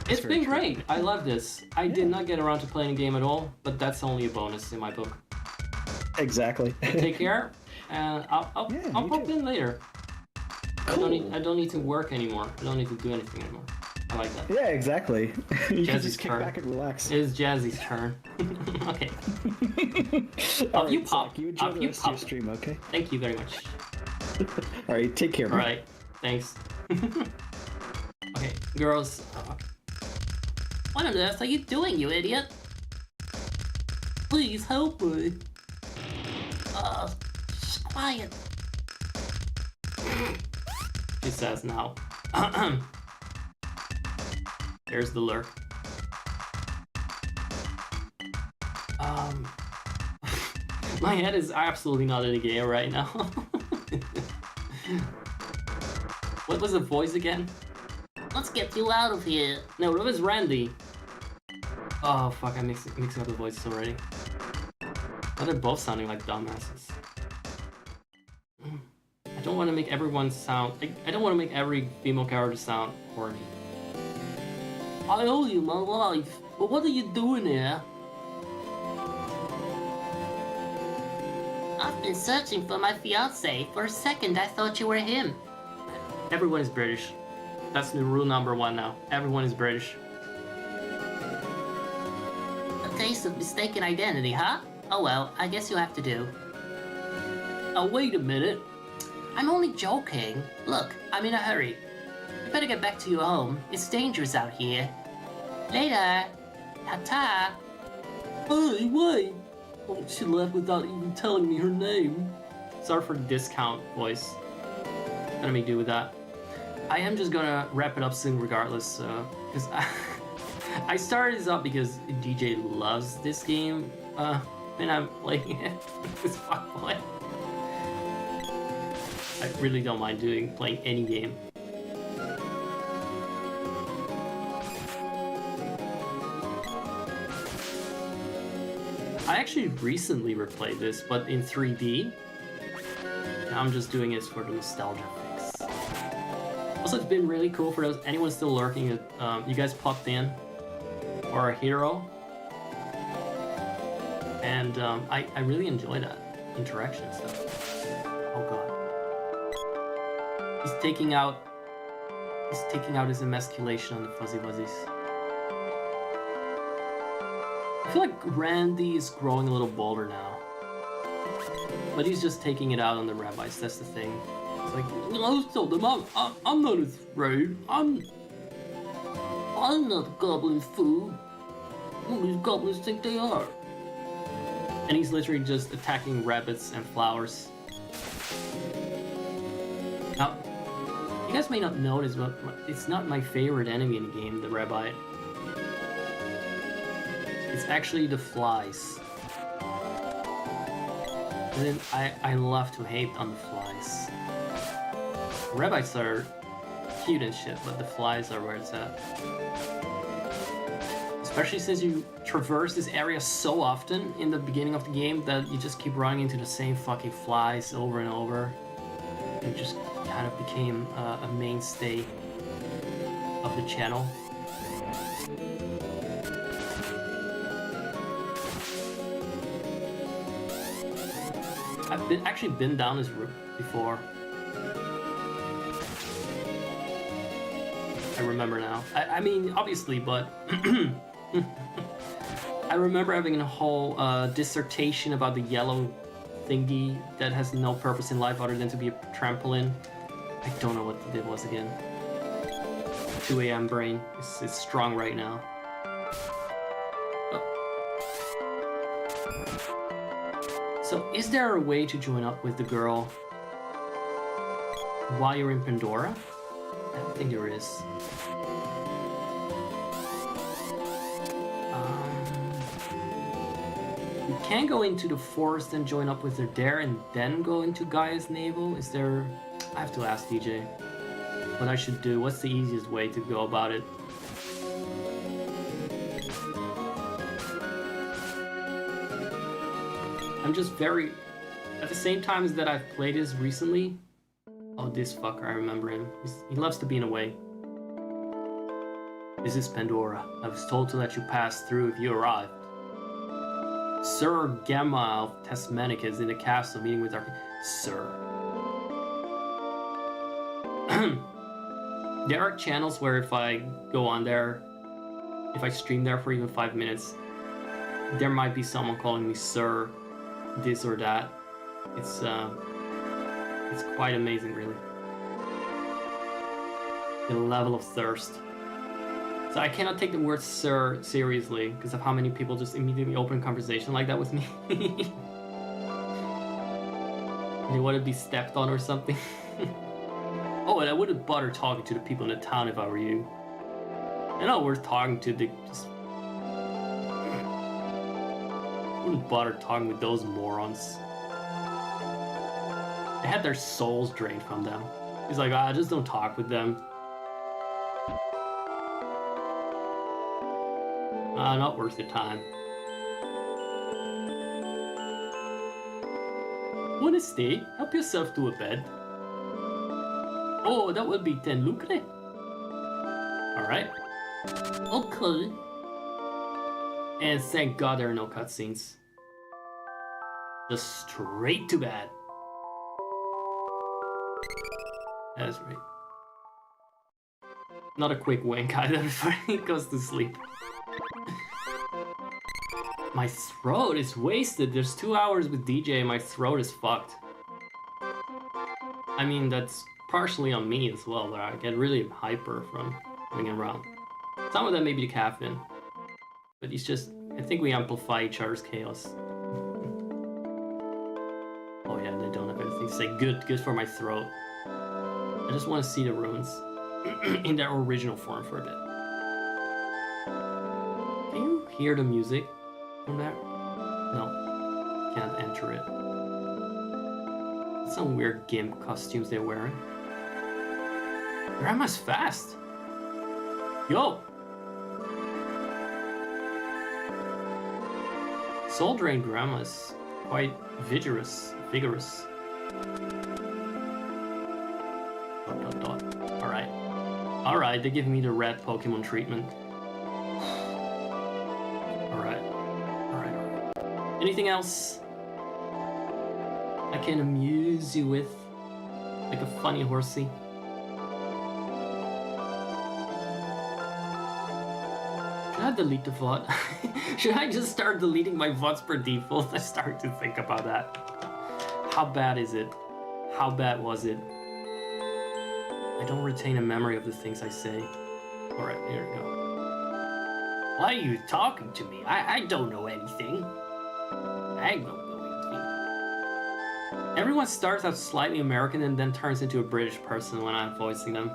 it's very been true. great. I love this. I did not get around to playing a game at all, but that's only a bonus in my book. Exactly. Take care, and I'll Yeah, I'll you pop too. in later. Cool. I don't need to work anymore. I don't need to do anything anymore. I like that. Yeah, exactly. You can Jazzy's just kick turn. back and relax. It's Jazzy's turn. Okay. All Up you right, pop. Zach, you enjoy Up the you rest of your pop. stream, okay? Thank you very much. All right, take care. All man. right. Thanks. Okay, girls. What on earth are you doing, you idiot? Please help me. Just quiet. She says now. There's the lurk. My head is absolutely not in the game right now. What was the voice again? Let's get you out of here. No, it was Randy. Oh fuck, I'm mixing up the voices already. Oh, they're both sounding like dumbasses. I don't want to make everyone sound... I don't want to make every female character sound horny. I owe you my life, but what are you doing here? I've been searching for my fiance. For a second, I thought you were him. Everyone is British. That's the rule number 1 now. Everyone is British. A case of mistaken identity, huh? Oh well, I guess you have to do. Oh, wait a minute. I'm only joking. Look, I'm in a hurry. You better get back to your home. It's dangerous out here. Later. Ta-ta. Hey, wait! Oh, she left without even telling me her name. Sorry for the discount voice. Gonna make do with that. I am just gonna wrap it up soon regardless, because I started this up because DJ loves this game, and I'm playing it with this fuckboy. I really don't mind playing any game. I actually recently replayed this, but in 3D. Now I'm just doing this for the nostalgia fix. Also, it's been really cool for those anyone still lurking. You guys popped in for a hero, and I really enjoy that interaction and stuff. Oh god, he's taking out his emasculation on the fuzzy wuzzies. I feel like Randy is growing a little bolder now. But he's just taking it out on the rabbis, that's the thing. It's like, I told them I'm not afraid. I'm not goblin food. What these goblins think they are? And he's literally just attacking rabbits and flowers. Now, you guys may not notice, but it's not my favorite enemy in the game, the rabbi. It's actually the flies. And then I love to hate on the flies. Rabbits are cute and shit, but the flies are where it's at. Especially since you traverse this area so often in the beginning of the game that you just keep running into the same fucking flies over and over. It just kind of became a mainstay of the channel. I've actually been down this route before. I remember now. I mean, obviously, but I remember having a whole dissertation about the yellow thingy that has no purpose in life other than to be a trampoline. I don't know what it was again. 2 a.m. brain. It's strong right now. So, is there a way to join up with the girl while you're in Pandora? I don't think there is. You can go into the forest and join up with her there and then go into Gaia's navel. Is there... I have to ask DJ what I should do. What's the easiest way to go about it? I'm just very... At the same time as that I've played this recently... Oh, this fucker, I remember him. He loves to be in a way. This is Pandora. I was told to let you pass through if you arrived. Sir Gamma of Tasmanic is in the castle meeting with our... Sir. There are channels where if I go on there, if I stream there for even 5 minutes, there might be someone calling me Sir, this or that. It's quite amazing, really. The level of thirst. So I cannot take the word sir seriously because of how many people just immediately open a conversation like that with me. They want to be stepped on or something. Oh, and I wouldn't bother talking to the people in the town if I were you. I know we're talking to the... Just... wouldn't bother talking with those morons. They had their souls drained from them. He's like, just don't talk with them. Not worth your time. Wanna stay? Help yourself to a bed. Oh, that would be 10 lucre. Alright. Okay. And thank God there are no cutscenes. Just straight to bed. That's right. Not a quick wink either before he goes to sleep. My throat is wasted. There's 2 hours with DJ and my throat is fucked. I mean, that's partially on me as well, but I get really hyper from going around. Some of that may be the caffeine. But it's just, I think we amplify each other's chaos. Oh yeah, they don't have anything to say. Good for my throat. I just want to see the ruins in their original form for a bit. Can you hear the music from there? No, can't enter it. Some weird gimp costumes they're wearing. Grandma's fast. Yo! Soul Drain Grandma's quite vigorous. Alright, they give me the red Pokemon treatment. Alright. Anything else I can amuse you with? Like a funny horsey? Should I delete the VOD? Should I just start deleting my VODs per default? I start to think about that. How bad is it? How bad was it? I don't retain a memory of the things I say. Alright, here we go. Why are you talking to me? I don't know anything. I don't know anything. Everyone starts out slightly American and then turns into a British person when I'm voicing them.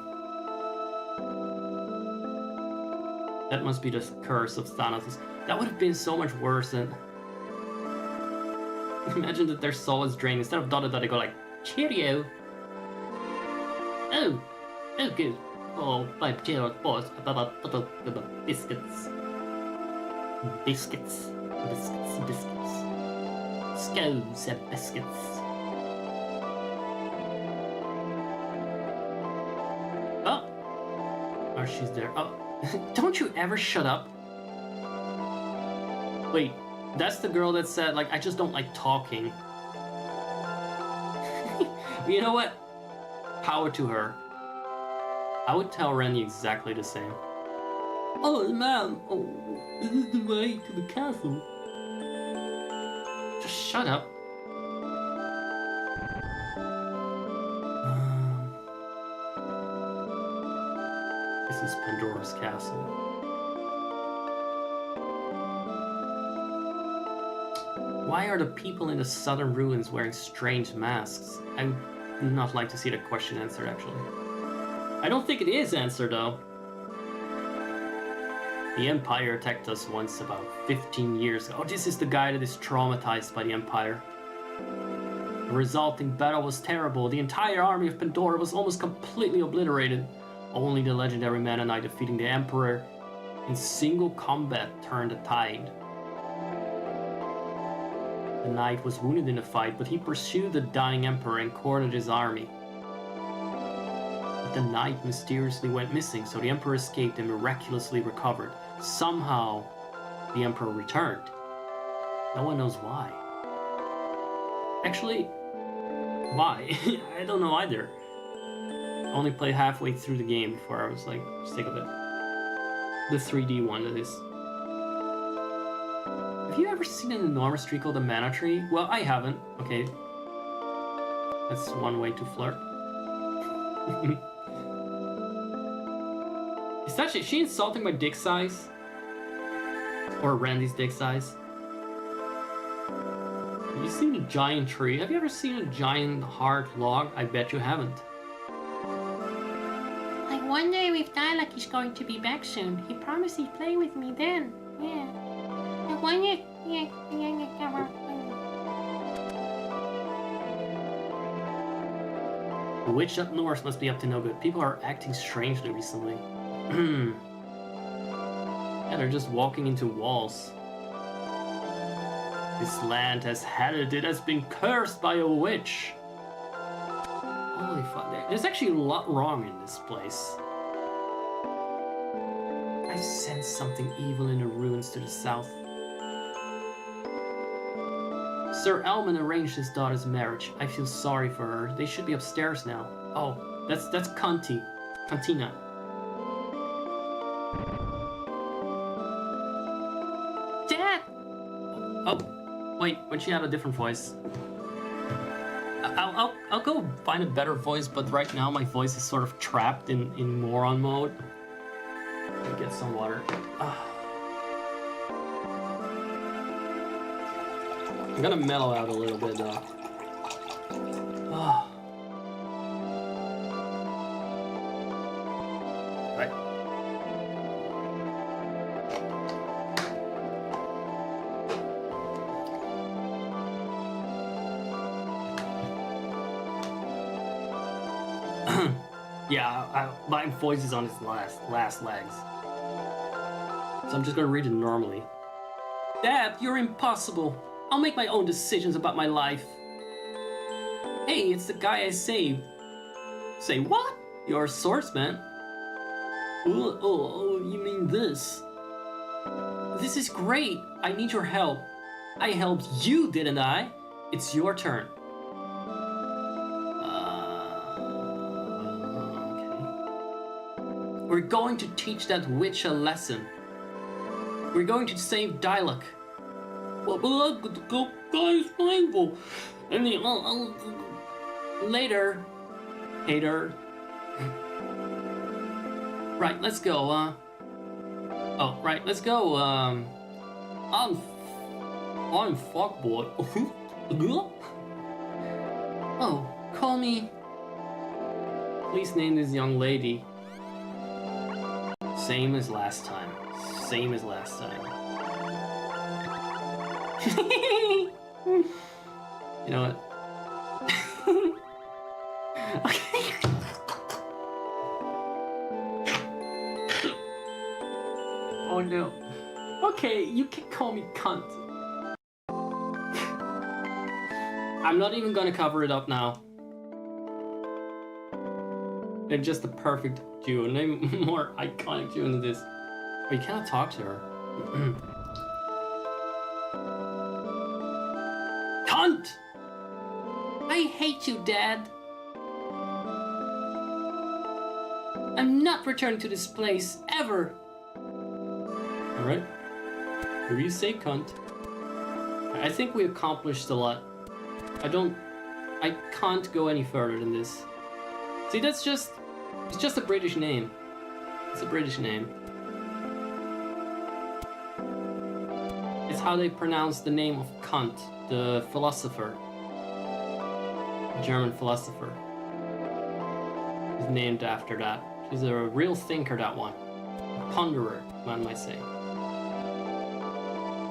That must be the curse of Thanos. That would have been so much worse than... Imagine that their soul is drained. Instead of dotted, they go like, cheerio. Oh, good. Oh, my cheerio, boys. Biscuits. Scones and biscuits. Oh, she's there. Oh, don't you ever shut up. Wait, that's the girl that said, like, I just don't like talking. You know what? Power to her. I would tell Rennie exactly the same. Oh, man. Oh, this is the way to the castle. Just shut up. This is Pandora's castle. Why are the people in the southern ruins wearing strange masks? I would not like to see that question answered, actually. I don't think it is answered, though. The Empire attacked us once about 15 years ago. Oh, this is the guy that is traumatized by the Empire. The resulting battle was terrible. The entire army of Pandora was almost completely obliterated. Only the legendary man and I defeating the Emperor in single combat turned the tide. The knight was wounded in the fight, but he pursued the dying Emperor and cornered his army. But the knight mysteriously went missing, so the Emperor escaped and miraculously recovered. Somehow, the Emperor returned. No one knows why. Actually, why? I don't know either. I only played halfway through the game before I was like, sick of it. The 3D one, that is. Have you ever seen an enormous tree called a mana tree? Well, I haven't. Okay. That's one way to flirt. Is she insulting my dick size? Or Randy's dick size? Have you seen a giant tree? Have you ever seen a giant hard log? I bet you haven't. I wonder if Dialog is going to be back soon. He promised he'd play with me then. Yeah. I wonder... The witch up north must be up to no good. People are acting strangely recently. Yeah, they're just walking into walls. This land has had it. It has been cursed by a witch. Holy fuck. There's actually a lot wrong in this place. I sense something evil in the ruins to the south. Sir Elman arranged his daughter's marriage. I feel sorry for her. They should be upstairs now. Oh, that's Cantina. Dad! Oh, wait, when she had a different voice. I'll go find a better voice, but right now my voice is sort of trapped in moron mode. Let me get some water. I'm gonna mellow out a little bit though. Right. Yeah, my voice is on its last legs. So I'm just gonna read it normally. Dad, you're impossible. I'll make my own decisions about my life. Hey, it's the guy I saved. Say what? You're a swordsman? Oh, you mean this? This is great. I need your help. I helped you, didn't I? It's your turn. Okay. We're going to teach that witch a lesson. We're going to save Dialog. Well, I could go guys blindfold. And then I'll later, hater. Right, let's go. Oh, right, let's go. I'm fuckboy. Oh, call me. Please name this young lady. Same as last time. Same as last time. You know what? Okay. Oh no. Okay, you can call me cunt. I'm not even gonna cover it up now. They're just the perfect duo. Name more iconic duo than this. Oh, you cannot talk to her. Cunt! I hate you, Dad. I'm not returning to this place, ever. Alright. Whatever you say, cunt. I think we accomplished a lot. I can't go any further than this. See, it's just a British name. It's a British name. It's how they pronounce the name of Kant, the philosopher. German philosopher. He's named after that. He's a real thinker, that one. A ponderer, one might say.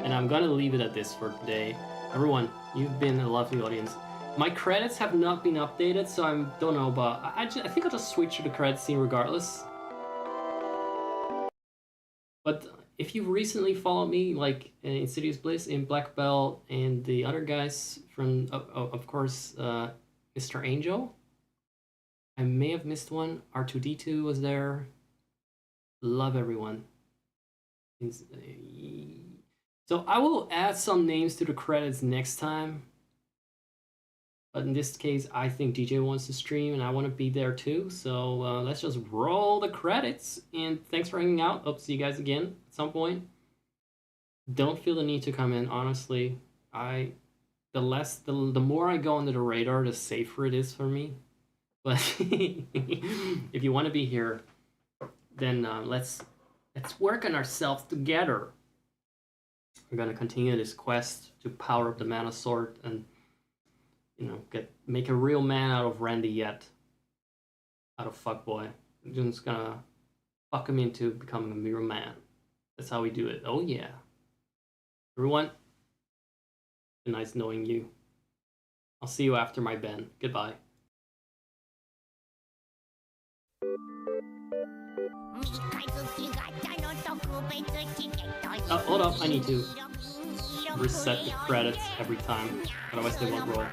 And I'm gonna leave it at this for today. Everyone, you've been a lovely audience. My credits have not been updated, so I don't know, but I think I'll just switch to the credits scene regardless. But if you've recently followed me, like in Insidious Bliss, in Black Belt, and the other guys from, of course, Mr. Angel, I may have missed one. R2D2 was there. Love everyone. So I will add some names to the credits next time. But in this case, I think DJ wants to stream and I want to be there too. So let's just roll the credits. And thanks for hanging out. Hope to see you guys again at some point. Don't feel the need to come in, honestly. The more I go under the radar, the safer it is for me. But if you want to be here, then let's work on ourselves together. We're gonna continue this quest to power up the Mana Sword and, you know, make a real man out of Randy yet. Out of Fuckboy. I'm just gonna fuck him into becoming a real man. That's how we do it. Oh yeah. Everyone, been nice knowing you. I'll see you after my Ben. Goodbye. Me, I think you got done on Oh, hold up, I need to reset the credits every time, otherwise they won't roll.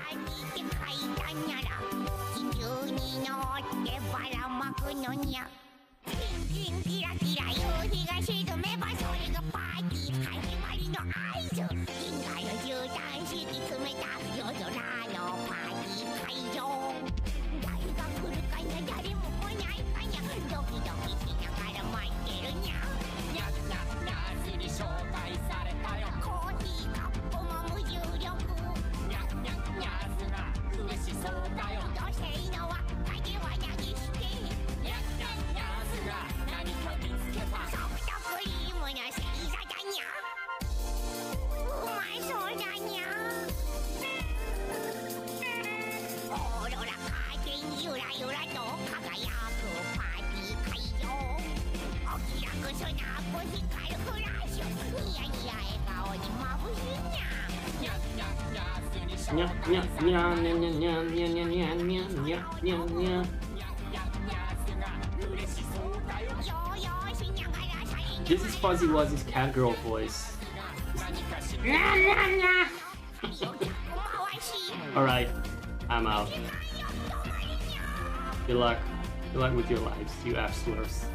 This is Fuzzy Wuzzy's cat girl voice. Alright, I'm out. Good luck. Good luck with your lives, you absoluters.